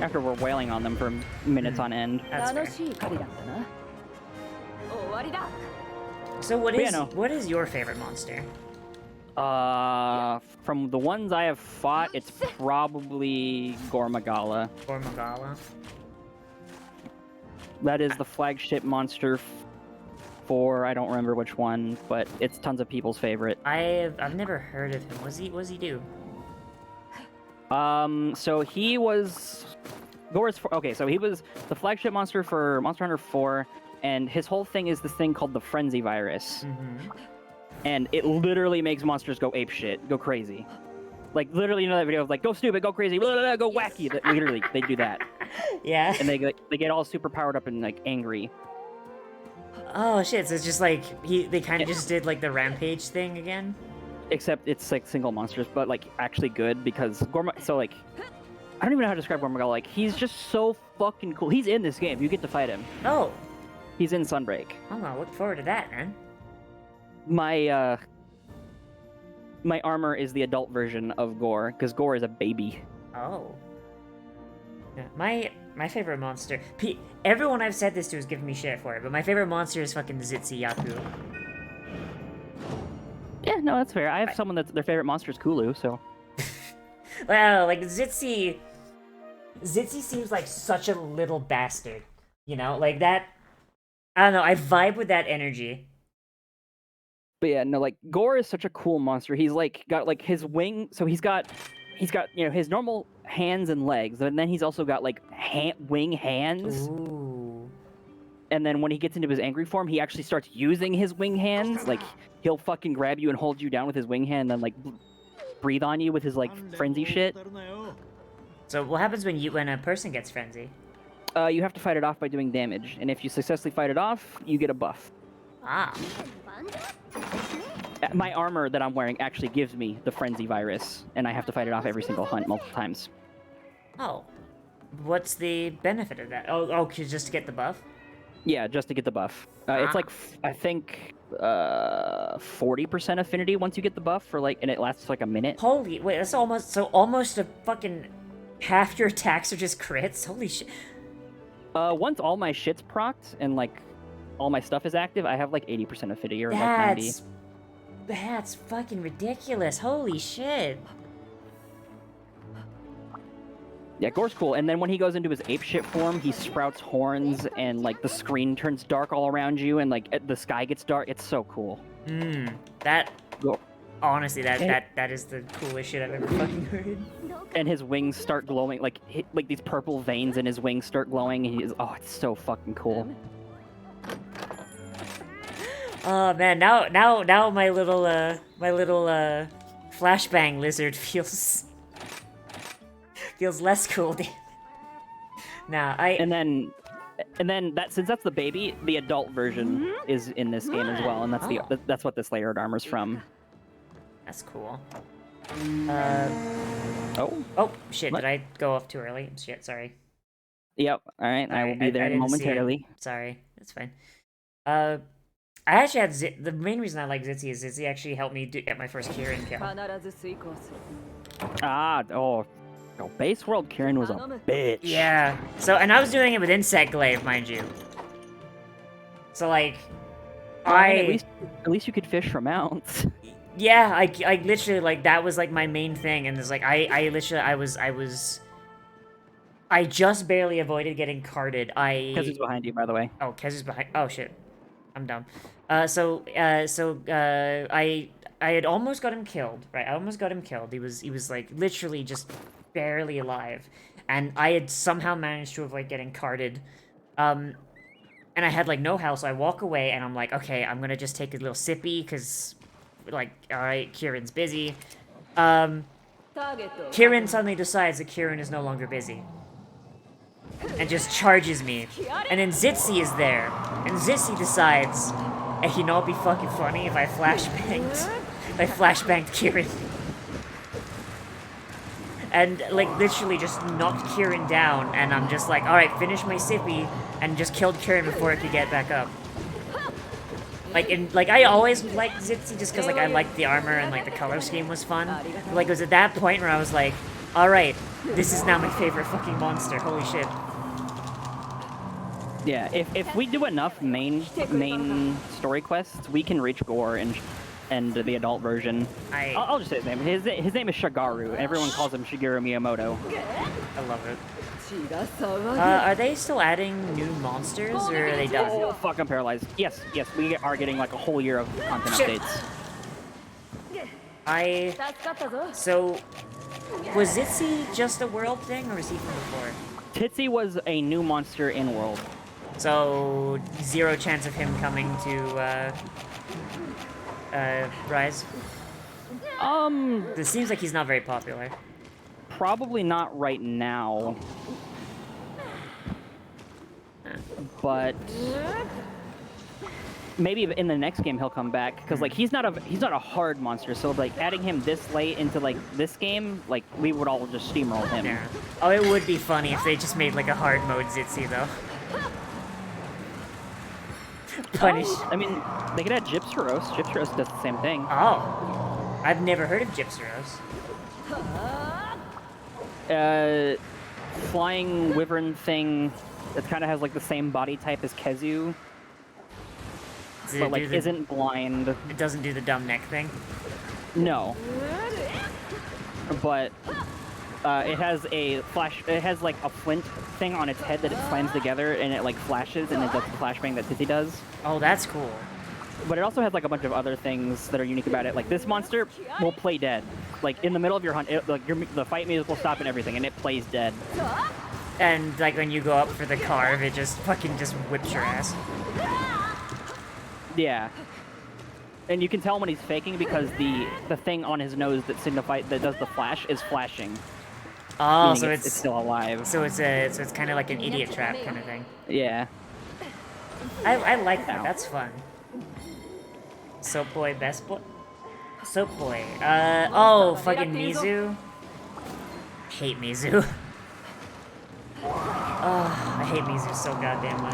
after we're wailing on them for minutes on end. That's fair. So what is your favorite monster? From the ones I have fought, it's probably Gormagala. Gormagala? That is the flagship monster for, I don't remember which one, but it's tons of people's favorite. I've never heard of him. What does he do? So he was... Okay, so he was the flagship monster for Monster Hunter 4, and his whole thing is this thing called the Frenzy Virus. Mm-hmm. And it literally makes monsters go apeshit, go crazy. Like, literally, you know that video of, like, go stupid, go crazy, blah, blah, blah, go wacky. That, literally, they do that. Yeah. And they get all super powered up and, like, angry. Oh, shit, so it's just, like, they kind of just did, like, the Rampage thing again? Except it's, like, single monsters, but, like, actually good, because so, like, I don't even know how to describe Gormagala. Like, he's just so fucking cool. He's in this game. You get to fight him. Oh. He's in Sunbreak. I'm gonna look forward to that, man. My armor is the adult version of Gore, because Gore is a baby. Oh. Yeah, my favorite monster... Everyone I've said this to has given me shit for it, but my favorite monster is fucking Zitzi Yaku. Yeah, no, that's fair. I have someone that's their favorite monster is Kulu, so... Well, like, Zitzi seems like such a little bastard. You know? Like, that... I don't know, I vibe with that energy. But yeah, no, like, Gore is such a cool monster. He's, like, got, like, his wing... So he's got, you know, his normal hands and legs, and then he's also got, like, wing hands. Ooh. And then when he gets into his angry form, he actually starts using his wing hands. Like, he'll fucking grab you and hold you down with his wing hand, and then, like, breathe on you with his, like, frenzy shit. So what happens when a person gets frenzy? You have to fight it off by doing damage, and if you successfully fight it off, you get a buff. Ah. My armor that I'm wearing actually gives me the frenzy virus, and I have to fight it off every single hunt multiple times. Oh. What's the benefit of that? Oh, just to get the buff? Yeah, just to get the buff. It's like, I think, 40% affinity once you get the buff for like, and it lasts like a minute. Holy, wait, that's almost a fucking half your attacks are just crits? Holy shit. Once all my shit's procced and like all my stuff is active, I have like 80% affinity or like 90. That's fucking ridiculous. Holy shit. Yeah, Gore's cool. And then when he goes into his apeshit form, he sprouts horns and like the screen turns dark all around you and like the sky gets dark. It's so cool. That Gore. Honestly, that is the coolest shit I've ever fucking heard. And his wings start glowing, like these purple veins in his wings start glowing. And it's so fucking cool. Oh man, now my little flashbang lizard feels less cool. And then that since that's the baby, the adult version is in this game as well, and that's what this layered armor's from. That's cool. Oh shit! What? Did I go off too early? Shit, sorry. Yep. All right, I will be there didn't see it. momentarily. Sorry, that's fine. I actually had the main reason I like Zitzi is Zitzi actually helped me get my first Kirin kill. Base World Kirin was a bitch. Yeah. So, and I was doing it with Insect Glaive, mind you. So like, at least you could fish for mounts. Yeah, I literally like that was like my main thing, and it's like I just barely avoided getting carded. Kezu's behind you, by the way. Oh, Kezu's behind. Oh shit, I'm dumb. I had almost got him killed. Right, I almost got him killed. He was like literally just barely alive, and I had somehow managed to avoid getting carded. And I had like no health, so I walk away, and I'm like, okay, I'm gonna just take a little sippy, cause like, all right, Kirin's busy. Kirin suddenly decides that Kirin is no longer busy. And just charges me. And then Zitzi is there. And Zitzi decides, hey, you know, it'd be fucking funny if I flashbanged Kirin. And, like, literally just knocked Kirin down, and I'm just like, alright, finish my sippy, and just killed Kirin before it could get back up. Like, I always liked Zitzi just because, like, I liked the armor and, like, the color scheme was fun. But, like, it was at that point where I was like, alright, this is now my favorite fucking monster, holy shit. Yeah, if we do enough main story quests, we can reach Gore and the adult version. I'll just say his name. His name is Shigaru. Everyone calls him Shigeru Miyamoto. I love it. Are they still adding new monsters, or are they done? Oh, fuck, I'm paralyzed. Yes, we are getting like a whole year of content updates. So, was Zitzi just a world thing, or was he from before? Titsi was a new monster in world. So, 0 chance of him coming to, Rise? It seems like he's not very popular. Probably not right now. But maybe in the next game he'll come back because like he's not a hard monster. So like adding him this late into like this game, like we would all just steamroll him. Yeah. Oh, it would be funny if they just made like a hard mode Zitzy though. Punish. I mean, they could add Gypsyros. Gypsyros does the same thing. Oh, I've never heard of Gypsyros. Flying wyvern thing that kind of has like the same body type as Kezu, but like isn't blind. It doesn't do the dumb neck thing. No, but it has a flash. It has like a flint thing on its head that it slams together, and it like flashes, and it does the flashbang that Tizzy does. Oh, that's cool. But it also has like a bunch of other things that are unique about it. Like this monster will play dead. Like in the middle of your hunt, the fight music will stop and everything, and it plays dead. And like when you go up for the carve, it just fucking just whips your ass. Yeah. And you can tell when he's faking because the thing on his nose that does the flash is flashing. Oh, so it's still alive. So it's kind of like an idiot trap kind of thing. Yeah. I like that. That's fun. Soap boy, best boy. Soap boy. Oh, fucking Mizu. Hate Mizu. Oh, I hate Mizu so goddamn much.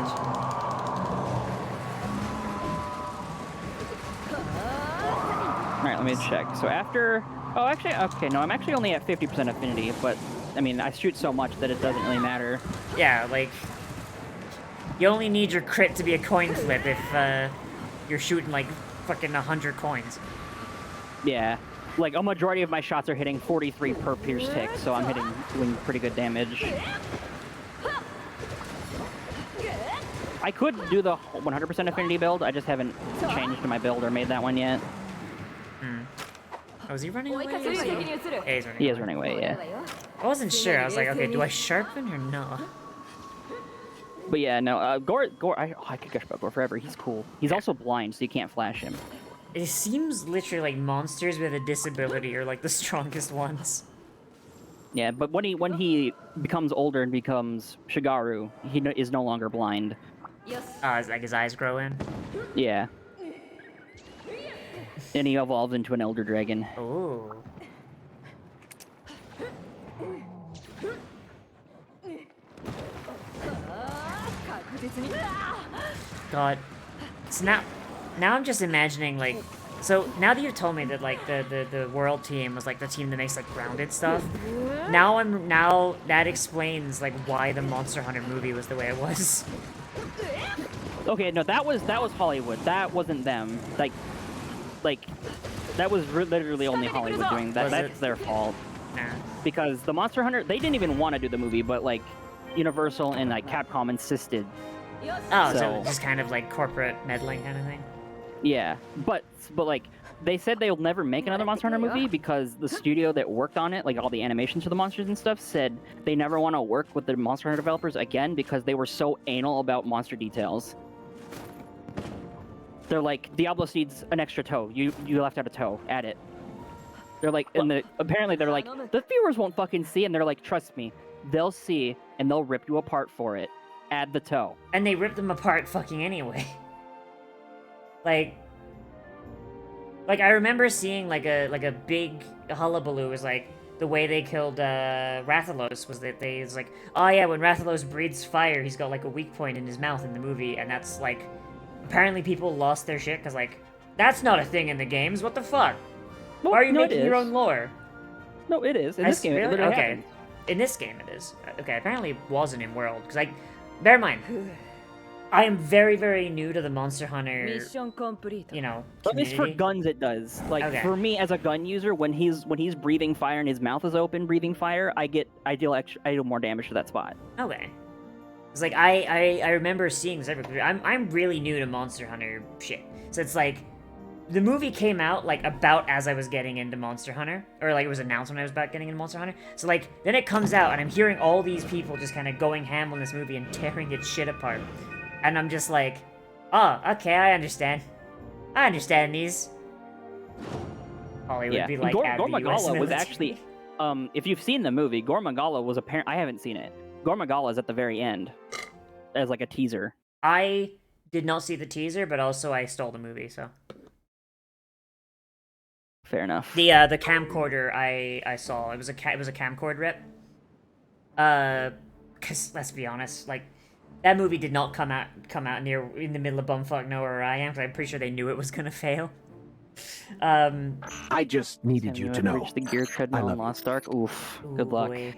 Alright, let me check. So after... Oh, actually, okay, no, I'm actually only at 50% affinity, but, I mean, I shoot so much that it doesn't really matter. Yeah, like... You only need your crit to be a coin flip if, you're shooting, like, fucking 100 coins. Yeah. Like, a majority of my shots are hitting 43 per pierce tick, so I'm doing pretty good damage. I could do the 100% affinity build, I just haven't changed my build or made that one yet. Oh, is he running away? Yeah, he's running He is running away, yeah. I wasn't sure. I was like, okay, do I sharpen or no? But yeah, no, Gore, I could gush about Gore forever. He's cool. He's also blind, so you can't flash him. It seems literally like monsters with a disability are like the strongest ones. Yeah, but when he becomes older and becomes Shigaru, he is no longer blind. It's like his eyes grow in. Yeah. And he evolves into an Elder Dragon. Oh. God. So now I'm just imagining, like... So, now that you've told me that, like, the world team was, like, the team that makes, like, grounded stuff, now that explains, like, why the Monster Hunter movie was the way it was. Okay, no, that was Hollywood. That wasn't them. Like, that was literally only Hollywood doing that. That's their fault. Nah. Because the Monster Hunter, they didn't even want to do the movie, but, like, Universal and, like, Capcom insisted. Oh, so just kind of, like, corporate meddling kind of thing? Yeah, but like, they said they'll never make another Monster Hunter movie because the studio that worked on it, like all the animations for the monsters and stuff, said they never want to work with the Monster Hunter developers again because they were so anal about monster details. They're like, Diablo needs an extra toe. You left out a toe. Add it. They're like, apparently they're like, the viewers won't fucking see, and they're like, trust me, they'll see and they'll rip you apart for it. Add the toe. And they ripped them apart fucking anyway. Like I remember seeing like a big hullabaloo was like the way they killed Rathalos was that they was like, oh yeah, when Rathalos breathes fire, he's got like a weak point in his mouth in the movie, and that's like apparently people lost their shit because like that's not a thing in the games. What the fuck? Well, why are you making your own lore? No, it is. In this game, really? it literally okay. happens. In this game, it is. Okay, apparently it wasn't in World because bear in mind. I am very, very new to the Monster Hunter, you know, At least for community. guns it does. Like, Okay. for me as a gun user, when he's breathing fire and his mouth is open breathing fire, I deal more damage to that spot. Okay. It's like, I remember seeing this everywhere. I'm really new to Monster Hunter shit. So it's like, the movie came out, like, about as I was getting into Monster Hunter. Or, like, it was announced when I was about getting into Monster Hunter. So, like, then it comes out, and I'm hearing all these people just kind of going ham on this movie and tearing its shit apart. And I'm just like, oh, okay, I understand. I understand these. Hollywood be like, add the US Gormagala was military. actually, if you've seen the movie, Gormagala was apparent. I haven't seen it. Gormagala is at the very end, as like a teaser. I did not see the teaser, but also I stole the movie, so. Fair enough. The camcorder I saw, it was a camcord rip. Cause let's be honest, like, that movie did not come out in the middle of bumfuck nowhere where I am, because I'm pretty sure they knew it was gonna fail. I just needed you to know. Reach the gear treadmill in Lost Ark. Oof. Good luck. Boy.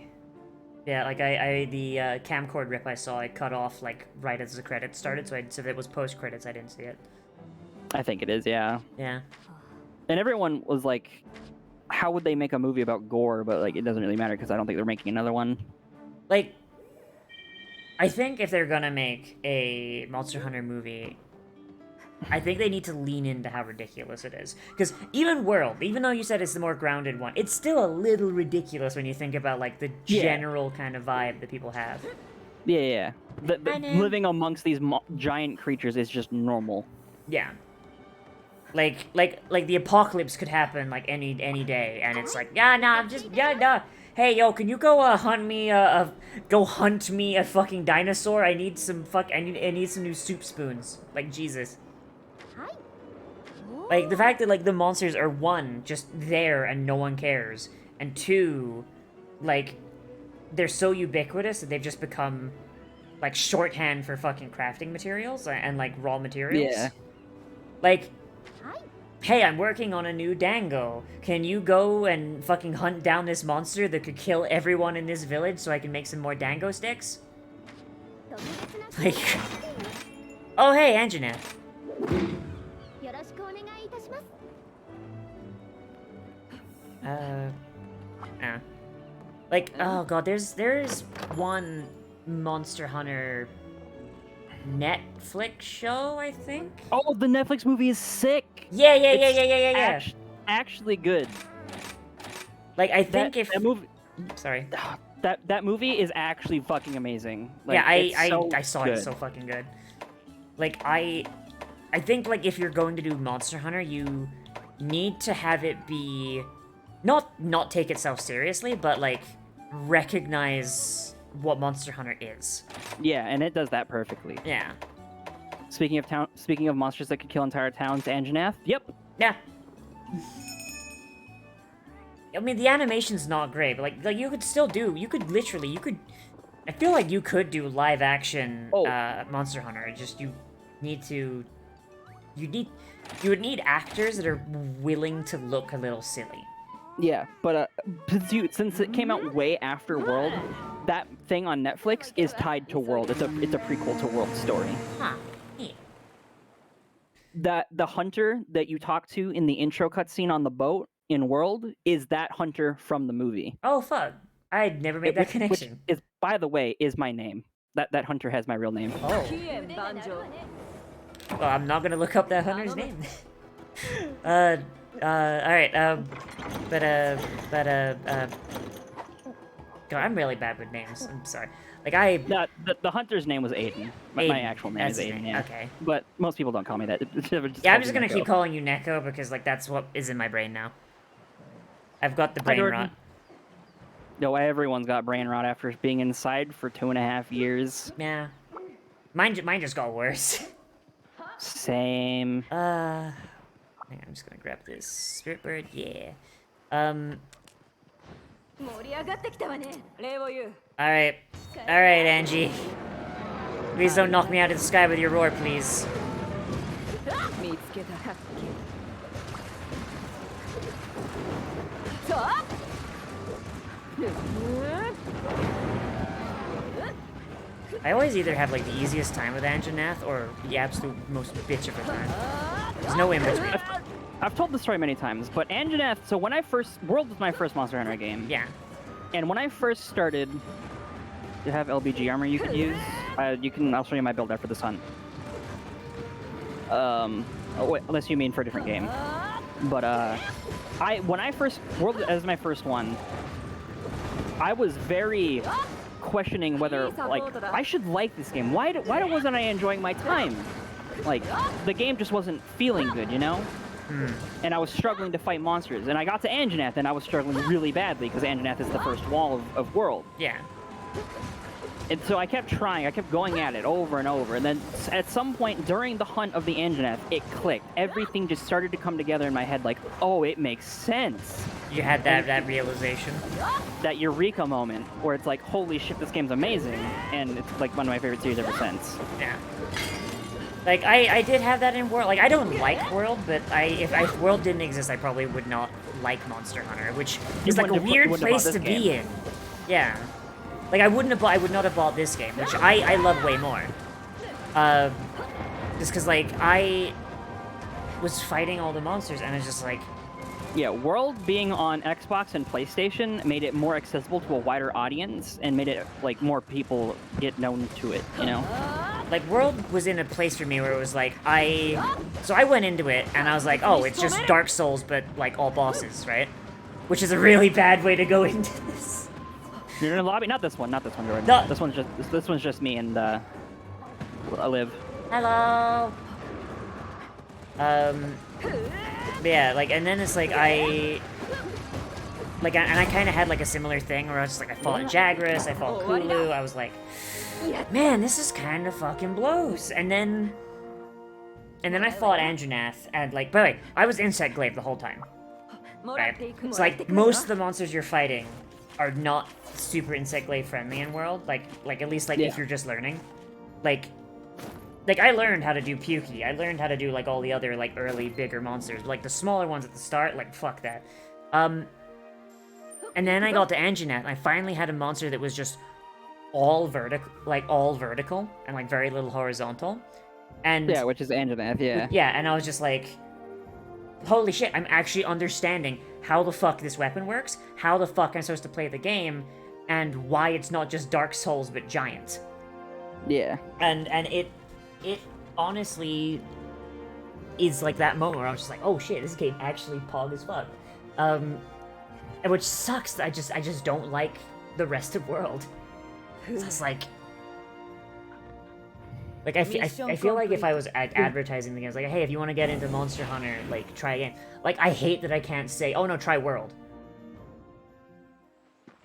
Yeah, like the camcord rip I saw, I cut off like right as the credits started, so if it was post credits, I didn't see it. I think it is, yeah. Yeah. And everyone was like, "How would they make a movie about gore?" But like, it doesn't really matter because I don't think they're making another one. Like, I think if they're gonna make a Monster Hunter movie, I think they need to lean into how ridiculous it is. Because even World, even though you said it's the more grounded one, it's still a little ridiculous when you think about, like, the general kind of vibe that people have. Yeah. Living amongst these giant creatures is just normal. Yeah. Like the apocalypse could happen, like, any day, and it's like, hey, yo, can you go hunt me a fucking dinosaur? I need some new soup spoons. Like, Jesus. Like, the fact that, like, the monsters are, one, just there and no one cares, and two, like, they're so ubiquitous that they've just become, like, shorthand for fucking crafting materials and like, raw materials. Yeah. Like, hey, I'm working on a new dango. Can you go and fucking hunt down this monster that could kill everyone in this village so I can make some more dango sticks? Like, oh, hey, Anjanette. Like, oh god, there's one Monster Hunter Netflix show, I think? Oh, the Netflix movie is sick! Yeah. Actually good. Like, I think that movie... Sorry. That movie is actually fucking amazing. Like, yeah, I saw it, it's so fucking good. Like, I think, like, if you're going to do Monster Hunter, you need to have it be... Not take itself seriously, but, like, recognize what Monster Hunter is. Yeah, and it does that perfectly. Yeah. Speaking of monsters that could kill entire towns, Anjanath? Yep. Yeah. I mean, the animation's not great, but, like you could still do... You could... I feel like you could do live-action Monster Hunter. Just, you need to... You would need actors that are willing to look a little silly. Yeah, but since it came out way after World, that thing on Netflix is tied to World. It's a prequel to World's story. Huh. Yeah. The hunter that you talk to in the intro cutscene on the boat in World is that hunter from the movie. Oh fuck! I'd never made that connection. Which is, by the way, is my name. That hunter has my real name. Oh. Well, I'm not gonna look up that hunter's name. Alright, God, I'm really bad with names. I'm sorry. Like, the hunter's name was Aiden. My actual name is Aiden, yeah. Okay. But most people don't call me that. Yeah, I'm just gonna keep calling you Neko because, like, that's what is in my brain now. I've got the brain rot. No, everyone's got brain rot after being inside for 2.5 years. Yeah. Mine just got worse. Same. Hang on, I'm just gonna grab this spirit bird. Yeah. Alright, Angie. Please don't knock me out of the sky with your roar, please. I always either have, like, the easiest time with Anjanath or the absolute most bitch of a time. There's no in between. I've told this story many times, but Anjanath, so when I first... World was my first Monster Hunter game. Yeah. And when I first started... You have LBG armor you could use? I'll show you my build after this hunt. Wait, unless you mean for a different game. But, when I first... World as my first one, I was very questioning whether, like, I should like this game. Why wasn't I enjoying my time? Like, the game just wasn't feeling good, you know? And I was struggling to fight monsters. And I got to Anjanath, and I was struggling really badly, because Anjanath is the first wall of World. Yeah. And so I kept trying, I kept going at it over and over, and then at some point during the hunt of the Anjanath, it clicked. Everything just started to come together in my head like, oh, it makes sense. You had that realization? That eureka moment, where it's like, holy shit, this game's amazing, and it's like one of my favorite series ever since. Yeah. Like, I did have that in World. Like, I don't like World, but if World didn't exist, I probably would not like Monster Hunter, which is like a weird place to be in. Yeah. Like, I would not have bought this game, which I love way more. Just because, like, I was fighting all the monsters, and it's just like... Yeah, World being on Xbox and PlayStation made it more accessible to a wider audience, and made it, like, more people get known to it, you know? Like, World was in a place for me where it was like, So I went into it, and I was like, oh, it's just Dark Souls, but, like, all bosses, right? Which is a really bad way to go into this. You're in a lobby? Not this one, Jordan. No. This one's just me and, Liv. Hello! Yeah, like, and then it's like, and I kind of had, like, a similar thing where I was just like, I fought Jagras, I fought Kulu, I was like, man, this is kind of fucking blows. And then I fought Anjanath, and, like, by the way, I was Insect Glaive the whole time. Right? It's like, most of the monsters you're fighting are not super Insect Glaive friendly in World, like at least, like, if you're just learning. Like, I learned how to do Pukey, I learned how to do, like, all the other, like, early, bigger monsters, but, like, the smaller ones at the start, like, fuck that. And then I got to Anjanath, and I finally had a monster that was just all vertical, and, like, very little horizontal. And... Yeah, which is Anjanath, yeah. Yeah, and I was just like, holy shit, I'm actually understanding how the fuck this weapon works, how the fuck I'm supposed to play the game, and why it's not just Dark Souls, but giant. Yeah. And it honestly is like that moment where I was just like, oh shit, this game actually pog as fuck. And which sucks, I just don't like the rest of World. So it's like I feel like if I was advertising the game, it's like, hey, if you want to get into Monster Hunter, like, try again. Like, I hate that I can't say, oh no, try World.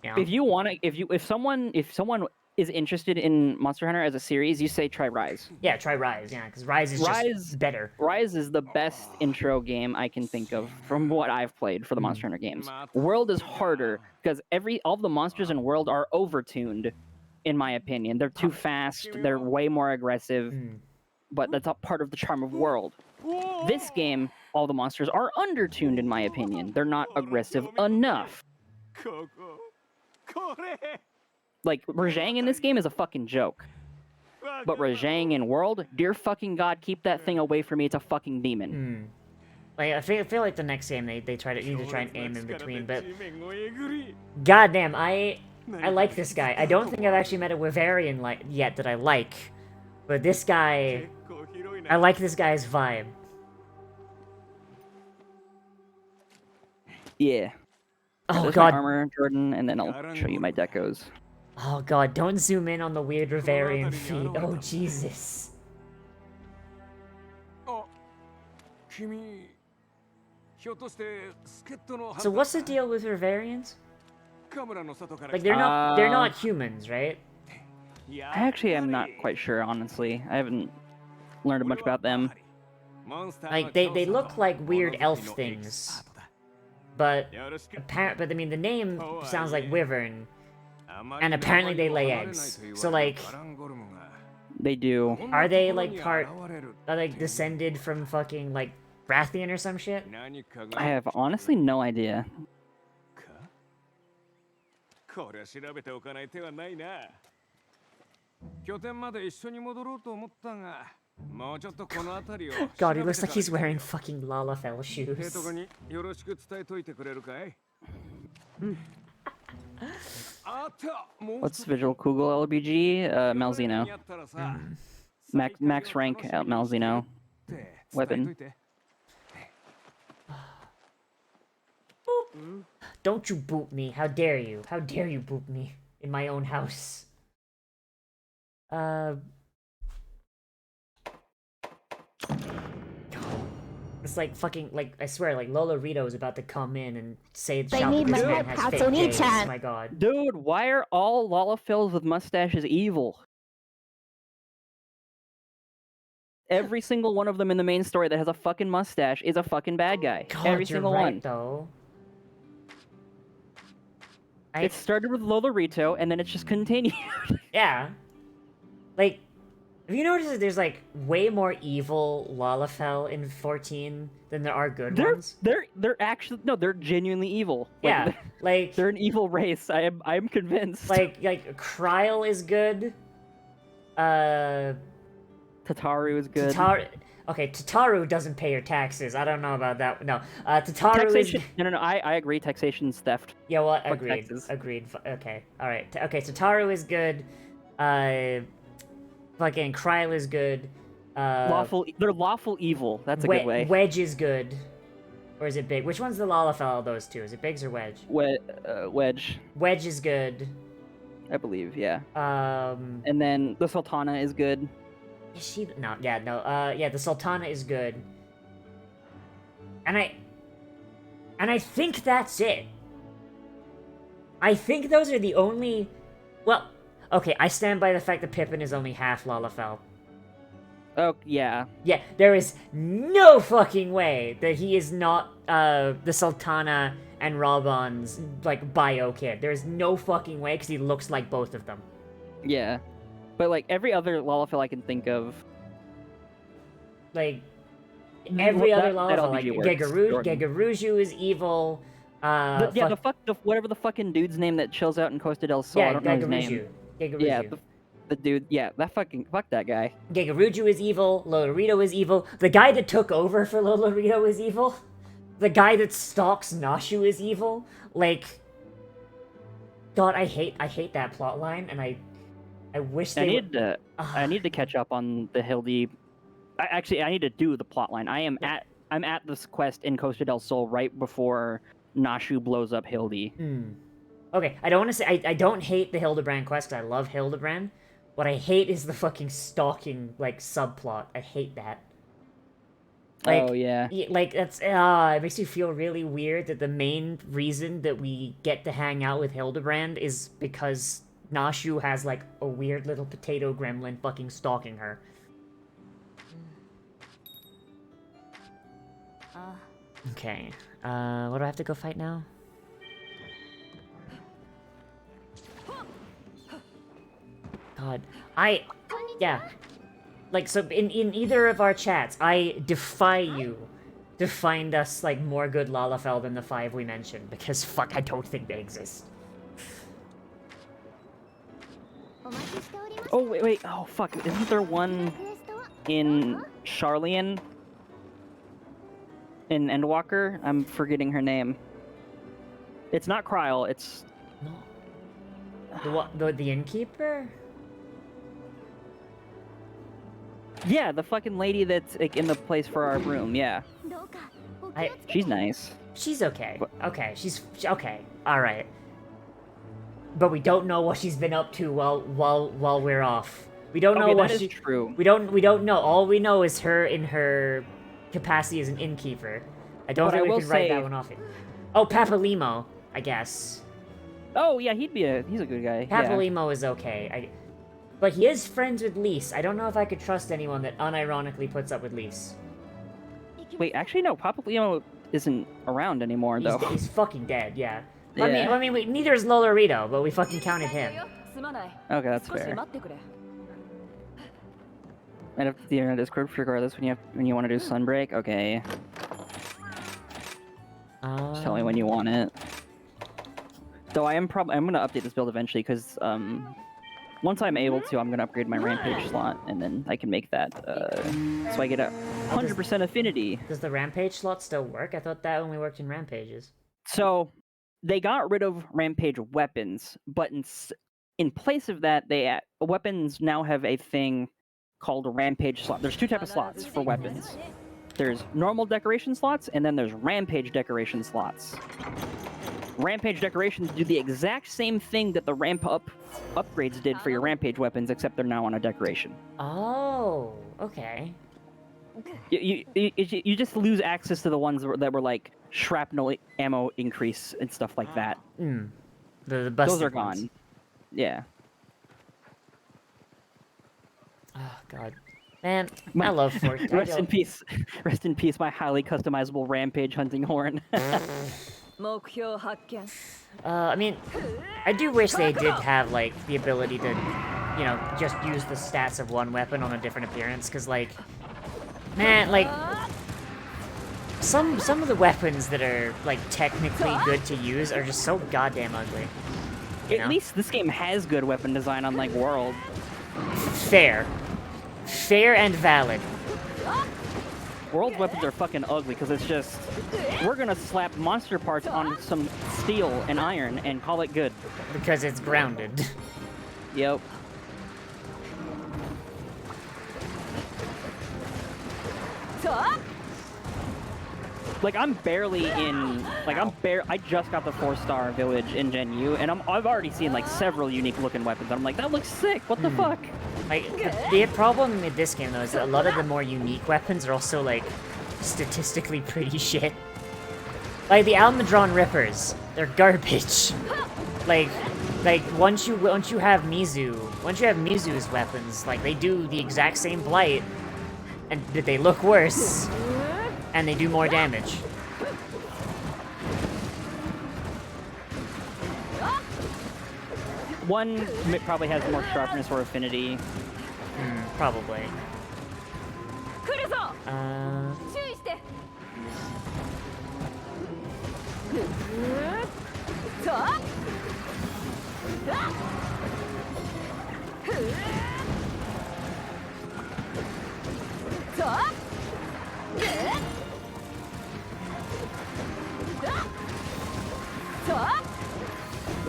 You know? If someone is interested in Monster Hunter as a series, you say try Rise. Yeah, try Rise, yeah, because Rise is just better. Rise is the best intro game I can think of from what I've played for the Monster Hunter games. World is harder, because all the monsters in World are overtuned. In my opinion, they're too fast, they're way more aggressive, but that's a part of the charm of World. This game, all the monsters are undertuned in my opinion. They're not aggressive enough. Like, Rajang in this game is a fucking joke. But Rajang in World, dear fucking god, keep that thing away from me, it's a fucking demon. Like, I feel like the next game they need to try and aim in between, but... Goddamn, I like this guy. I don't think I've actually met a Wyverian yet that I like. But this guy... I like this guy's vibe. Yeah. Oh There's god. My armor, Jordan, and then I'll show you my decos. Oh god, don't zoom in on the weird Wyverian feet. Oh Jesus. So what's the deal with Wyverians? Like, they're not humans, right? I actually am not quite sure, honestly. I haven't learned much about them. Like, they look like weird elf things. But I mean, the name sounds like wyvern. And apparently they lay eggs. So, like... They do. Are they, like, descended from fucking, like, Rathian or some shit? I have honestly no idea. God, he looks like he's wearing fucking Lalafell shoes. What's Visual Kugel LBG? Malzeno. Max rank Malzeno. Weapon. Don't you boot me. How dare you? How dare you boot me in my own house? This it's like fucking like I swear like Lolorito is about to come in and say I shop need this my man has fake Katsuni J's. chan. Oh my god. Dude, why are all Lollafills with mustaches evil? Every single one of them in the main story that has a fucking mustache is a fucking bad guy. God, Every you're single right, one. though. It started with Lolorito, and then it's just continued. Yeah. Like, have you noticed that there's like way more evil Lalafell in 14 than there are good ones? They're actually no, they're genuinely evil. Like, Yeah, like they're an evil race. I'm convinced. like Kryle is good. Tataru is good. Okay, Tataru doesn't pay her taxes. I don't know about that. No, Tataru Taxation. is. No. I agree. Taxation's theft. Yeah, well, Fuck agreed. taxes. Agreed. Okay, all right. Okay, Tataru is good. Fucking Kryle is good. Lawful. They're lawful evil. That's a good way. Wedge is good. Or is it Big? Which one's the Lalafell of those two? Is it Biggs or Wedge? Wedge. Wedge is good. I believe. Yeah. Um. And then the Sultana is good. Is she? No. Yeah. No. Yeah. The Sultana is good. And I think that's it. I think those are the only. Well, okay. I stand by the fact that Pippin is only half Lalafell. Oh yeah. Yeah, there is no fucking way that he is not the Sultana and Robon's like bio kid. There is no fucking way because he looks like both of them. Yeah. But like every other Lalafell I can think of, like every other that Lalafell, like LBG works, Gegaruju is evil. Whatever the fucking dude's name that chills out in Costa del Sol. I don't know his name. Gegaruju. Yeah, the dude. Yeah, fuck that guy. Gegaruju is evil. Lolorito is evil. The guy that took over for Lolorito is evil. The guy that stalks Nashu is evil. Like, God, I hate that plotline, and I wish they. I need to catch up on the Hildy. I need to do the plotline. I'm at this quest in Costa del Sol right before Nashu blows up Hildy. Okay, I don't want to say I don't hate the Hildebrand quest because I love Hildebrand. What I hate is the fucking stalking like subplot. I hate that. Like, oh yeah. Like that's it makes you feel really weird that the main reason that we get to hang out with Hildebrand is because Nashu has like a weird little potato gremlin fucking stalking her. Okay. What do I have to go fight now? God, yeah. Like, so in either of our chats, I defy you to find us, like, more good Lalafell than the 5 we mentioned, because, fuck, I don't think they exist. Oh, wait, oh, fuck, isn't there one in Charlian? In Endwalker? I'm forgetting her name. It's not Kryle, it's... No. The innkeeper? Yeah, the fucking lady that's like in the place for our room. Yeah. She's nice. She's okay. Okay, she's okay. All right. But we don't know what she's been up to while we're off. We don't know what that is true. We don't know. All we know is her in her capacity as an innkeeper. I don't think we can write that one off. Oh, Papalimo, I guess. Oh yeah, he's a good guy. Papalimo is okay. But he is friends with Lise. I don't know if I could trust anyone that unironically puts up with Lise. Wait, actually no, Papalimo isn't around anymore though. He's fucking dead, yeah. Yeah. I mean, neither is Lolorito, but we fucking counted him. Okay, that's fair. And if the internet is corrupt regardless when you want to do Sunbreak, okay. Just tell me when you want it. Though I'm gonna update this build eventually because once I'm able to, I'm gonna upgrade my Rampage slot and then I can make that so I get a 100% affinity. Does the Rampage slot still work? I thought that only worked in Rampages. So they got rid of Rampage weapons, but in place of that, weapons now have a thing called a Rampage slot. There's 2 types of slots for weapons. There's normal decoration slots, and then there's Rampage decoration slots. Rampage decorations do the exact same thing that the upgrades did for your Rampage weapons, except they're now on a decoration. Oh, okay. You just lose access to the ones that were like shrapnel ammo increase and stuff like that. The busted Those are ones. gone. Yeah. Oh god, man, I love Fork. Rest in peace. Rest in peace, my highly customizable rampage hunting horn. I mean, I do wish they did have like the ability to, you know, just use the stats of one weapon on a different appearance, because like, man, like some of the weapons that are like technically good to use are just so goddamn ugly. At least this game has good weapon design, unlike World. Fair and valid. World's weapons are fucking ugly because it's just, we're gonna slap monster parts on some steel and iron and call it good. Because it's grounded. Yep. Like, I'm barely in, like, I just got the 4-star village in Gen U, and I've already seen, like, several unique looking weapons. I'm like, that looks sick, what the fuck? Like, the problem with this game, though, is that a lot of the more unique weapons are also, like, statistically pretty shit. Like, the Almudron Rippers, they're garbage. Like, once you have Mizu's weapons, like, they do the exact same blight, and they look worse. And they do more damage. One probably has more sharpness or affinity. Probably.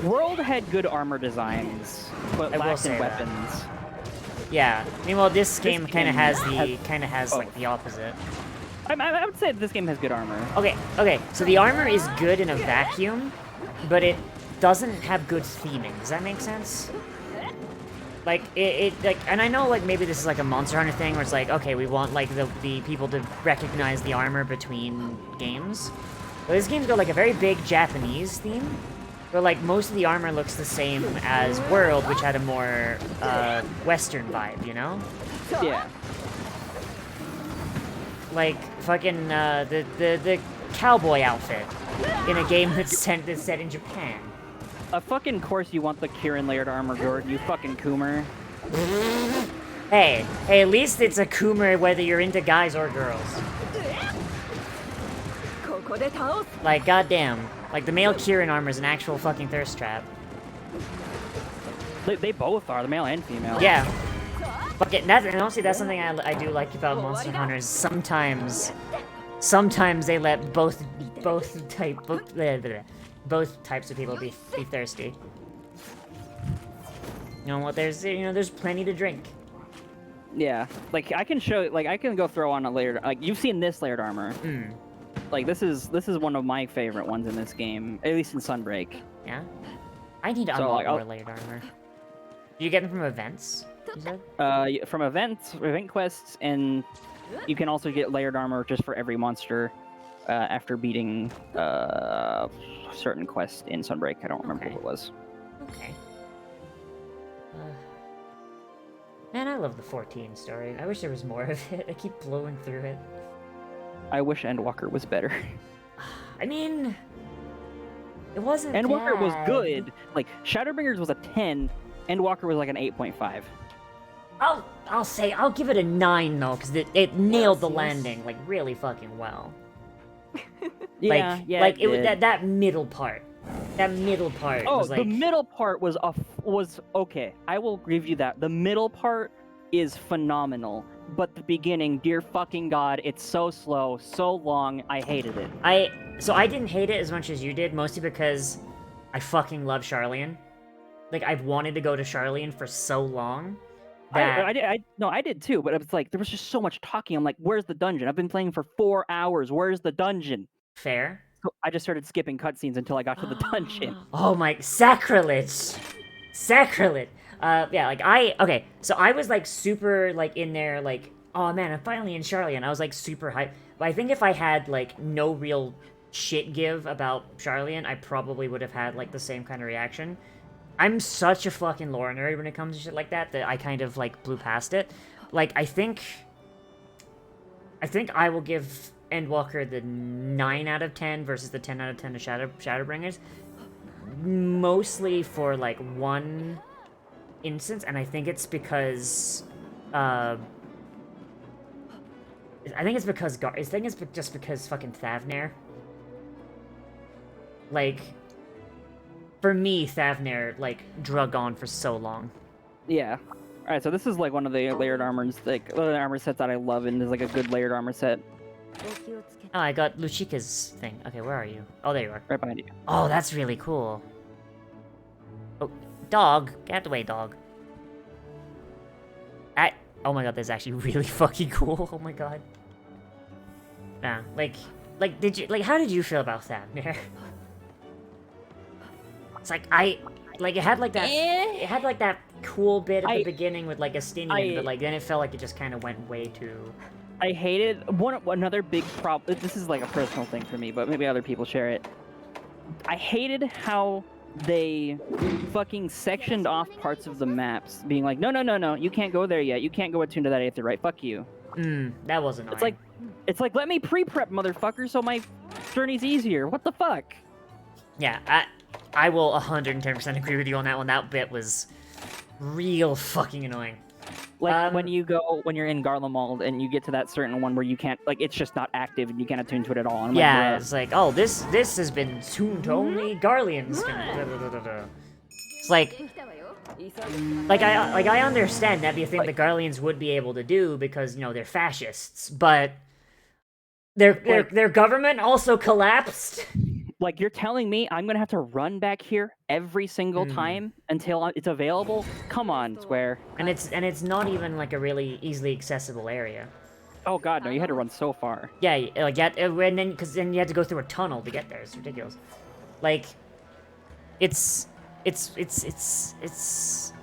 World had good armor designs, but lacked in weapons. That. Yeah. Meanwhile, this game kind of has like the opposite. I would say this game has good armor. Okay. So the armor is good in a vacuum, but it doesn't have good theming. Does that make sense? Like and I know like maybe this is like a Monster Hunter thing where it's like, okay, we want like the people to recognize the armor between games. But this game's got like a very big Japanese theme, where like most of the armor looks the same as World, which had a more Western vibe, you know? Yeah. Like fucking the cowboy outfit in a game that's set in Japan. Of fucking course you want the Kirin layered armor, Gord, you fucking Coomer. Hey, at least it's a Coomer whether you're into guys or girls. Like, goddamn. Like, the male Kirin armor is an actual fucking thirst trap. They both are, the male and female. Yeah. Fuck it, and honestly, that's something I do like about Monster Hunters. Sometimes they let both types of people be thirsty. You know what? There's plenty to drink. Yeah, like I can go throw on a layered. Like you've seen this layered armor. Like this is one of my favorite ones in this game, at least in Sunbreak. Yeah. I need to unlock more layered armor. Do you get them from events? You said? From event quests, and you can also get layered armor just for every monster after beating certain quest in Sunbreak. I don't remember what it was. Okay. Man, I love the 14 story. I wish there was more of it. I keep blowing through it. I wish Endwalker was better. I mean, it wasn't Endwalker bad. was good. Like, Shadowbringers was a 10, Endwalker was like an 8.5. I'll give it a 9 though, because it nailed the landing like really fucking well. Yeah, like it was that middle part. That middle part was like... the middle part was okay. I will give you that. The middle part is phenomenal, but the beginning, dear fucking god, it's so slow, so long. I hated it. So I didn't hate it as much as you did, mostly because I fucking love Charlian. Like, I've wanted to go to Charlian for so long. I did too, but it's like there was just so much talking. I'm like, where's the dungeon? I've been playing for 4 hours. Where's the dungeon? Fair. So I just started skipping cutscenes until I got to the dungeon. Oh my, sacrilege! Sacrilege! Yeah, like, okay, so I was, like, super, like, in there, like, oh man, I'm finally in Charlian. I was like super hyped. But I think if I had like no real shit give about Charlian, I probably would have had like the same kind of reaction. I'm such a fucking lore nerd when it comes to shit like that I kind of like blew past it. Like I think I will give Endwalker the 9 out of 10 versus the 10 out of 10 to Shadowbringers. Mostly for like one instance, and I think it's because I think it's just because fucking Thavnair. Like, for me, Thavnair, like, drug on for so long. Yeah. Alright, so this is like one of the layered armors, like, one of the armor sets that I love, and is like a good layered armor set. Oh, I got Luchika's thing. Okay, where are you? Oh, there you are. Right behind you. Oh, that's really cool. Oh, dog. Get out of the way, dog. Oh my god, that's actually really fucking cool. Oh my god. Yeah, like, how did you feel about Thavnair? It's like, it had like that cool bit at the beginning with like Estinian, but like then it felt like it just kind of went way too... I hated, another big problem, this is like a personal thing for me, but maybe other people share it. I hated how they fucking sectioned off parts of the maps, being like, no, you can't go there yet, you can't go attuned to that Aether right, fuck you. That was annoying. It's like, let me pre-prep, motherfucker, so my journey's easier, what the fuck? Yeah, I will 110% agree with you on that one. That bit was real fucking annoying. Like, when you're in Garlemald and you get to that certain one where you can't, like, it's just not active and you can't attune to it at all. And yeah, like, it's like, oh, this has been tuned to only Garleans. It's like I understand that'd be a thing the Garleans would be able to do because, you know, they're fascists, but their government also collapsed. Like, you're telling me I'm gonna have to run back here every single time until it's available? Come on, Square. And it's not even like a really easily accessible area. Oh god, no! You had to run so far. Yeah, like and then because then you had to go through a tunnel to get there. It's ridiculous. Like, it's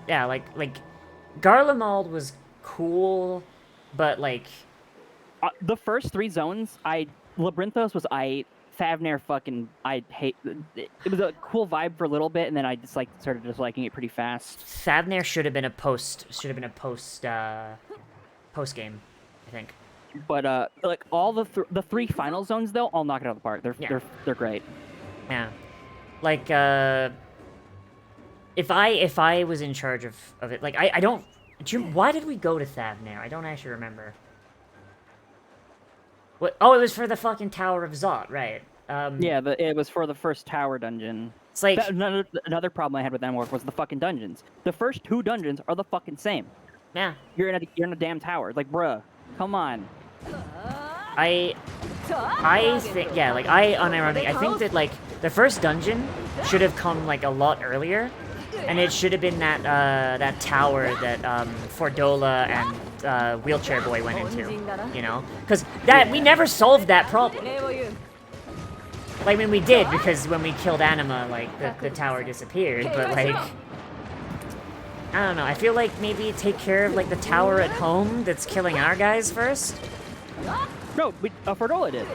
yeah, like Garlemald was cool, but like the first 3 zones, Labyrinthos was Thavnair fucking, I hate. It was a cool vibe for a little bit, and then I just like started disliking it pretty fast. Thavnair should have been a post game, I think. But like all the 3 final zones though, I'll knock it out of the park. They're great. Yeah, like if I was in charge of it, like I don't. Why did we go to Thavnair? I don't actually remember. What? Oh, it was for the fucking Tower of Zot, right? Yeah, it was for the first tower dungeon. It's like another problem I had with Endwalker was the fucking dungeons. The first 2 dungeons are the fucking same. Yeah. You're in a damn tower. Like, bruh, come on. I think, yeah, like unironically, I think that like the first dungeon should have come like a lot earlier, and it should have been that tower that Fordola and Wheelchair Boy went into, you know? Because we never solved that problem. Like, I mean, we did, because when we killed Anima, like, the tower disappeared, but, like... I don't know, I feel like maybe take care of, like, the tower at home that's killing our guys first? No, Fordola did.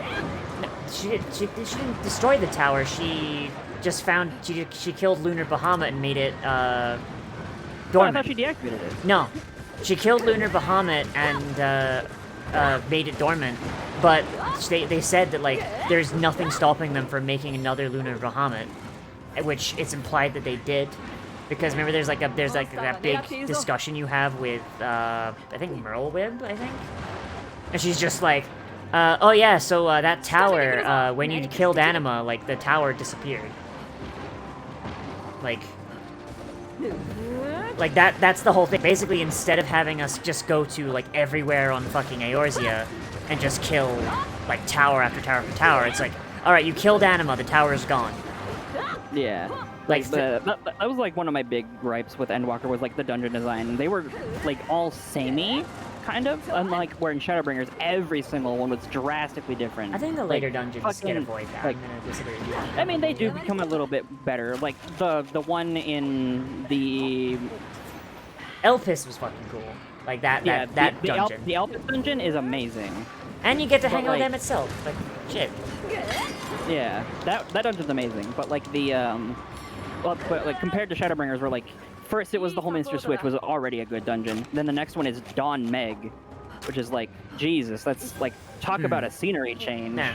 No, she didn't destroy the tower, she just found... She killed Lunar Bahamut and made it, dormant. I thought she deactivated it. No. She killed Lunar Bahamut and, made it dormant, but they said that, like, there's nothing stopping them from making another Lunar Bahamut, which it's implied that they did, because remember there's that big discussion you have with, I think Merlwib, I think? And she's just like, oh yeah, so, that tower, when you killed Anima, like, the tower disappeared. Like, that's the whole thing. Basically, instead of having us just go to, like, everywhere on fucking Eorzea and just kill, like, tower after tower after tower, it's like, alright, you killed Anima, the tower's gone. Yeah. Like, that was, like, one of my big gripes with Endwalker was, like, the dungeon design. They were, like, all samey, kind of, unlike where in Shadowbringers, every single one was drastically different. I think the later dungeons can avoid that. Like, I'm gonna disagree with you. I mean, they do become a little bit better. Like, the one in the... Elpis was fucking cool. Like that Yeah, that dungeon. the Elpis dungeon is amazing. And you get to hang out with like- them itself. Like shit. Yeah, that dungeon's amazing. But like but like compared to Shadowbringers, where like first it was the Holminster Switch was already a good dungeon. Then the next one is Dawn Meg, which is like Jesus. That's like talk about a scenery change. Nah.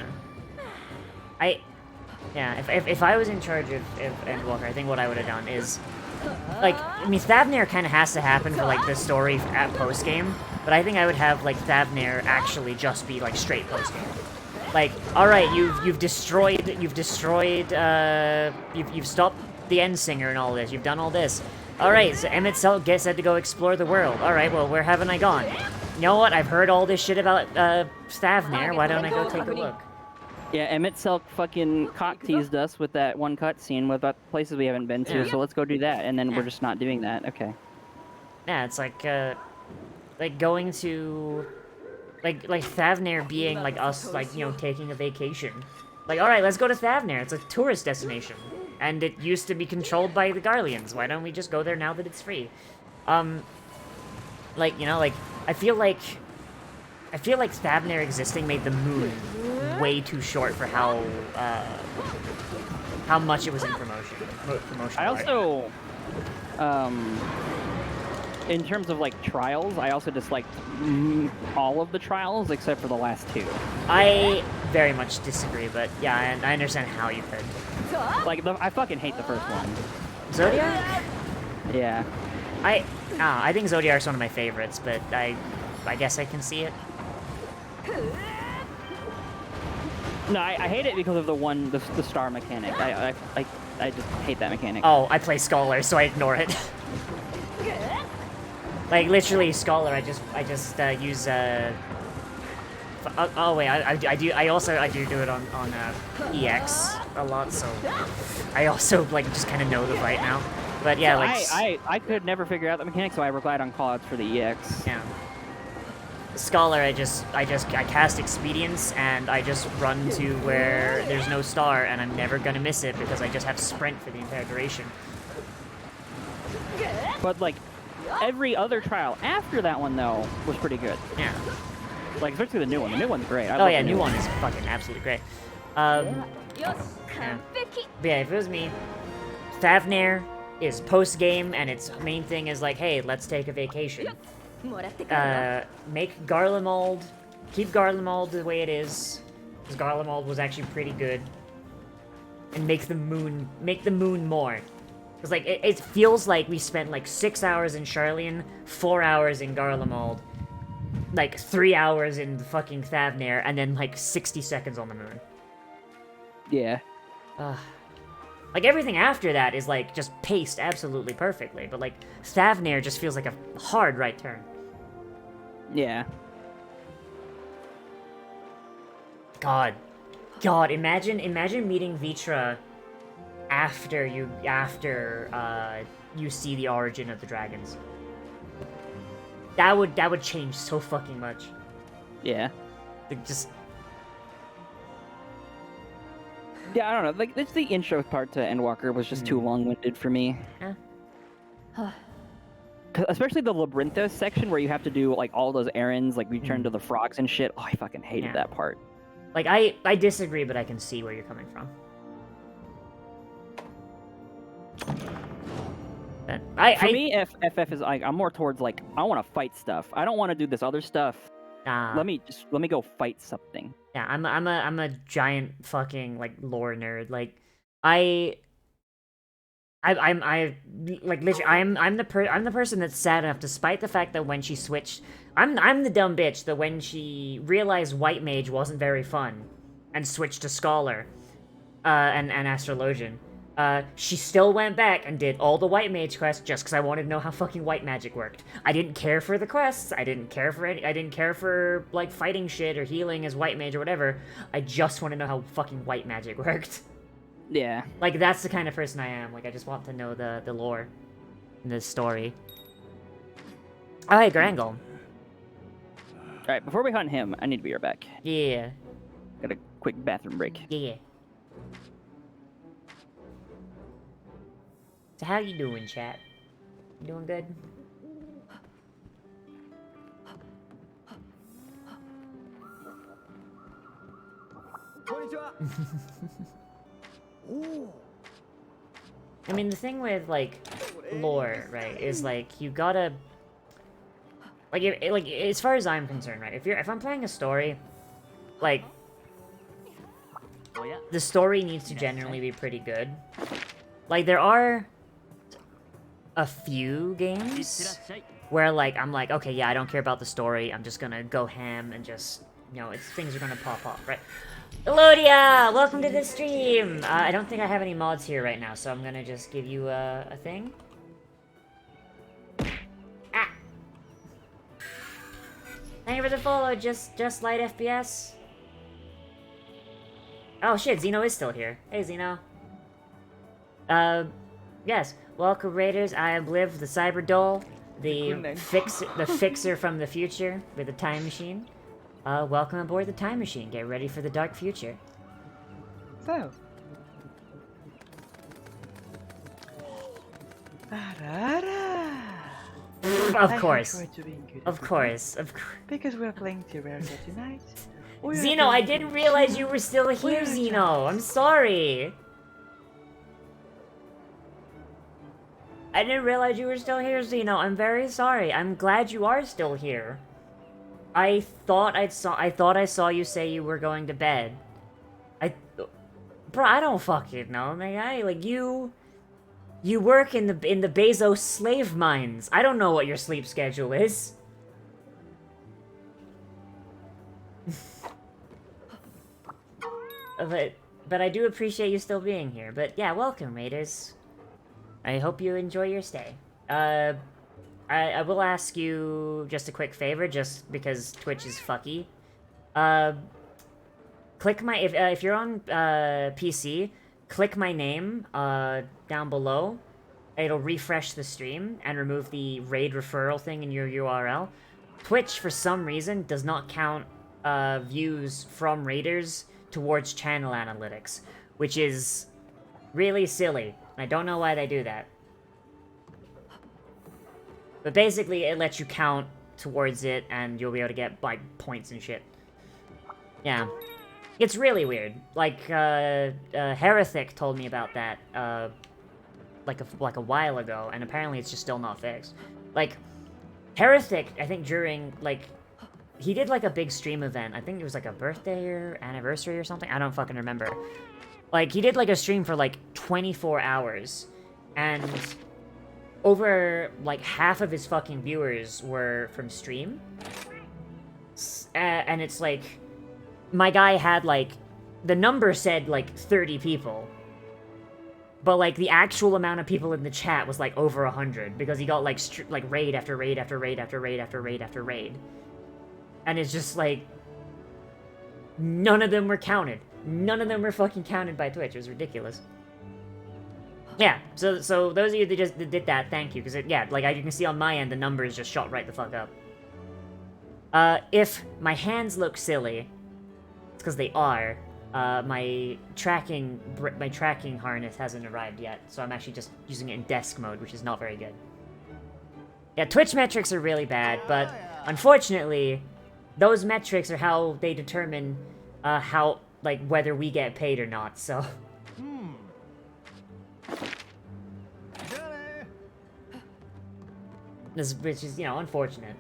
Yeah, if I was in charge of Endwalker, I think what I would have done is, like, I mean, Thavnair kind of has to happen for, like, the story at post-game, but I think I would have, like, Thavnair actually just be, like, straight post-game. Like, alright, you've stopped the Endsinger and all this, you've done all this. Alright, so Emmett Selk said to go explore the world. Alright, well, where haven't I gone? You know what, I've heard all this shit about, Thavnair, why don't I go take a look? Yeah, Emmett Selk fucking cock teased us with that one cutscene about places we haven't been to, so let's go do that, and then we're just not doing that. Okay. Yeah, it's like going to, like Thavnair being like us, like, you know, taking a vacation. Like, alright, let's go to Thavnair, it's a tourist destination. And it used to be controlled by the Garleans, why don't we just go there now that it's free? Like, you know, like, I feel like Thavnair existing made the moon way too short for how much it was in promotion. I also, in terms of like trials, I also disliked all of the trials except for the last two. I very much disagree, but yeah, I understand how you could. Like, I fucking hate the first one. Zodiac? Yeah. I think Zodiac's one of my favorites, but I guess I can see it. No, I hate it because of the star mechanic. I just hate that mechanic. Oh, I play Scholar, so I ignore it. Like, literally, Scholar, I just use, oh wait, I do it on EX a lot, so I also, like, just kind of know the fight now. But yeah, like... I could never figure out the mechanic, so I relied on callouts for the EX. Yeah. Scholar, I cast Expedience, and I just run to where there's no star, and I'm never gonna miss it, because I just have Sprint for the entire duration. But, like, every other trial after that one, though, was pretty good. Yeah. Like, especially the new one. The new one's great. Oh yeah, new one is fucking absolutely great. Yeah. But yeah, if it was me, Thavnair is post-game, and its main thing is like, hey, let's take a vacation. Make Garlemald, keep Garlemald the way it is, because Garlemald was actually pretty good, and make the moon more. Because, like, it feels like we spent, like, 6 hours in Charleon, 4 hours in Garlemald, like, 3 hours in fucking Thavnair, and then, like, 60 seconds on the moon. Yeah. Like, everything after that is, like, just paced absolutely perfectly, but, like, Thavnair just feels like a hard right turn. Yeah. God, imagine meeting Vitra after you see the origin of the dragons. That would change so fucking much. Yeah. Like, just... Yeah, I don't know. Like, the intro part to Endwalker was just too long-winded for me. Yeah. Especially the Labyrinthos section where you have to do, like, all those errands, like, return to the frogs and shit. Oh, I fucking hated that part. Like, I disagree, but I can see where you're coming from. For me, FF is, like, I'm more towards, like, I want to fight stuff. I don't want to do this other stuff. Let me go fight something. Yeah, I'm a giant fucking, like, lore nerd. Like, I'm the person that's sad enough, despite the fact that when she switched, I'm the dumb bitch that when she realized White Mage wasn't very fun, and switched to Scholar, and Astrologian, she still went back and did all the White Mage quests just because I wanted to know how fucking white magic worked. I didn't care for the quests. I didn't care for like fighting shit or healing as White Mage or whatever. I just want to know how fucking white magic worked. Yeah. Like, that's the kind of person I am. Like, I just want to know the lore in this story. Oh, hey, Grangle. Alright, before we hunt him, I need to be right back. Yeah. Got a quick bathroom break. Yeah. So how you doing, chat? You doing good? I mean, the thing with, like, lore, right, is, like, you gotta... Like, as far as I'm concerned, right, if I'm playing a story, like, the story needs to generally be pretty good. Like, there are a few games where, like, I'm like, okay, yeah, I don't care about the story, I'm just gonna go ham and just, you know, things are gonna pop off, right? Elodia! Welcome to the stream! I don't think I have any mods here right now, so I'm gonna just give you a thing. Ah! Thank you for the follow, just light FPS. Oh shit, Xeno is still here. Hey, Xeno. Yes. Welcome, Raiders. I am Bliv, the Cyber Doll, the fixer from the future with a time machine. Welcome aboard the time machine. Get ready for the dark future. So. Of course. Of course. Because we're playing Terraria tonight. Xeno, I didn't realize you were still here, Xeno. I'm sorry. I didn't realize you were still here, Xeno. I'm very sorry. I'm glad you are still here. I thought I saw you say you were going to bed. Bro, I don't fucking know, man. Like you work in the Bezos slave mines. I don't know what your sleep schedule is. But I do appreciate you still being here. But yeah, welcome, Raiders. I hope you enjoy your stay. I will ask you just a quick favor, just because Twitch is fucky. Click my... If you're on PC, click my name down below. It'll refresh the stream and remove the raid referral thing in your URL. Twitch, for some reason, does not count views from raiders towards channel analytics, which is really silly. I don't know why they do that. But basically, it lets you count towards it, and you'll be able to get, like, points and shit. Yeah. It's really weird. Like, Heretic told me about that, like a while ago, and apparently it's just still not fixed. Like, Heretic, I think during, like, he did, like, a big stream event. I think it was, like, a birthday or anniversary or something. I don't fucking remember. Like, he did, like, a stream for, like, 24 hours. And over, like, half of his fucking viewers were from stream. And it's, like, my guy had, like, the number said, like, 30 people. But, like, the actual amount of people in the chat was, like, over 100. Because he got, like, raid after raid after raid after raid after raid after raid. And it's just, like, none of them were counted. None of them were fucking counted by Twitch. It was ridiculous. Yeah, so those of you that did that, thank you. Because, yeah, like, you can see on my end, the numbers just shot right the fuck up. If my hands look silly, it's because they are. My tracking harness hasn't arrived yet, so I'm actually just using it in desk mode, which is not very good. Yeah, Twitch metrics are really bad, but unfortunately, those metrics are how they determine how, like, whether we get paid or not, so. Which is, you know, unfortunate.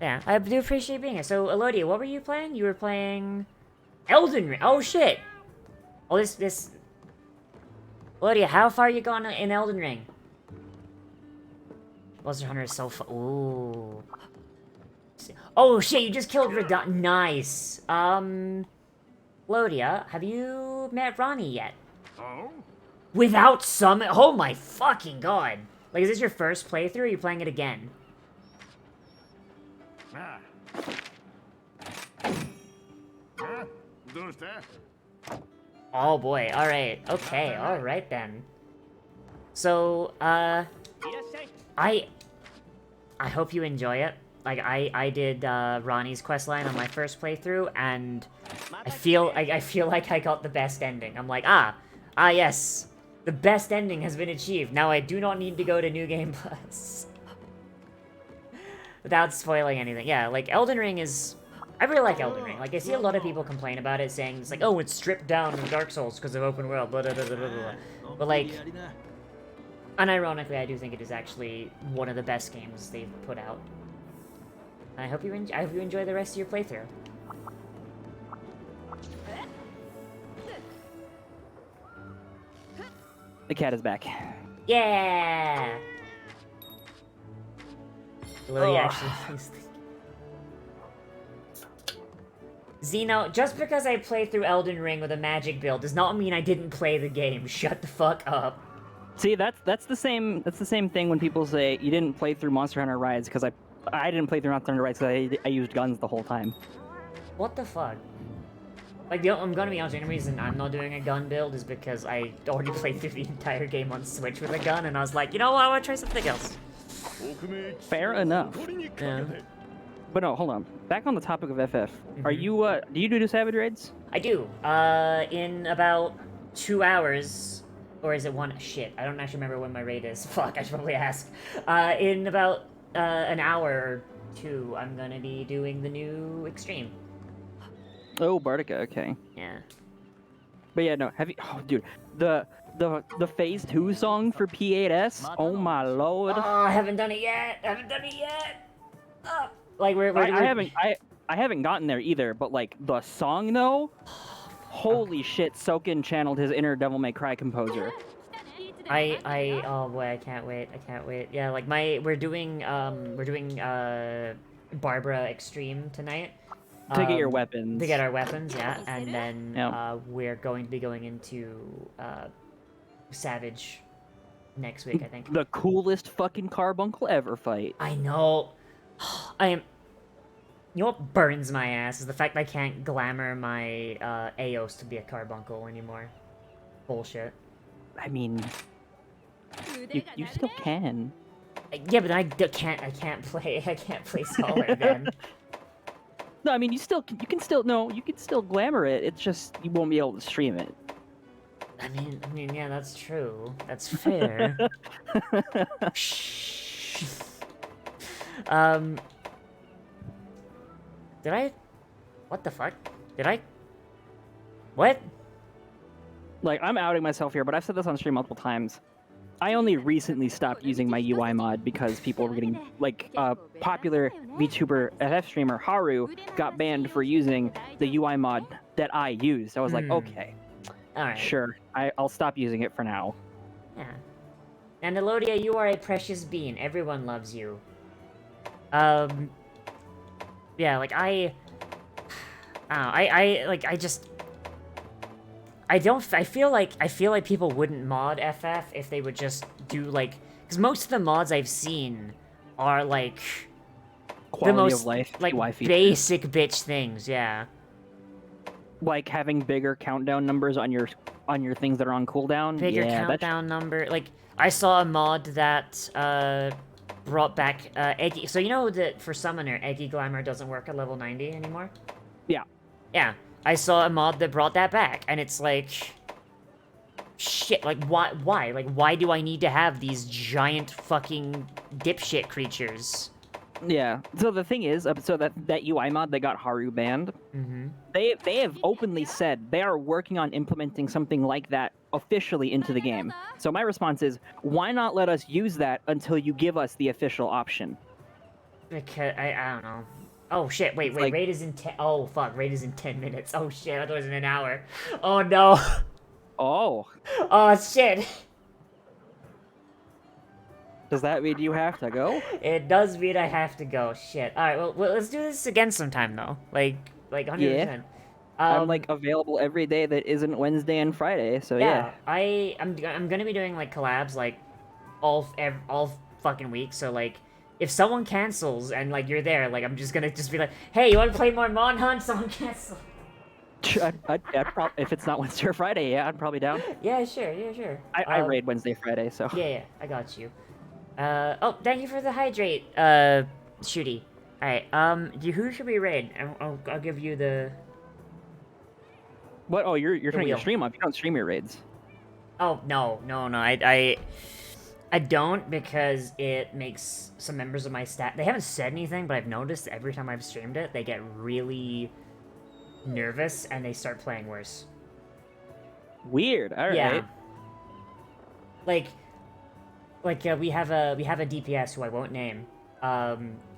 Yeah, I do appreciate being here. So, Elodia, what were you playing? You were playing Elden Ring. Oh, shit! Oh, this... Elodia, how far are you gone in Elden Ring? Monster Hunter is so fun. Ooh. Oh, shit, you just killed Radon. Nice. Elodia, have you met Ronnie yet? Oh? Without summon? Oh my fucking god. Like, is this your first playthrough, or are you playing it again? Oh boy, alright. Okay, alright then. So, I hope you enjoy it. Like, I did, Ronnie's questline on my first playthrough, and I feel like I got the best ending. I'm like, yes. The best ending has been achieved. Now I do not need to go to New Game Plus. without spoiling anything, yeah, like Elden Ring is. I really like Elden Ring. Like I see a lot of people complain about it, saying it's like, oh, it's stripped down from Dark Souls because of open world, blah blah blah blah blah blah. But like, unironically, I do think it is actually one of the best games they've put out. And I hope you enjoy the rest of your playthrough. The cat is back. Yeah. Lily actually plays Zeno, just because I played through Elden Ring with a magic build does not mean I didn't play the game. Shut the fuck up. See, that's the same thing when people say you didn't play through Monster Hunter Rise because I didn't play through Monster Hunter Rise because I used guns the whole time. What the fuck? Like, I'm gonna be honest, the only reason I'm not doing a gun build is because I already played through the entire game on Switch with a gun, and I was like, you know what, I wanna try something else. Fair enough. Yeah. But no, hold on. Back on the topic of FF, are you, do you do Savage Raids? I do. In about 2 hours, or is it one? Shit, I don't actually remember when my raid is. Fuck, I should probably ask. In about an hour or two, I'm gonna be doing the new Extreme. Oh, Bardica, okay. Yeah. But yeah, no, have you, oh dude, the Phase 2 song for P8S? Oh my lord. Oh, I haven't done it yet! Like, I haven't gotten there either, but like, the song though? Holy shit, Soken channeled his inner Devil May Cry composer. oh boy, I can't wait. Yeah, like we're doing Barbara Extreme tonight. To get your weapons. To get our weapons, yeah, and then Yep. we're going to be going into Savage next week, I think. The coolest fucking carbuncle ever fight. I know. I am. You know what burns my ass is the fact that I can't glamour my Aos to be a carbuncle anymore. Bullshit. I mean, you still can. Yeah, but I can't play Scholar then. No, I mean you can still glamour it. It's just you won't be able to stream it. I mean, yeah, that's true. That's fair. Did I? What the fuck? Did I? What? Like, I'm outing myself here, but I've said this on stream multiple times. I only recently stopped using my UI mod because people were getting, like, popular VTuber FF streamer Haru got banned for using the UI mod that I used. I was like, okay, alright. Sure, I'll stop using it for now. Yeah. And Elodia, you are a precious being. Everyone loves you. Yeah, like I feel like people wouldn't mod FF if they would just do like, because most of the mods I've seen are like Quality the most of life, like UI features. basic bitch things, yeah. Like having bigger countdown numbers on your things that are on cooldown. Bigger yeah, countdown number. Like I saw a mod that brought back Eggy. So you know that for Summoner, Eggy Glamour doesn't work at level 90 anymore? Yeah. Yeah. I saw a mod that brought that back, and it's like, shit, like, why? Like, why do I need to have these giant fucking dipshit creatures? Yeah. So the thing is, so that UI mod that got Haru banned, they have openly said they are working on implementing something like that officially into the game. So my response is, why not let us use that until you give us the official option? Because, I don't know. Oh shit, wait, like, raid is in 10, oh fuck, raid is in 10 minutes. Oh shit, I thought it was in an hour. Oh no. Oh. Oh shit. Does that mean you have to go? It does mean I have to go, shit. Alright, well, let's do this again sometime though. Like 100%. Yeah. I'm like available every day that isn't Wednesday and Friday, so yeah. I'm gonna be doing like collabs like all fucking week, so like if someone cancels and like you're there, like I'm just gonna be like, hey, you wanna play more Mon Hunt? Someone cancel. I'd if it's not Wednesday or Friday, yeah, I'm probably down. Yeah, sure. I raid Wednesday, Friday, so. Yeah, I got you. Oh, thank you for the hydrate, Shooty. Alright, who should we raid? I'll give you the... What? Oh, you're turning wheel. your stream up. You don't stream your raids. Oh, no. I don't, because it makes some members of my staff... They haven't said anything, but I've noticed every time I've streamed it, they get really nervous and they start playing worse. Weird. All right. Yeah. Like we have a DPS who I won't name.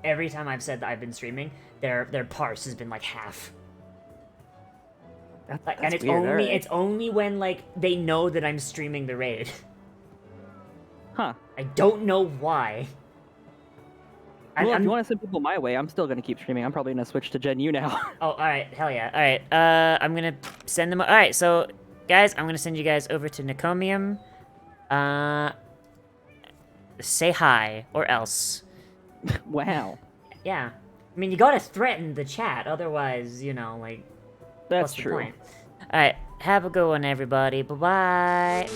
Every time I've said that I've been streaming, their parse has been like half. That's And it's weird. it's only when like they know that I'm streaming the raid. Huh. I don't know why. Well, if you want to send people my way, I'm still gonna keep streaming. I'm probably gonna switch to Gen U now. Oh, alright, hell yeah. Alright, I'm gonna send them... Alright, so, guys, I'm gonna send you guys over to Nekomium. Say hi, or else. Wow. Yeah. I mean, you gotta threaten the chat, otherwise, you know, like... That's what's the true. point? Alright, have a good one, everybody. Bye-bye.